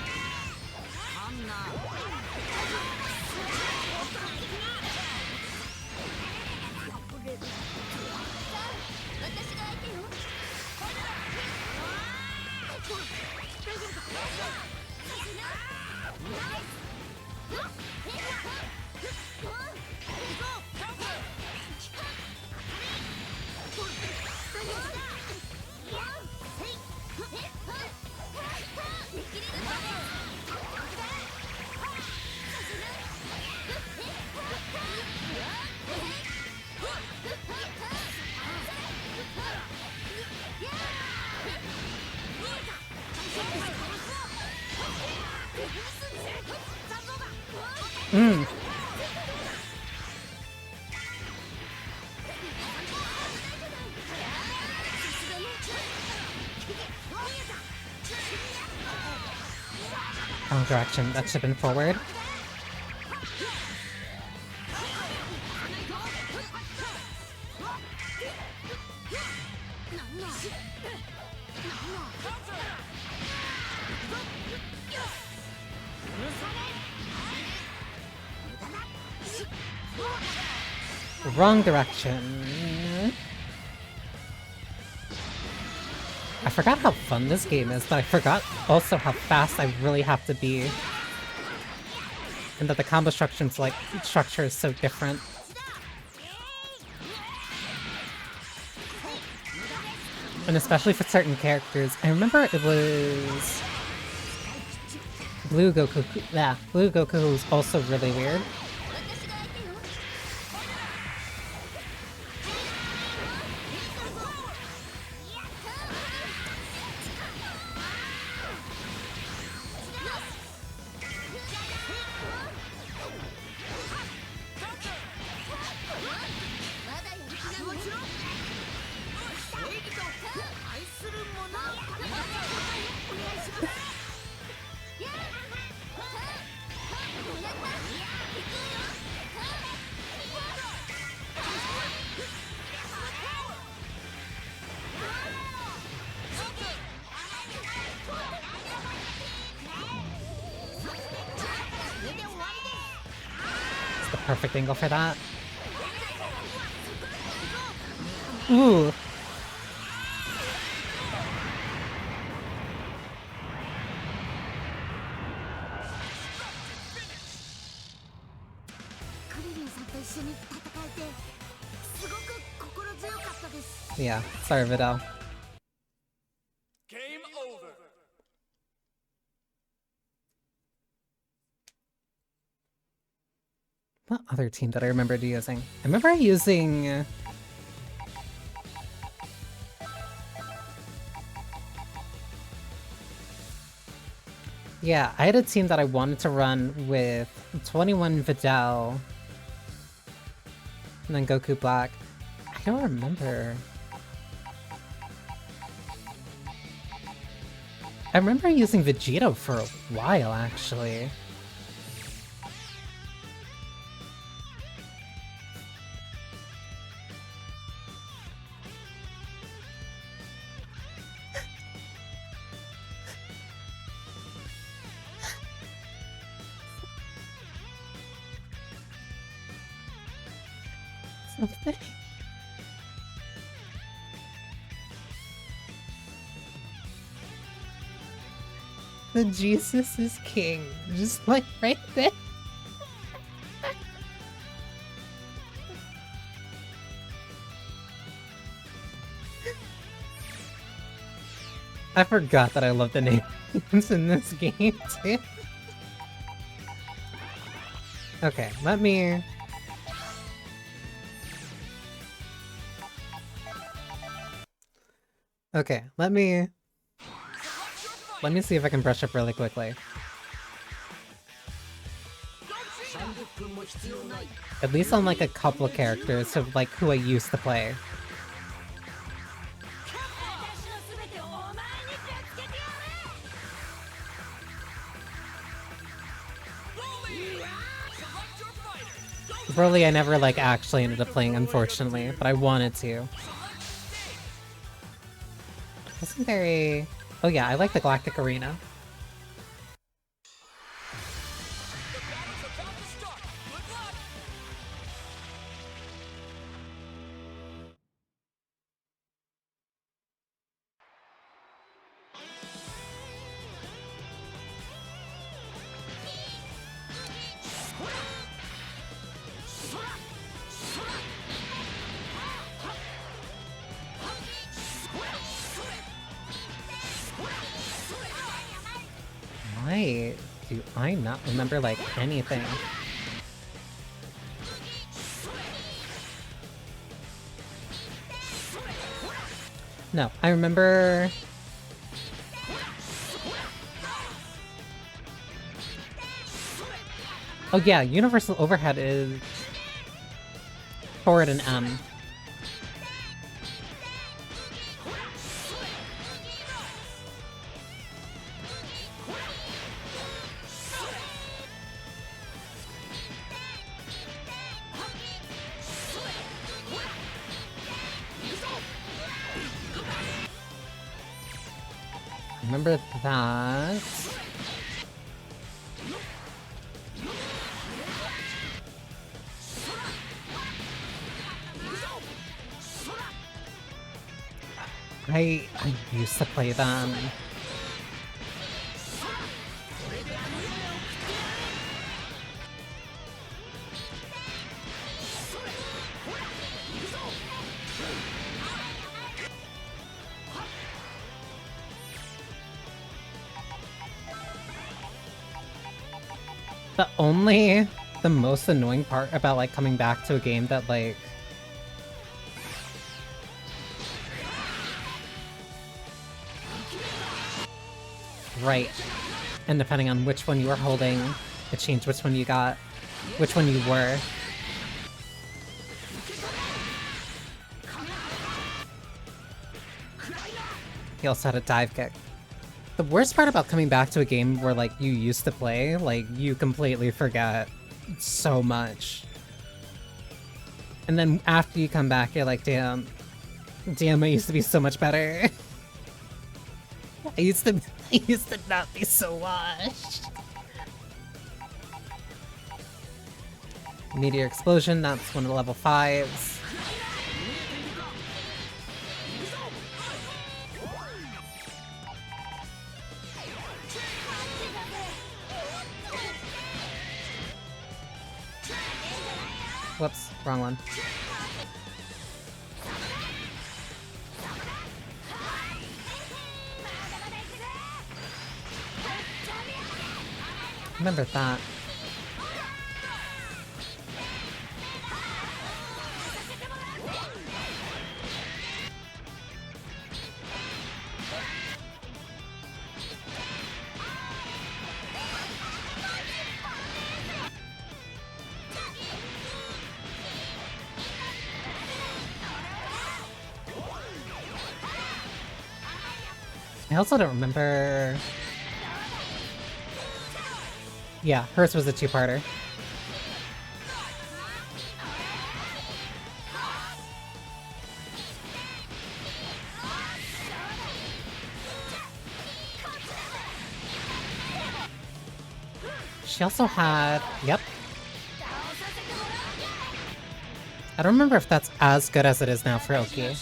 Wrong direction. That should have been forward. Wrong direction. I forgot how fun this game is, but I forgot also how fast I really have to be. And that the combo structure is so different. And especially for certain characters. I remember it was Blue Goku. Yeah, Blue Goku was also really weird. Perfect angle for that. Ooh. Yeah, sorry, Vidal. Game over. What other team that I remembered using? I remember using... Yeah, I had a team that I wanted to run with 21 Vidal. And then Goku Black. I don't remember. I remember using Vegito for a while, actually. Something. The Jesus is king, just like right there. I forgot that I love the names in this game too. Okay, let me... Okay, let me see if I can brush up really quickly. At least on like a couple of characters of like who I used to play. Broly I never like actually ended up playing, unfortunately, but I wanted to. Wasn't there a... Oh yeah, I like the Galactic Arena. The battle's about to start. Good luck. Why do I not remember, like, anything? No, I remember... Oh yeah, Universal Overhead is... forward and M. Remember that. I used to play them. The most annoying part about like coming back to a game that like right, and depending on which one you were holding, it changed which one you got, which one you were. He also had a dive kick. The worst part about coming back to a game where like you used to play, like you completely forget so much. And then after you come back, you're like, damn, I used to be so much better. I used to not be so washed. Meteor Explosion, that's one of the level 5s. Whoops, wrong one. Remember that. I also don't remember... Yeah, hers was a two-parter. She also had... Yep. I don't remember if that's as good as it is now for Oki.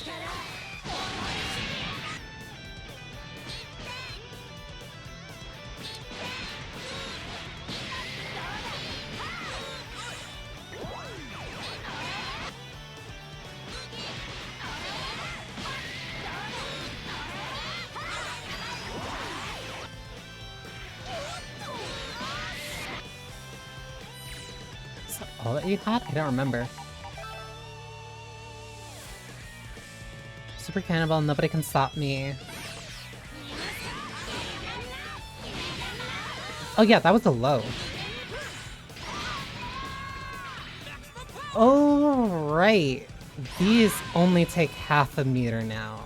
All that you had? I don't remember. Super Cannonball, nobody can stop me. Oh yeah, that was a low. Oh, right. These only take half a meter now.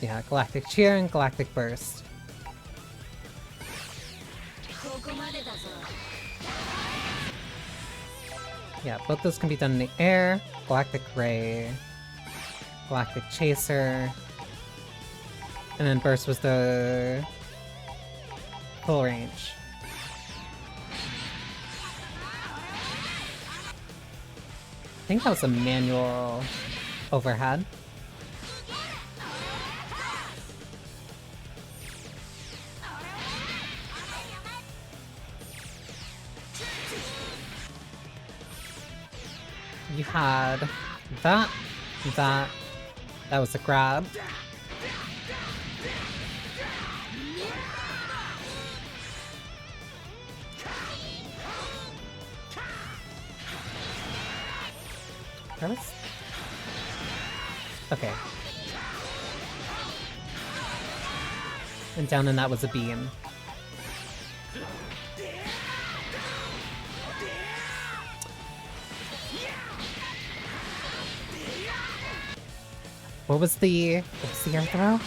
Yeah, Galactic Cheer and Galactic Burst. Yeah, both those can be done in the air. Galactic Ray, Galactic Chaser, and then Burst was the full range. I think that was a manual overhead. You had that, that was a grab. Where was... Okay. And down in that was a beam. What was the air throw?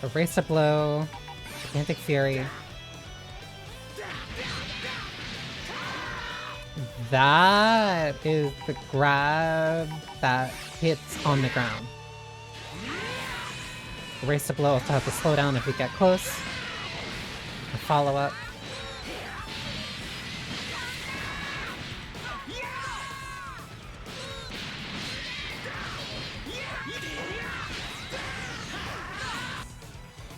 Erase a blow, Gigantic Fury. That is the grab that hits on the ground. Erase a blow, also have to slow down if we get close. A follow-up.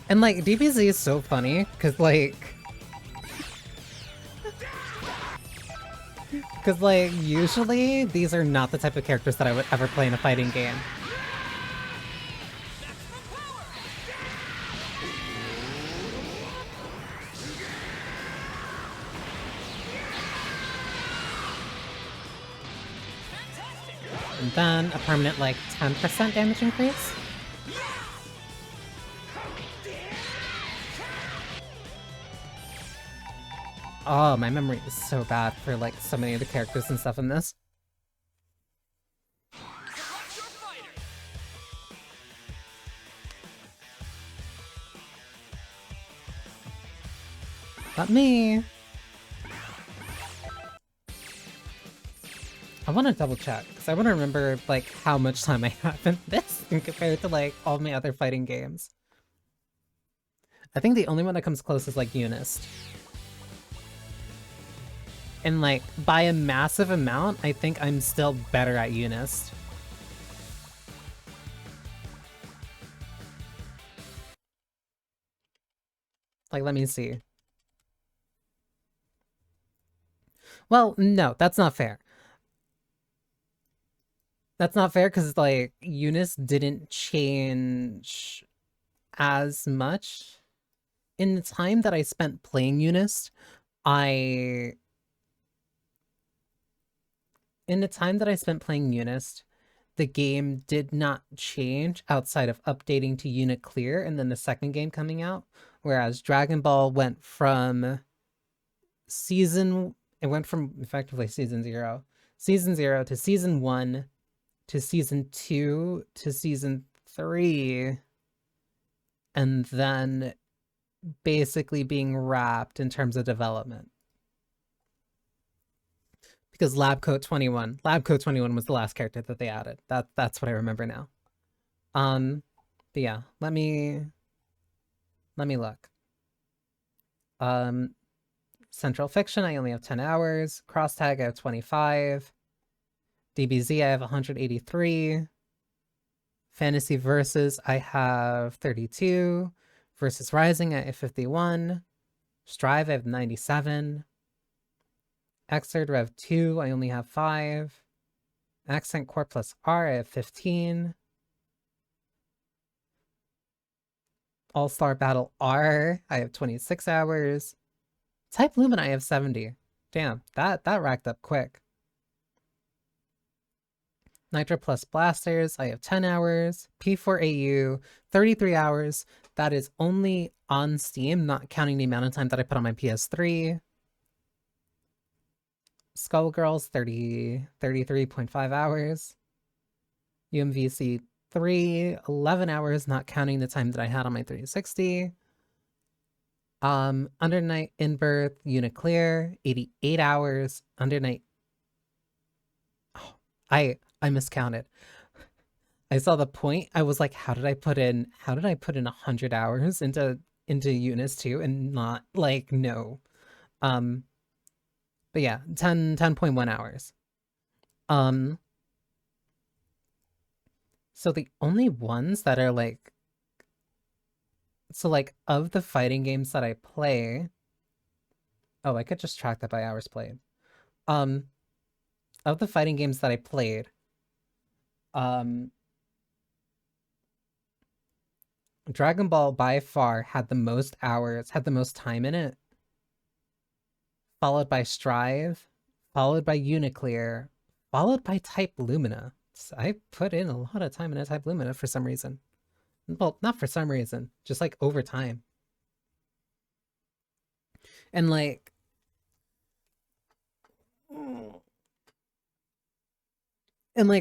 And like, DBZ is so funny, cause like... Cause like, usually, these are not the type of characters that I would ever play in a fighting game. And then a permanent like 10% damage increase. Oh, my memory is so bad for like so many of the characters and stuff in this. Select your fighter. Not me. I want to double check because I want to remember like how much time I have in this compared to like all my other fighting games. I think the only one that comes close is like Unist. And like, by a massive amount, I think I'm still better at Unist. Like, let me see. Well, no, that's not fair. That's not fair because, like, Unist didn't change as much. In the time that I spent playing Unist, In the time that I spent playing Unist, the game did not change outside of updating to unit clear and then the second game coming out. Whereas Dragon Ball went from effectively season 0 to season 1 to season 2 to season 3, and then basically being wrapped in terms of development. Because Lab Coat 21 was the last character that they added. That's what I remember now. But yeah, let me look. Central Fiction, I only have 10 hours. Cross Tag, I have 25. DBZ, I have 183. Fantasy Versus, I have 32. Versus Rising, I have 51. Strive, I have 97. Xrd Rev 2, I only have 5. Accent Core plus R, I have 15. All-Star Battle R, I have 26 hours. Type Lumen I have 70. Damn, that racked up quick. Nitro Plus Blasters, I have 10 hours. P4AU, 33 hours. That is only on Steam, not counting the amount of time that I put on my PS3. Skullgirls, 33.5 hours. UMVC 3, 11 hours, not counting the time that I had on my 360. Under Night in Birth, Uniclear, 88 hours. Under Night. Oh, I miscounted. I saw the point. I was like, how did I put in 100 hours into Eunice 2 and not like no. But yeah, 10.1 hours. So the only ones that are like, so like of the fighting games that I play, oh, I could just track that by hours played. Of the fighting games that I played, Dragon Ball by far had the most hours, had the most time in it, followed by Strive, followed by Uniclear, followed by Type Lumina. So I put in a lot of time in a Type Lumina for some reason. Well, not for some reason, just like over time. And like,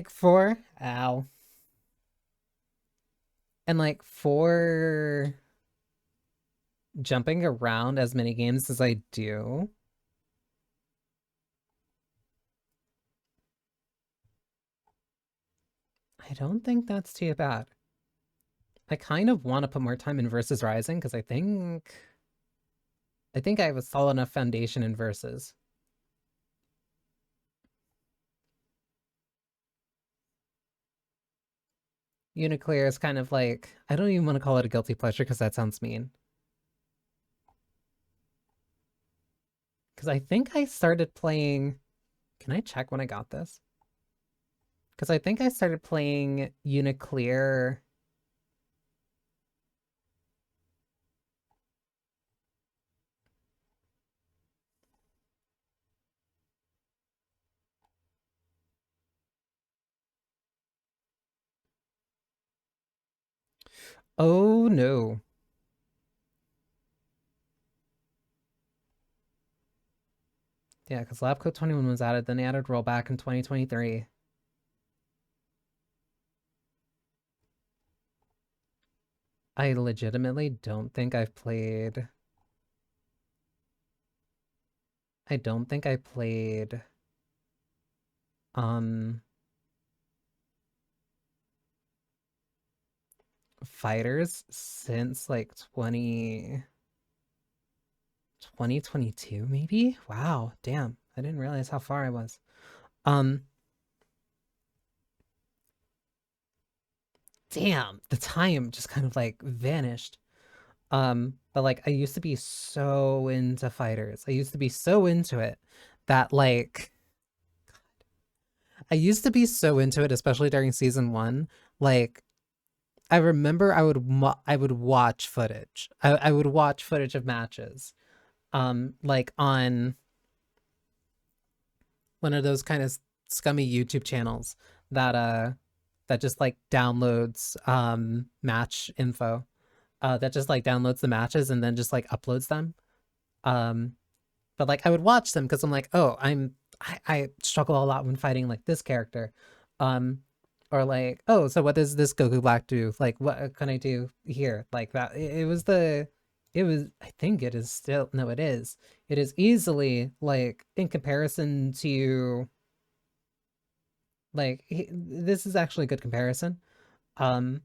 for ow. And like for jumping around as many games as I do, I don't think that's too bad. I kind of want to put more time in Versus Rising because I think I have a solid enough foundation in Versus. Uniclear is kind of like, I don't even want to call it a guilty pleasure because that sounds mean. Because I think I started playing. Can I check when I got this? Because I think I started playing Uniclear. Oh no. Yeah, because Lab Coat 21 was added, then they added rollback in 2023. I legitimately don't think I've played. I don't think I played. Fighters since like 2022 maybe. Wow, damn, I didn't realize how far I was. Damn, the time just kind of like vanished. But like I used to be so into fighters. I used to be so into it that like I used to be so into it, especially during season 1. Like I remember I would watch footage. I would watch footage of matches. Like on one of those kind of scummy YouTube channels that just like downloads match info. That just like downloads the matches and then just like uploads them. Um but like I would watch them because I'm like, oh, I struggle a lot when fighting like this character. Um or like, oh, so what does this Goku Black do? Like what can I do here? Like that. It was, I think it is still, no, it is. It is easily like in comparison to like this is actually a good comparison. Um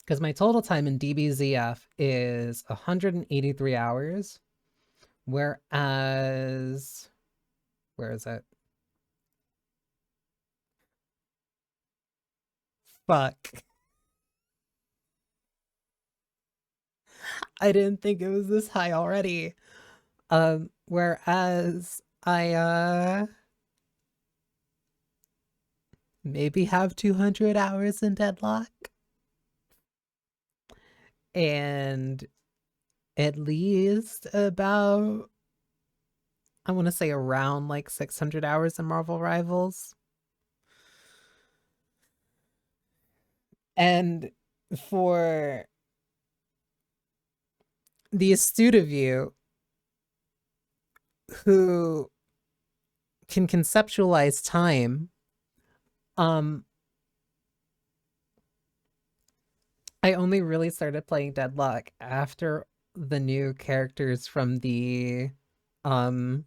because my total time in DBZF is 183 hours, whereas where is it? Fuck. I didn't think it was this high already. Whereas I maybe have 200 hours in Deadlock. And at least about, I want to say around like 600 hours in Marvel Rivals. And for the astute of you who can conceptualize time, um, I only really started playing Deadlock after the new characters um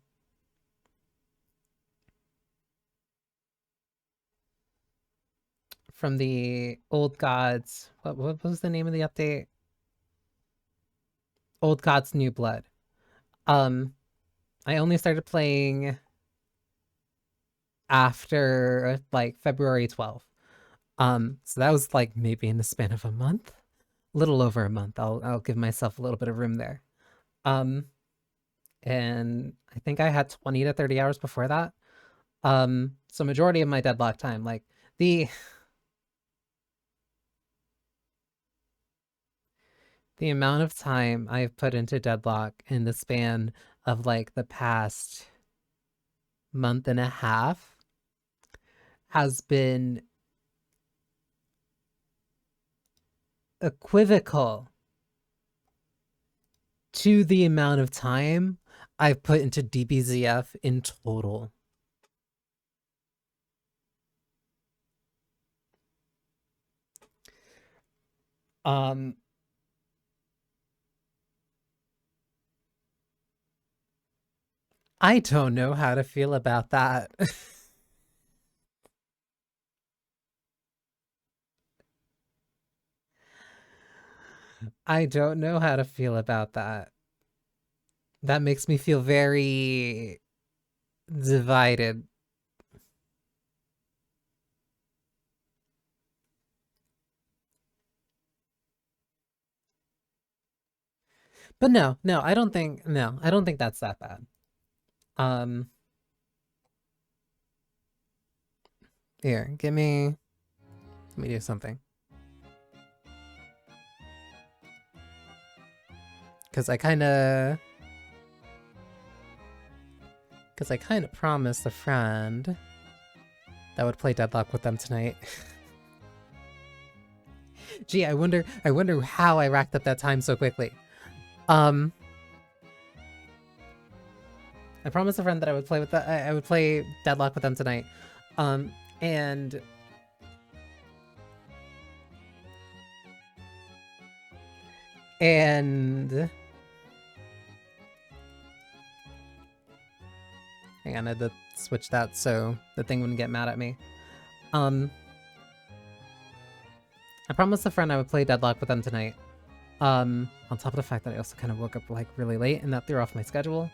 from the Old Gods. What was the name of the update? Old Gods New Blood. Um I only started playing after like February 12th. So that was like maybe in the span of a month. A little over a month. I'll give myself a little bit of room there. Um and I think I had 20 to 30 hours before that. So majority of my deadlock time, like the the amount of time I've put into deadlock in the span of like the past month and a half has been equivocal to the amount of time I've put into DBZF in total. Um, I don't know how to feel about that. I don't know how to feel about that. That makes me feel very divided. But I don't think that's that bad. Um Here, let me do something. Cause I kinda promised a friend that would play Deadlock with them tonight. Gee, I wonder how I racked up that time so quickly. I promised a friend that I would play with I would play Deadlock with them tonight. Um, and and hang on, I had to switch that so the thing wouldn't get mad at me. I promised a friend I would play Deadlock with them tonight. On top of the fact that I also kind of woke up like really late and that threw off my schedule.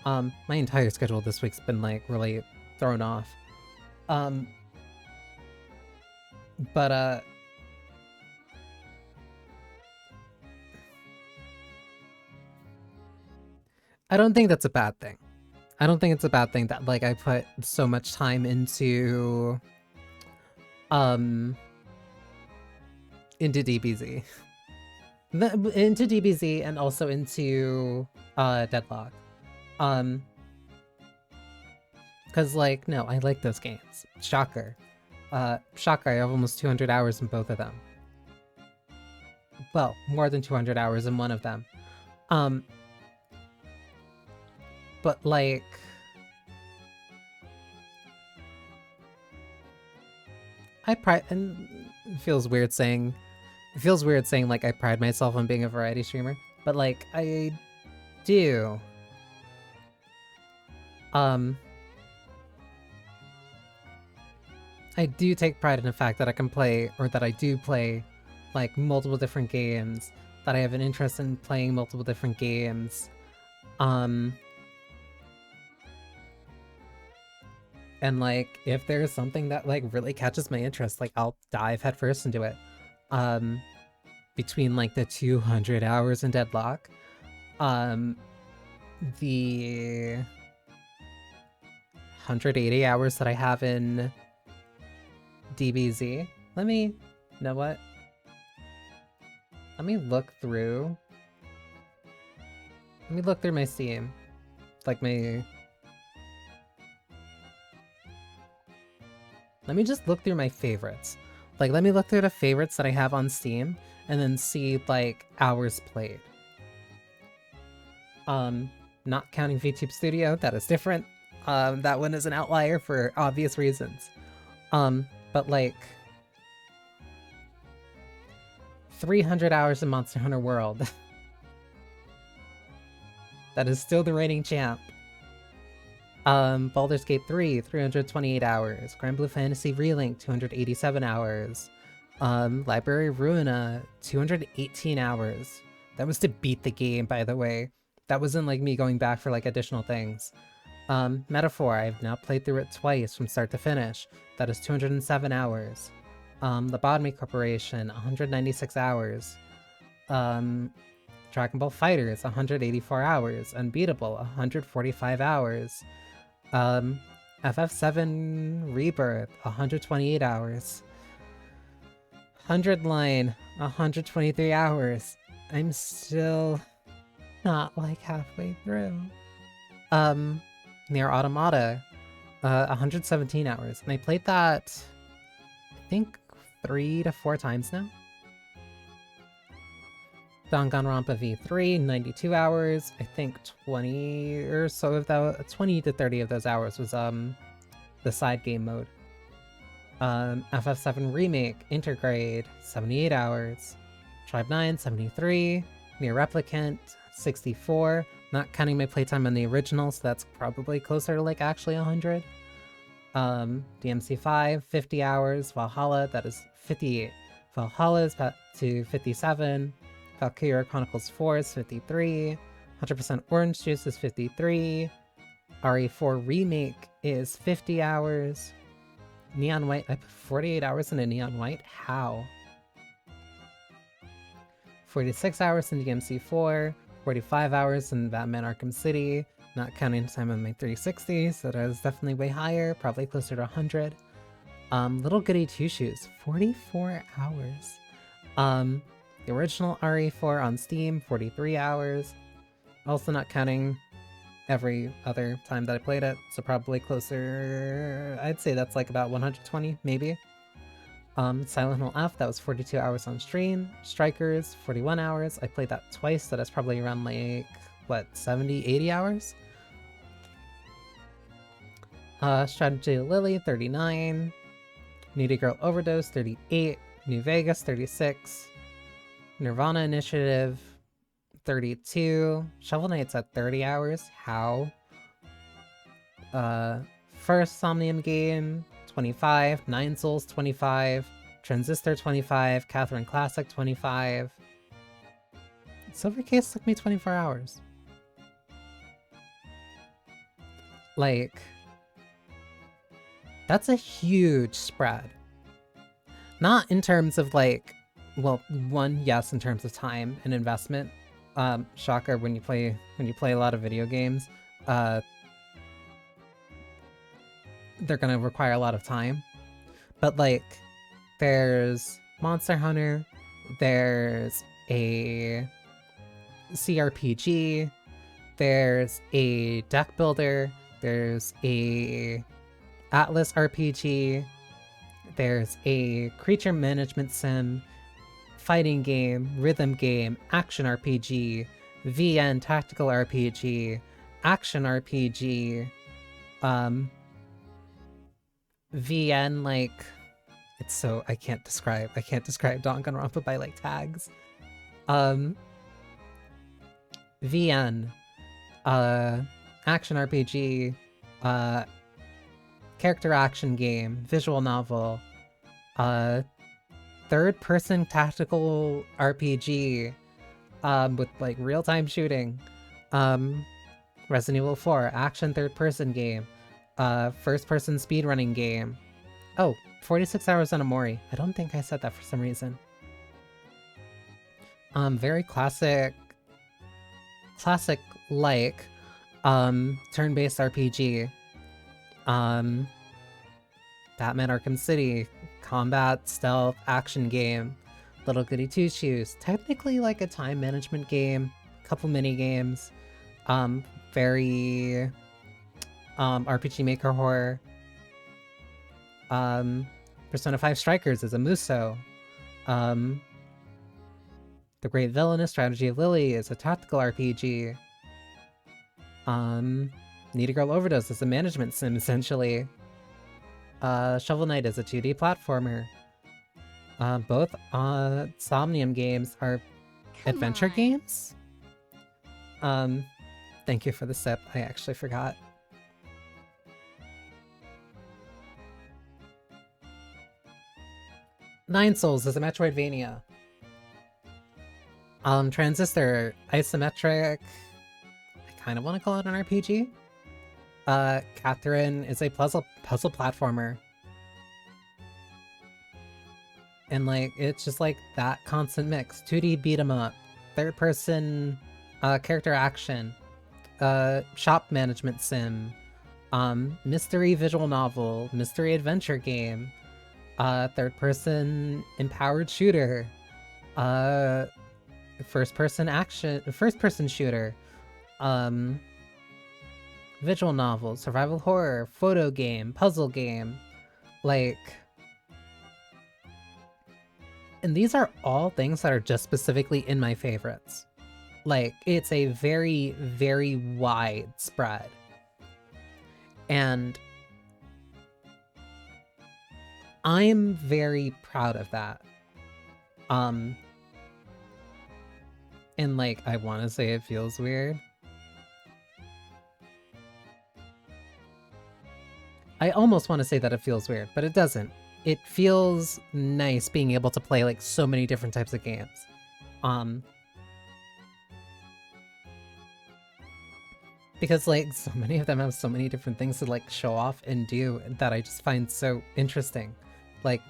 My entire schedule this week's been like really thrown off. But I don't think that's a bad thing. I don't think it's a bad thing that like I put so much time into DBZ. Into DBZ and also into Deadlock. Cause like no, I like those games. Shocker. Shocker, I have almost 200 hours in both of them. Well, more than 200 hours in one of them. But like and it feels weird saying like I pride myself on being a variety streamer, but like I do. I do take pride in the fact that I can play, or that I do play, like multiple different games, that I have an interest in playing multiple different games. And like if there's something that like really catches my interest, like I'll dive headfirst into it. Between like the 200 hours in Deadlock, the 180 hours that I have in DBZ. You know what? Let me look through Let me look through my Steam. Like my... Let me just look through my favorites. Like, let me look through the favorites that I have on Steam, and then see, like, hours played. Not counting VTube Studio, that is different. That one is an outlier for obvious reasons. But like... 300 hours in Monster Hunter World. That is still the reigning champ. Baldur's Gate 3, 328 hours. Grand Blue Fantasy Relink, 287 hours. Library of Ruina, 218 hours. That was to beat the game, by the way. That wasn't like me going back for like additional things. Metaphor, I've now played through it twice from start to finish. That is 207 hours. Lobotomy Corporation, 196 hours. Dragon Ball FighterZ, 184 hours. Unbeatable, 145 hours. FF7 Rebirth, 128 hours. 100 Line, 123 hours. I'm still not like halfway through. Nier Automata, 117 hours. And I played that, I think, 3 to 4 times now. Danganronpa V3, 92 hours. I think 20 or so of that, 20 to 30 of those hours was the side game mode. FF7 Remake, Intergrade, 78 hours. Tribe 9, 73. Nier Replicant, 64. Not counting my playtime on the original, so that's probably closer to like actually 100. DMC5, 50 hours. Valhalla, that is 58. Valhalla is back to 57. Valkyria Chronicles 4 is 53. 100% Orange Juice is 53. RE4 Remake is 50 hours. Neon White, I put 48 hours in a Neon White? How? 46 hours in DMC4. 45 hours in Batman Arkham City. Not counting time on my 360, so that is definitely way higher. Probably closer to 100. Little Goody Two Shoes, 44 hours. The original RE4 on Steam, 43 hours. Also not counting every other time that I played it, so probably closer... I'd say that's like about 120, maybe. Silent Hill F, that was 42 hours on stream. Strikers, 41 hours. I played that twice, so that's probably around like, what, 70, 80 hours? Strategy Lily, 39. Needy Girl Overdose, 38. New Vegas, 36. Nirvana Initiative, 32. Shovel Knight's at 30 hours. How? First Somnium Game, 25. Nine Souls, 25. Transistor, 25. Catherine Classic, 25. Silver Case took me 24 hours. Like, that's a huge spread. Not in terms of like, well, one, yes, in terms of time and investment. Shocker, when you play a lot of video games, they're gonna require a lot of time. But like, there's Monster Hunter, there's a CRPG, there's a deck builder, there's a Atlas RPG, there's a creature management sim, fighting game, rhythm game, action RPG, VN tactical RPG, action RPG, VN, like, it's so, I can't describe Danganronpa by like tags. VN, action RPG, character action game, visual novel, third-person tactical RPG, with like real-time shooting, Resident Evil 4, action third-person game, first-person speedrunning game. Oh, 46 hours on Amori. I don't think I said that for some reason. Very classic-like, turn-based RPG. Batman Arkham City, combat, stealth, action game, Little Goody Two Shoes, technically like a time management game, couple mini games, Very RPG Maker horror. Persona 5 Strikers is a Muso. The Great Villainous Strategy of Lily is a tactical RPG. Need a Girl Overdose is a management sim, essentially. Shovel Knight is a 2D platformer. Both Somnium games are adventure games. Thank you for the sip. I actually forgot. Nine Souls is a Metroidvania. Transistor, isometric. I kind of want to call it an RPG. Catherine is a puzzle platformer. And like, it's just like that constant mix. 2D beat 'em up, third person character action, shop management sim, mystery visual novel, mystery adventure game, third person empowered shooter, first person shooter, visual novel, survival horror, photo game, puzzle game, like. And these are all things that are just specifically in my favorites. Like, it's a very, very wide spread. And I'm very proud of that. And like, I want to say it feels weird. I almost want to say that it feels weird, but it doesn't. It feels nice being able to play like so many different types of games. Because like so many of them have so many different things to like show off and do that I just find so interesting. Like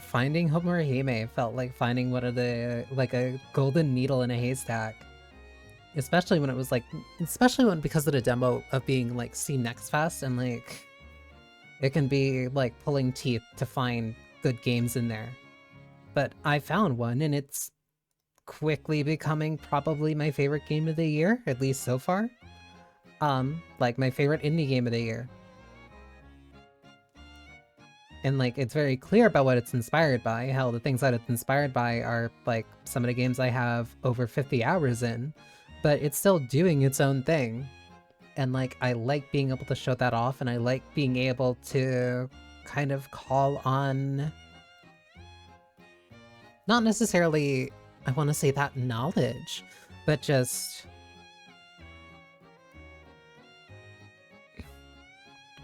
finding Homurihime felt like finding one of the like a golden needle in a haystack. Especially when it was like, because of the demo of being like see Next Fest and like it can be like pulling teeth to find good games in there. But I found one and it's quickly becoming probably my favorite game of the year, at least so far. Like my favorite indie game of the year. And like it's very clear about what it's inspired by. Hell, the things that it's inspired by are like some of the games I have over 50 hours in, but it's still doing its own thing. And like I like being able to show that off, and I like being able to kind of call on not necessarily, I want to say that knowledge, but just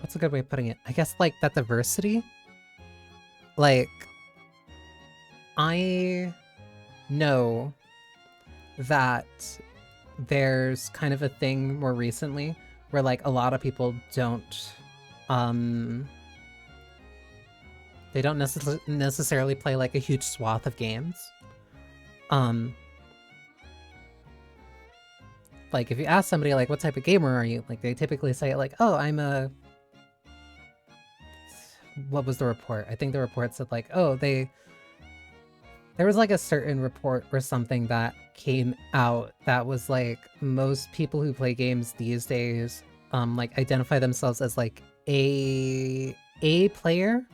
what's a good way of putting it? I guess like that diversity. Like I know that there's kind of a thing more recently where like a lot of people don't they don't necessarily play like a huge swath of games. Like if you ask somebody like what type of gamer are you, like they typically say like, oh, I'm a, what was the report? I think the report said like, oh, there was like a certain report or something that came out that was like most people who play games these days like identify themselves as like a player,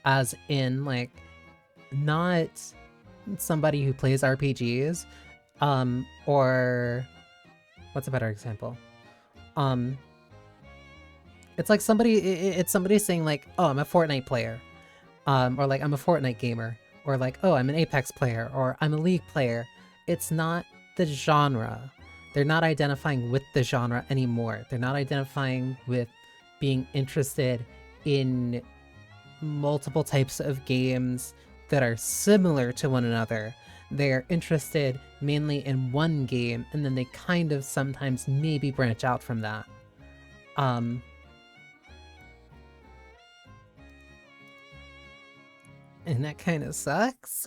as in like not somebody who plays RPGs, or what's a better example? It's like it's somebody saying like, oh, I'm a Fortnite player, or like I'm a Fortnite gamer, or like, oh, I'm an Apex player, or I'm a League player. It's not the genre. They're not identifying with the genre anymore. They're not identifying with being interested in multiple types of games that are similar to one another. They're interested mainly in one game, and then they kind of sometimes maybe branch out from that. And that kind of sucks.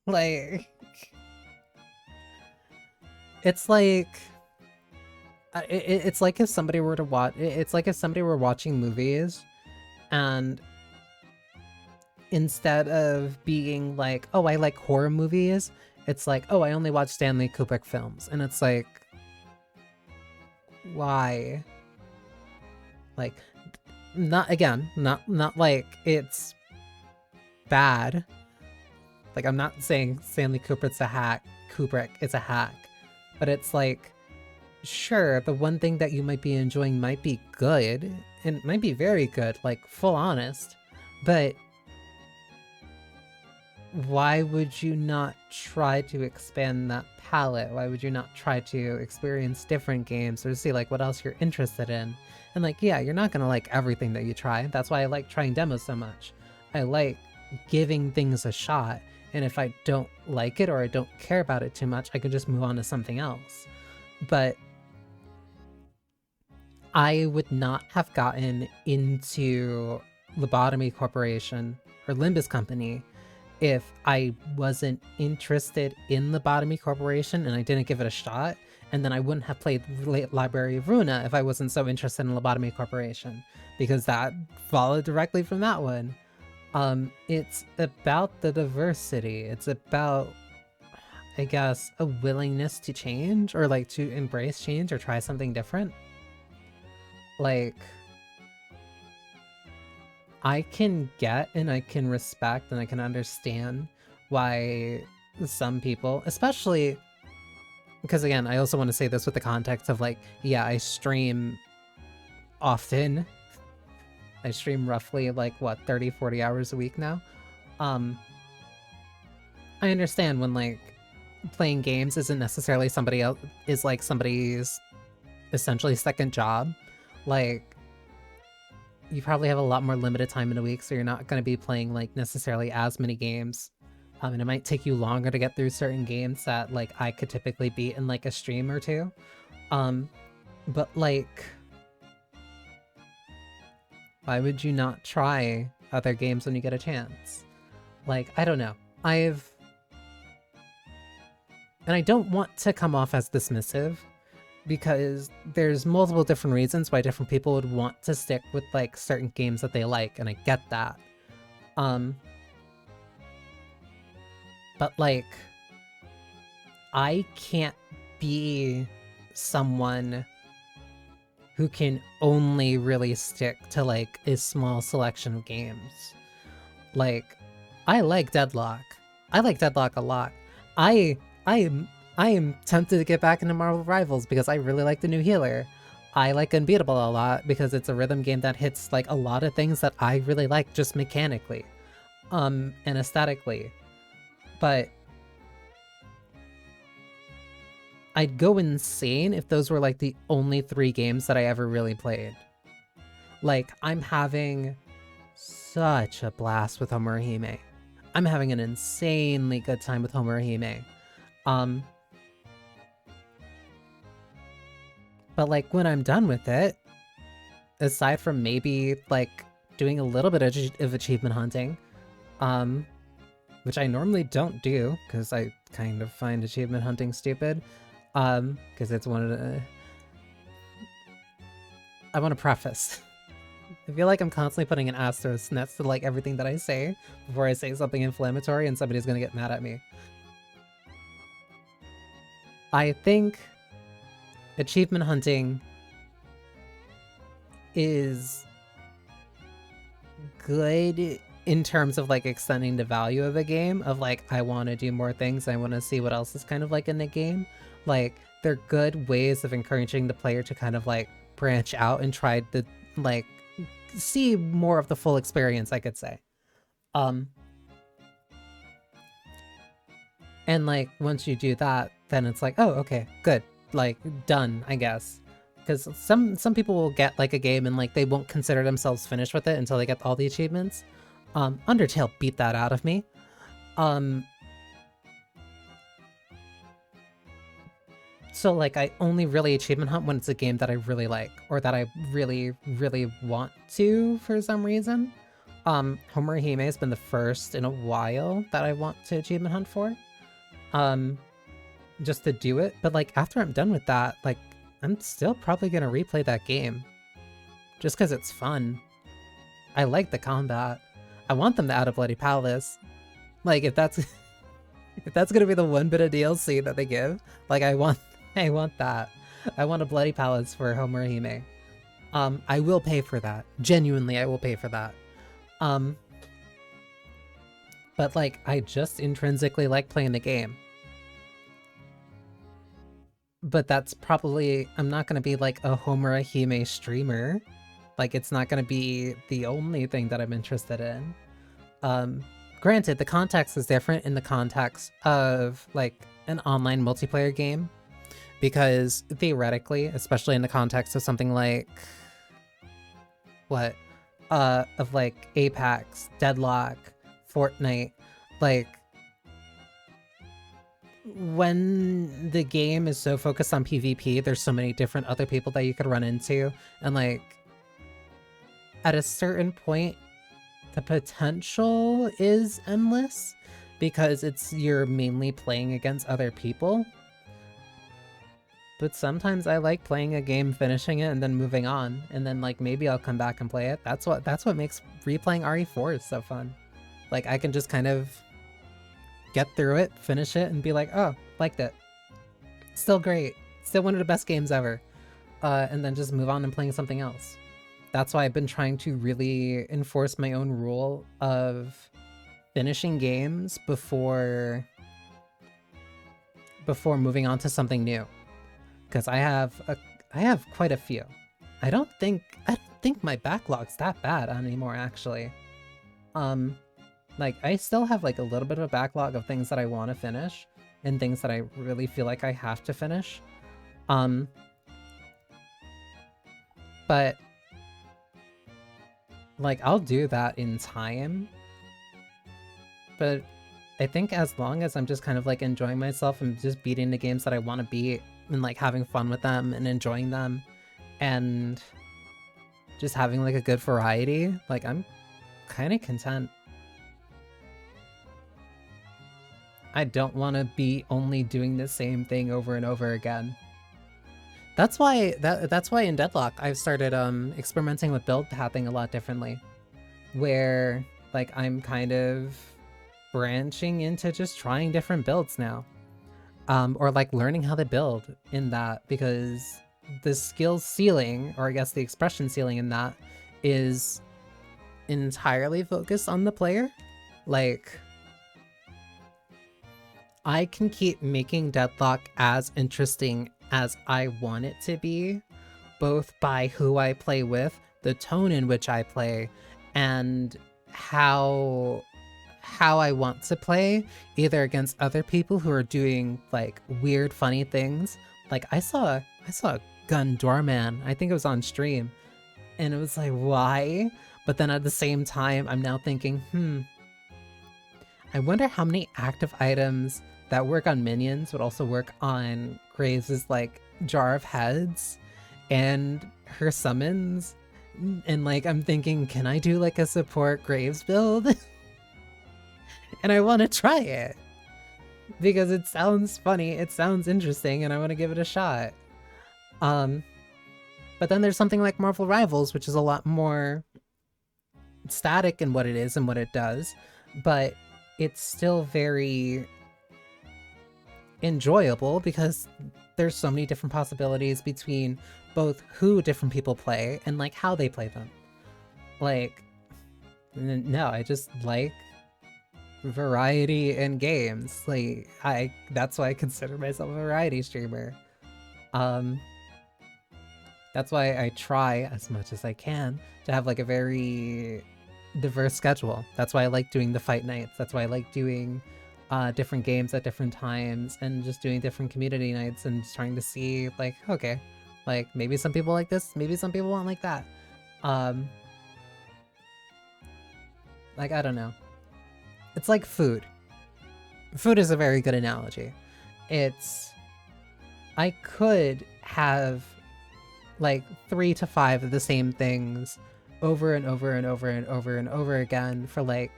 Like, it's like, it's like if somebody were to watch, it's like if somebody were watching movies and instead of being like, oh, I like horror movies, it's like, oh, I only watch Stanley Kubrick films. And it's like, why? Like, not again, not like it's bad. Like, I'm not saying Stanley Kubrick's a hack. Kubrick is a hack, but it's like, sure, the one thing that you might be enjoying might be good, and it might be very good, like full honest, but why would you not try to expand that palette? Why would you not try to experience different games or see like what else you're interested in? And like, yeah, you're not gonna like everything that you try. That's why I like trying demos so much. I like giving things a shot, and if I don't like it or I don't care about it too much, I can just move on to something else. But I would not have gotten into Lobotomy Corporation or Limbus Company if I wasn't interested in Lobotomy Corporation and I didn't give it a shot, and then I wouldn't have played Library of Runa if I wasn't so interested in Lobotomy Corporation, because that followed directly from that one. It's about the diversity. It's about, I guess, a willingness to change, or like to embrace change or try something different. Like, I can get and I can respect and I can understand why some people, especially because again, I also want to say this with the context of like, yeah, I stream often. I stream roughly like what, 30, 40 hours a week now. I understand when like playing games isn't necessarily somebody's essentially second job. Like, you probably have a lot more limited time in a week, so you're not going to be playing like necessarily as many games. And it might take you longer to get through certain games that like I could typically beat in like a stream or two. But like, why would you not try other games when you get a chance? Like, I don't know. And I don't want to come off as dismissive, because there's multiple different reasons why different people would want to stick with like certain games that they like, and I get that. But like, I can't be someone who can only really stick to like a small selection of games. Like, I like Deadlock. I like Deadlock a lot. I am tempted to get back into Marvel Rivals because I really like the new healer. I like Unbeatable a lot because it's a rhythm game that hits like a lot of things that I really like just mechanically, and aesthetically. But I'd go insane if those were like the only 3 games that I ever really played. Like, I'm having such a blast with Homurahime. I'm having an insanely good time with Homurahime. But like, when I'm done with it, aside from maybe like doing a little bit of achievement hunting, which I normally don't do because I kind of find achievement hunting stupid, because it's one of the... I want to preface. I feel like I'm constantly putting an asterisk next to like everything that I say before I say something inflammatory and somebody's gonna get mad at me. I think achievement hunting is good in terms of like extending the value of a game, of like, I want to do more things, I want to see what else is kind of like in the game. Like, they're good ways of encouraging the player to kind of like branch out and try to like see more of the full experience, I could say. And like, once you do that, then it's like, oh, okay, good, like, done, I guess. Because some people will get like a game and like they won't consider themselves finished with it until they get all the achievements. Undertale beat that out of me. So like, I only really achievement hunt when it's a game that I really like, or that I really, really want to for some reason. Homurahime has been the first in a while that I want to achievement hunt for. Just to do it. But like, after I'm done with that, like, I'm still probably gonna replay that game. Just because it's fun. I like the combat. I want them to add a Bloody Palace. Like, if that's if that's gonna be the one bit of DLC that they give, like, I want that. I want a bloody palace for Homurahime. I will pay for that. Genuinely, I will pay for that. But like, I just intrinsically like playing the game. But that's probably, I'm not gonna be like a Homurahime streamer. Like, it's not gonna be the only thing that I'm interested in. Granted, the context is different in the context of like an online multiplayer game, because theoretically, especially in the context of something like of like Apex, Deadlock, Fortnite, like when the game is so focused on PvP, there's so many different other people that you could run into, and like at a certain point the potential is endless because you're mainly playing against other people. But sometimes I like playing a game, finishing it, and then moving on, and then like maybe I'll come back and play it. That's what makes replaying RE4 is so fun. Like, I can just kind of get through it, finish it, and be like, oh, liked it. Still great. Still one of the best games ever. And then just move on and playing something else. That's why I've been trying to really enforce my own rule of finishing games before moving on to something new. Because I have quite a few. I don't think my backlog's that bad anymore, actually. Like, I still have like a little bit of a backlog of things that I want to finish and things that I really feel like I have to finish. But like, I'll do that in time. But I think as long as I'm just kind of like enjoying myself and just beating the games that I want to beat and like having fun with them and enjoying them and just having like a good variety, like I'm kind of content. I don't want to be only doing the same thing over and over again. That's why in Deadlock I've started experimenting with build pathing a lot differently, where like I'm kind of branching into just trying different builds now, or like learning how to build in that, because the skill ceiling, or I guess the expression ceiling in that, is entirely focused on the player. Like, I can keep making Deadlock as interesting as I want it to be, both by who I play with, the tone in which I play, and how I want to play, either against other people who are doing like weird, funny things. Like I saw Gun Doorman, I think it was on stream, and it was like, why? But then at the same time, I'm now thinking, I wonder how many active items that work on minions would also work on Graves' like Jar of Heads and her summons. And like, I'm thinking, can I do like a support Graves build? And I want to try it because it sounds funny, it sounds interesting, and I want to give it a shot. But then there's something like Marvel Rivals, which is a lot more static in what it is and what it does, but it's still very enjoyable because there's so many different possibilities between both who different people play and like how they play them. Like, no, I just like variety in games. Like, that's why I consider myself a variety streamer. That's why I try as much as I can to have like a very diverse schedule. That's why I like doing the fight nights. That's why I like doing different games at different times and just doing different community nights and just trying to see like, okay, like maybe some people like this, maybe some people won't like that. Like, I don't know. It's like food. Food is a very good analogy. I could have like 3 to 5 of the same things over and over and over and over and over again for like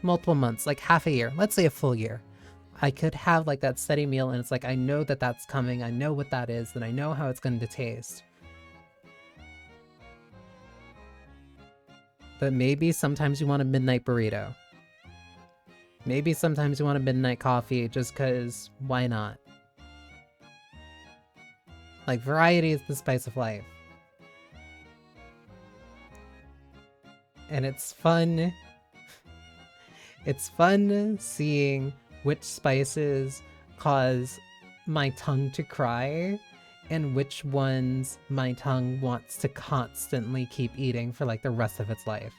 multiple months, like half a year, let's say a full year. I could have like that steady meal and it's like, I know that that's coming, I know what that is, and I know how it's going to taste. But maybe sometimes you want a midnight burrito. Maybe sometimes you want a midnight coffee just cause why not? Like, variety is the spice of life. And it's fun. It's fun seeing which spices cause my tongue to cry and which ones my tongue wants to constantly keep eating for like the rest of its life.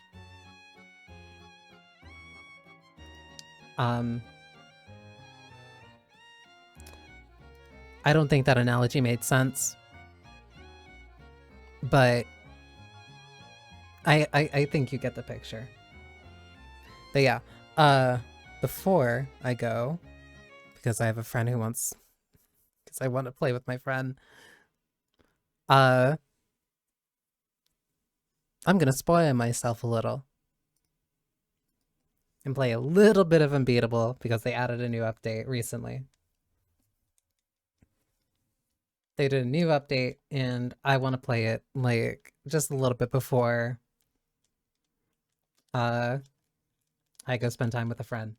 I don't think that analogy made sense, but I think you get the picture. But yeah, before I go, because I have a friend who wants, because I want to play with my friend, I'm gonna spoil myself a little and play a little bit of Unbeatable because they added a new update recently. They did a new update and I want to play it like just a little bit before I go spend time with a friend.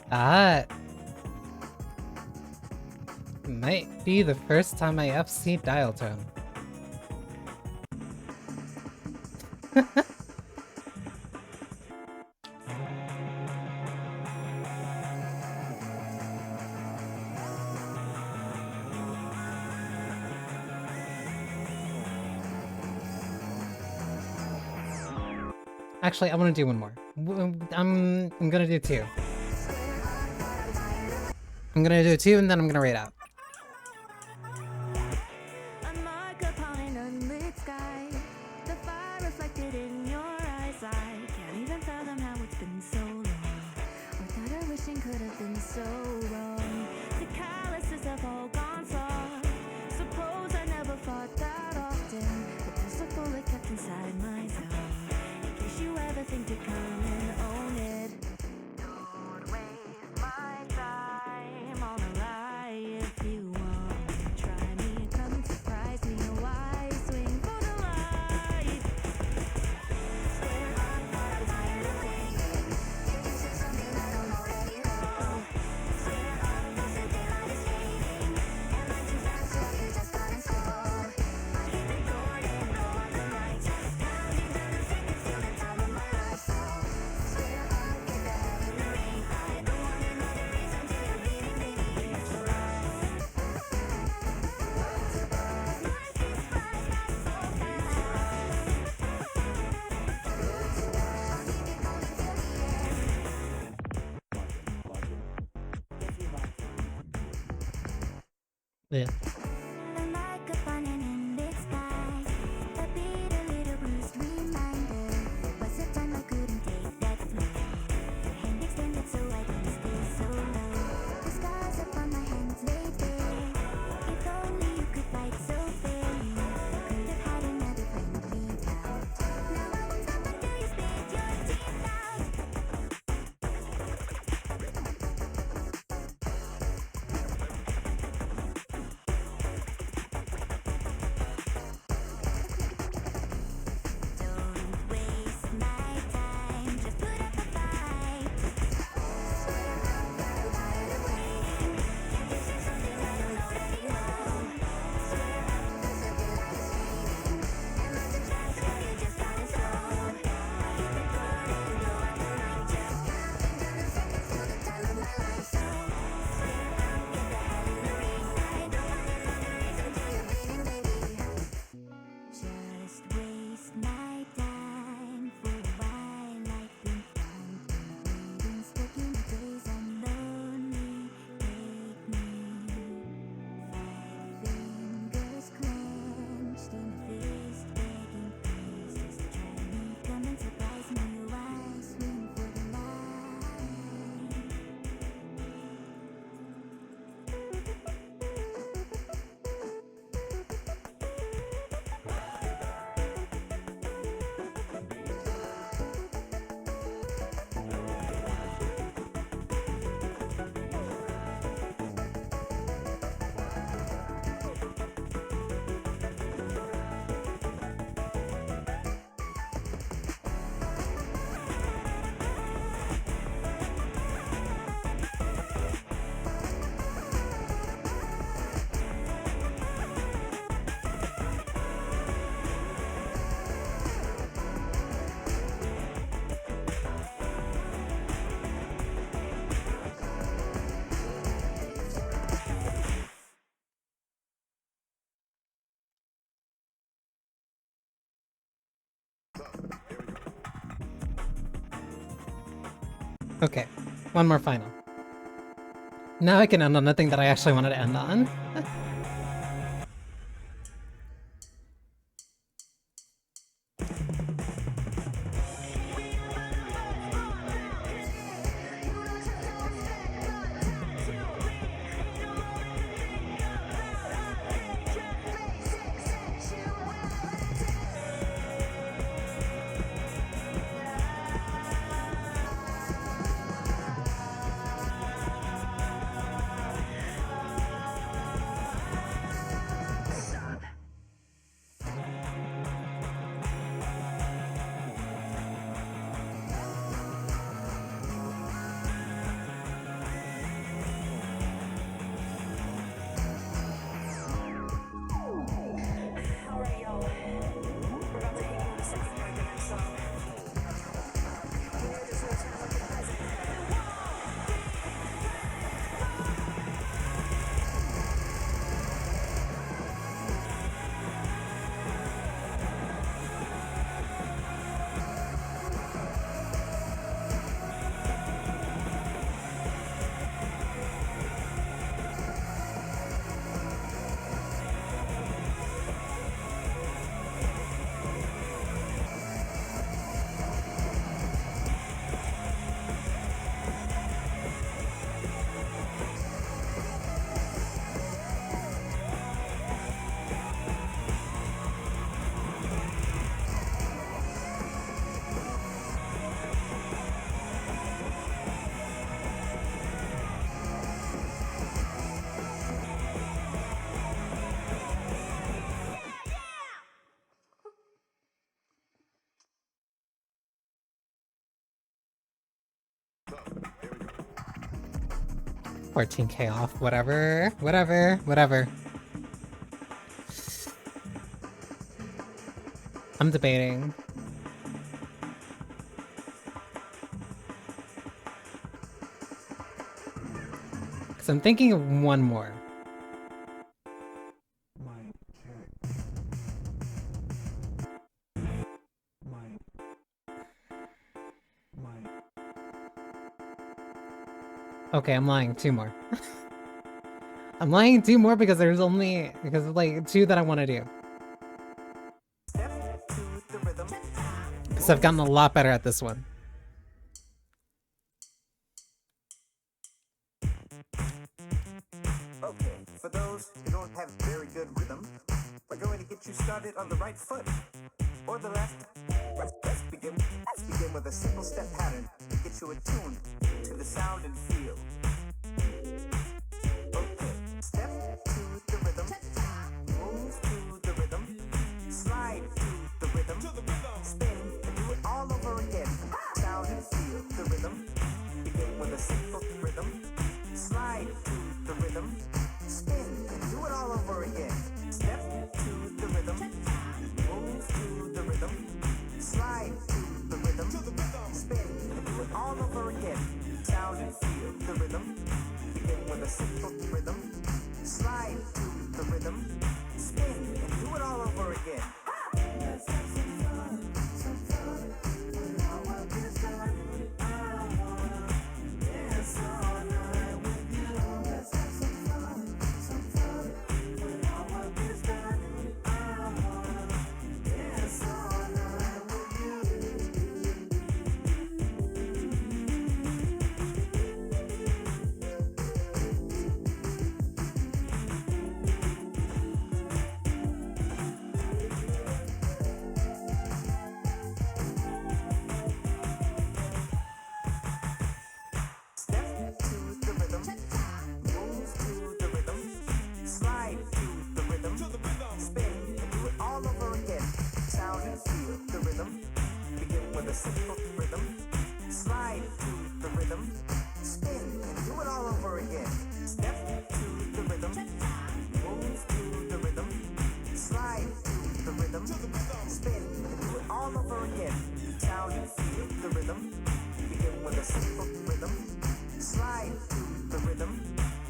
Ah, might be the first time I FC dial tone. Actually, I want to do one more. I'm gonna do two. I'm gonna do two and then I'm gonna rate out. Unlike upon an unlit sky, the fire reflected in your eyes. I can't even fathom how it's been so long, or that our wishing could have been so wrong. The calluses have all gone soft. Suppose I never fought that often. The pistol bullet kept inside my zone. In case you ever think to come and own it, don't waste my time on a lie if you want. Try me, come and surprise me. Why swing for the light? Swear I'm not tired of waiting. This is something I don't already know. Swear I'm the daylight is fading, and I'm too fast, so you just gotta slow. I hit record and blow on the night, counting down the seconds till the time of my life. So swear I'll get the hell in the rain. I don't want another reason till you're bleeding, baby. It's alright. Life is fast, not so Yeah. Like upon an ended sky, a bitter little bruised reminder. Was a time I couldn't take that flow. Hand extended so I don't stay so low. The scars upon my hands laid bare. If only you could fight so fairly, could have had another friendly bout. Now I won't stop until you spit your teeth out. Don't waste my time, just put up a fight. Swear I'm not tired of waiting. This is something I don't already know. Swear I'm the daylight is fading, and I'm too fast, so you just gotta slow. I hit record and blow out the night, just counting down the seconds till the time of my life. So swear I'll get the hell in the rain. I don't want another reason till you're bleeding, baby. Just waste my time for a while. I've been fine, been stuck in the days I'm lonely. Take me, 5 fingers clenched in a fist, begging please just try me. Come and surprise me. Why swing for the light? Okay, one more final. Now I can end on the thing that I actually wanted to end on. 14K off. Whatever. Whatever. Whatever. I'm debating. Because I'm thinking of one more. Okay, I'm lying. 2 more. I'm lying 2 more because there's only... because like 2 that I want to do. Because I've gotten a lot better at this one. Okay, for those who don't have very good rhythm, we're going to get you started on the right foot or the left. Let's begin with a simple step pattern to get you attuned to the sound and feel. Okay, step to the rhythm, move to the rhythm, slide to the rhythm, spin and do it all over again. Sound and feel the rhythm. Begin with a simple rhythm, slide to the rhythm, spin and do it all over again. Step to the rhythm, move to the rhythm, slide to the rhythm, spin and do it all over again. Sound and feel the rhythm. Begin with a simple rhythm, slide to the rhythm, spin and do it all over again. Let's have some fun, when our work is done. I wanna dance all night with you. Let's have some fun, when our work is done. I wanna dance all night with you. Step to the rhythm, move to the rhythm, slide to the rhythm, spin and do it all over again. Sound and feel the rhythm. Begin with a simple rhythm, slide to the rhythm, spin and do it all over again. Step to the rhythm, move to the rhythm, slide to the rhythm, spin and do it all over again. Sound and feel the rhythm. Begin with a simple rhythm, slide to the rhythm,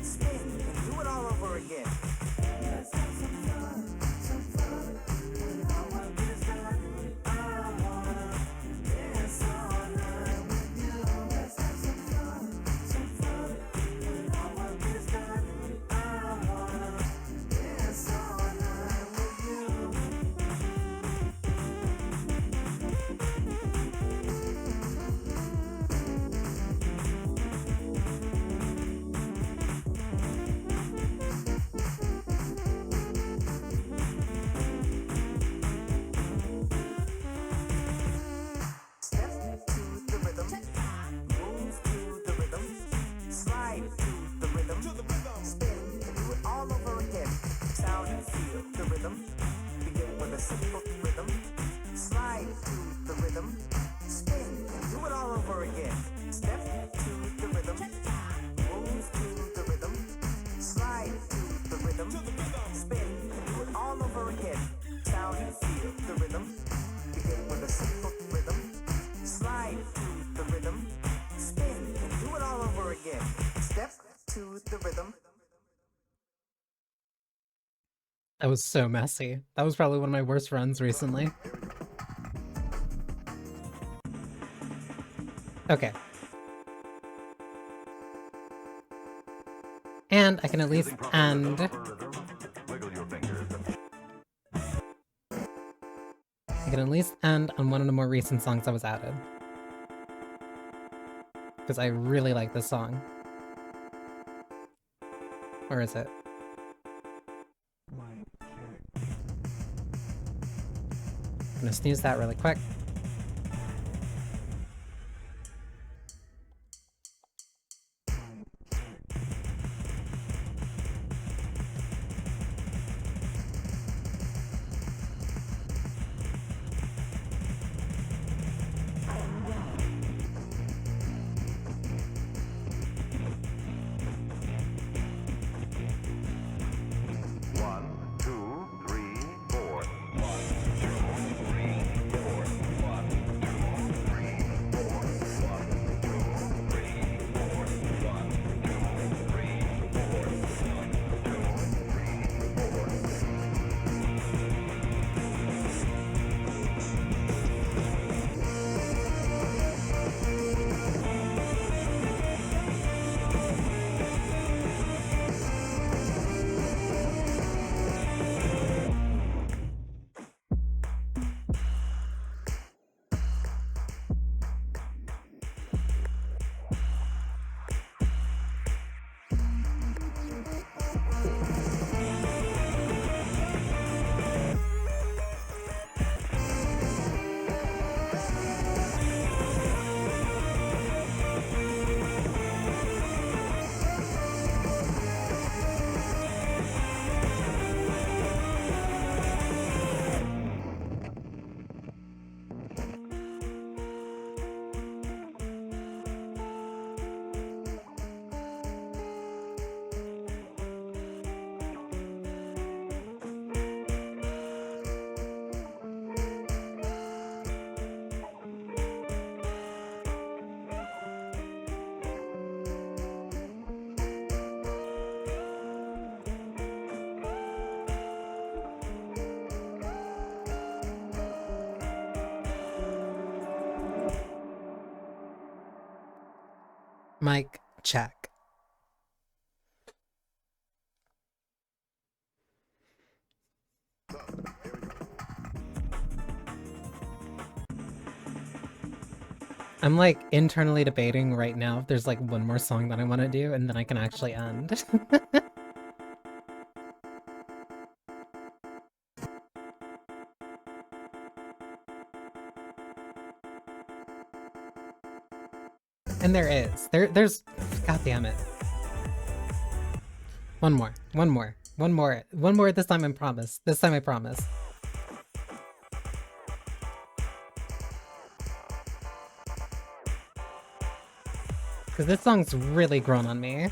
spin and do it all over again. Let's have some fun, when our work is done. I wanna dance all night with you. Let's have some fun, when our work is done. I wanna dance all night with you. Step to the rhythm, move to the rhythm, slide to the rhythm, spin and do it all over again. Sound and feel the rhythm. Begin with a simple rhythm, slide to the rhythm, spin and do it all over again. Step to the rhythm, move to the rhythm, slide to the rhythm, spin and do it all over again. Sound and feel the rhythm. Begin with a simple rhythm, slide to the rhythm, spin and do it all over again. Step to the rhythm. That was so messy. That was probably one of my worst runs recently. Okay. And I can at least end... I can at least end on one of the more recent songs that was added. Because I really like this song. Where is it? I'm gonna snooze that really quick. Mic check. I'm like internally debating right now if there's like one more song that I want to do and then I can actually end. And there is. There's God damn it. One more. This time I promise. This time I promise. Because this song's really grown on me.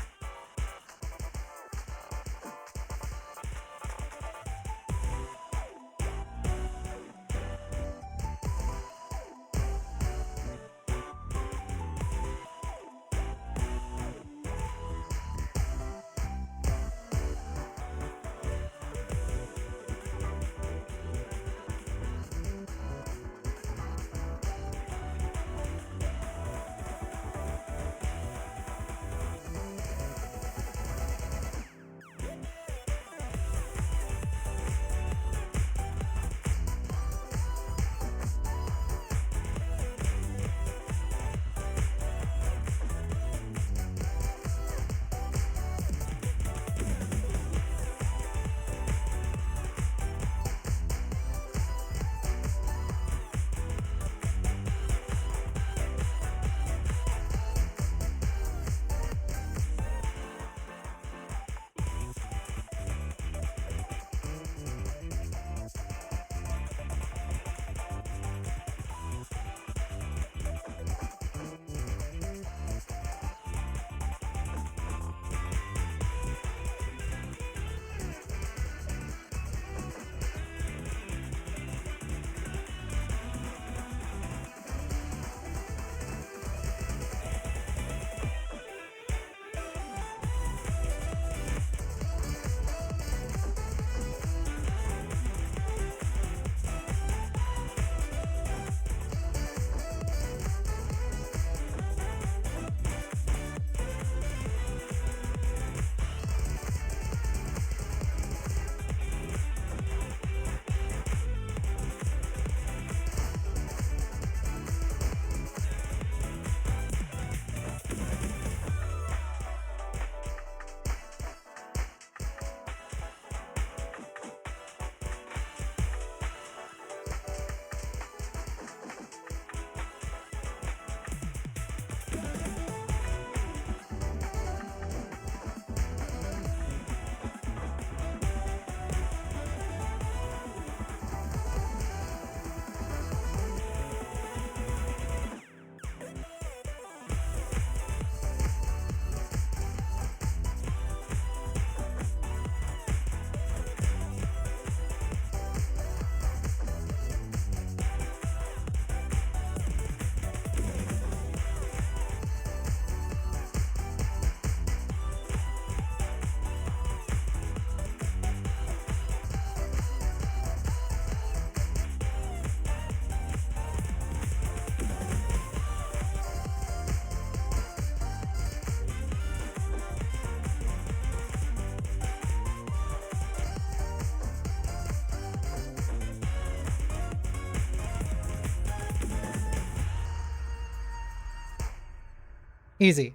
Easy.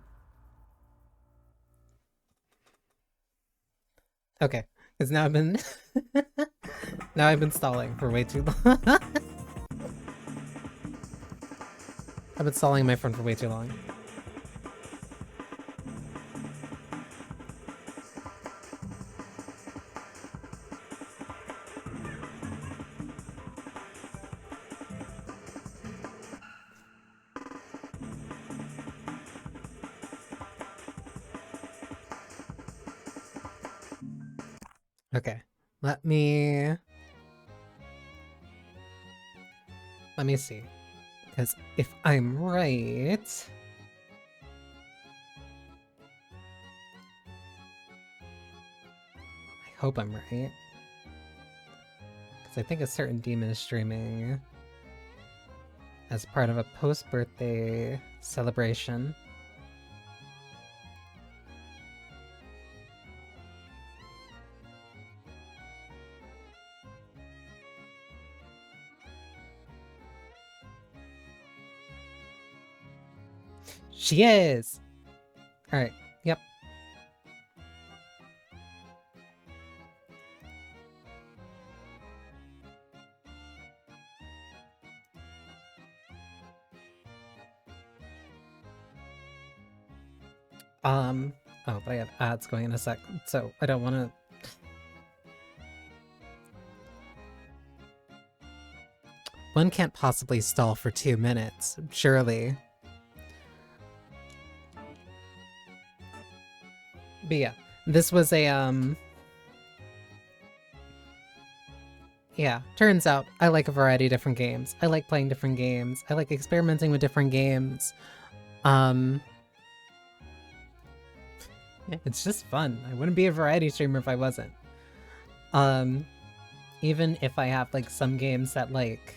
Okay, because now I've been now I've been stalling for way too long. I've been stalling my friend for way too long. Okay, let me see. Because if I'm right, I hope I'm right. Because I think a certain demon is streaming as part of a post-birthday celebration. She is! Alright, yep. Oh, but I have ads going in a sec, so I don't want to... One can't possibly stall for 2 minutes, surely. But yeah, this was a, yeah, turns out I like a variety of different games. I like playing different games. I like experimenting with different games. It's just fun. I wouldn't be a variety streamer if I wasn't. Even if I have like some games that like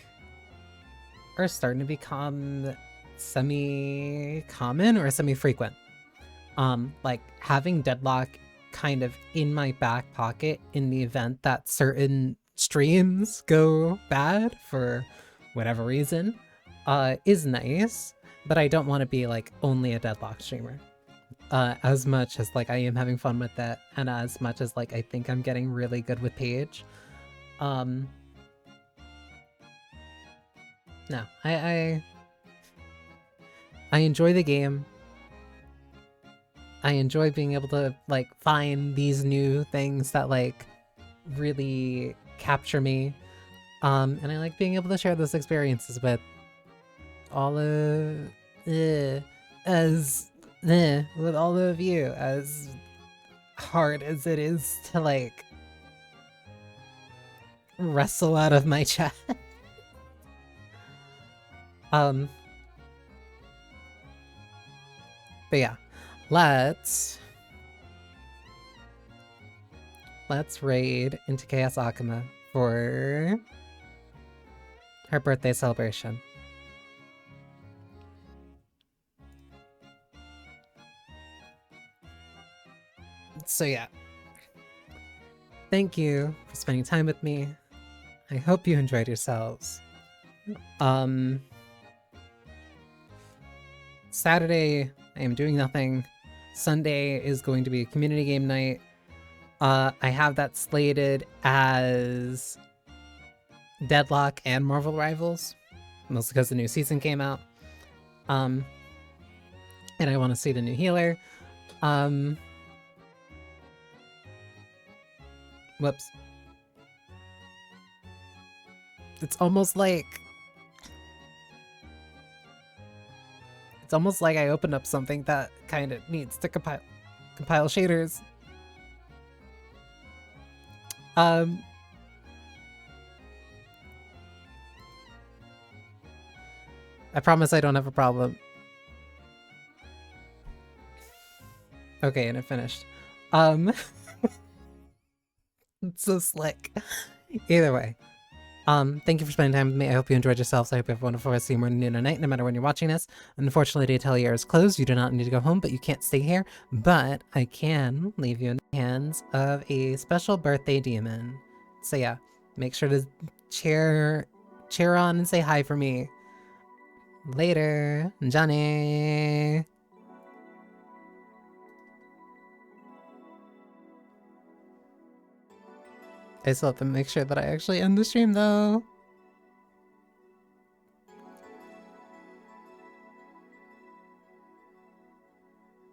are starting to become semi-common or semi-frequent. Like having Deadlock kind of in my back pocket in the event that certain streams go bad for whatever reason is nice, but I don't want to be like only a Deadlock streamer. As much as like I am having fun with that, and as much as like I think I'm getting really good with Paige, no, I enjoy the game. I enjoy being able to like find these new things that like really capture me, and I like being able to share those experiences with all of with all of you, as hard as it is to like wrestle out of my chat. But yeah, let's raid into Chaos Akuma for her birthday celebration. So yeah, thank you for spending time with me. I hope you enjoyed yourselves. Saturday, I am doing nothing. Sunday is going to be a community game night. I have that slated as Deadlock and Marvel Rivals, mostly because the new season came out. And I want to see the new healer. Whoops. It's almost like I opened up something that kind of needs to compile shaders. I promise I don't have a problem. Okay, and it finished. It's so slick. Either way. Thank you for spending time with me. I hope you enjoyed yourselves. I hope you have a wonderful rest of your morning, noon, or night, no matter when you're watching this. Unfortunately, the atelier is closed. You do not need to go home, but you can't stay here. But I can leave you in the hands of a special birthday demon. So yeah, make sure to cheer on and say hi for me. Later, Johnny. I still have to make sure that I actually end the stream though.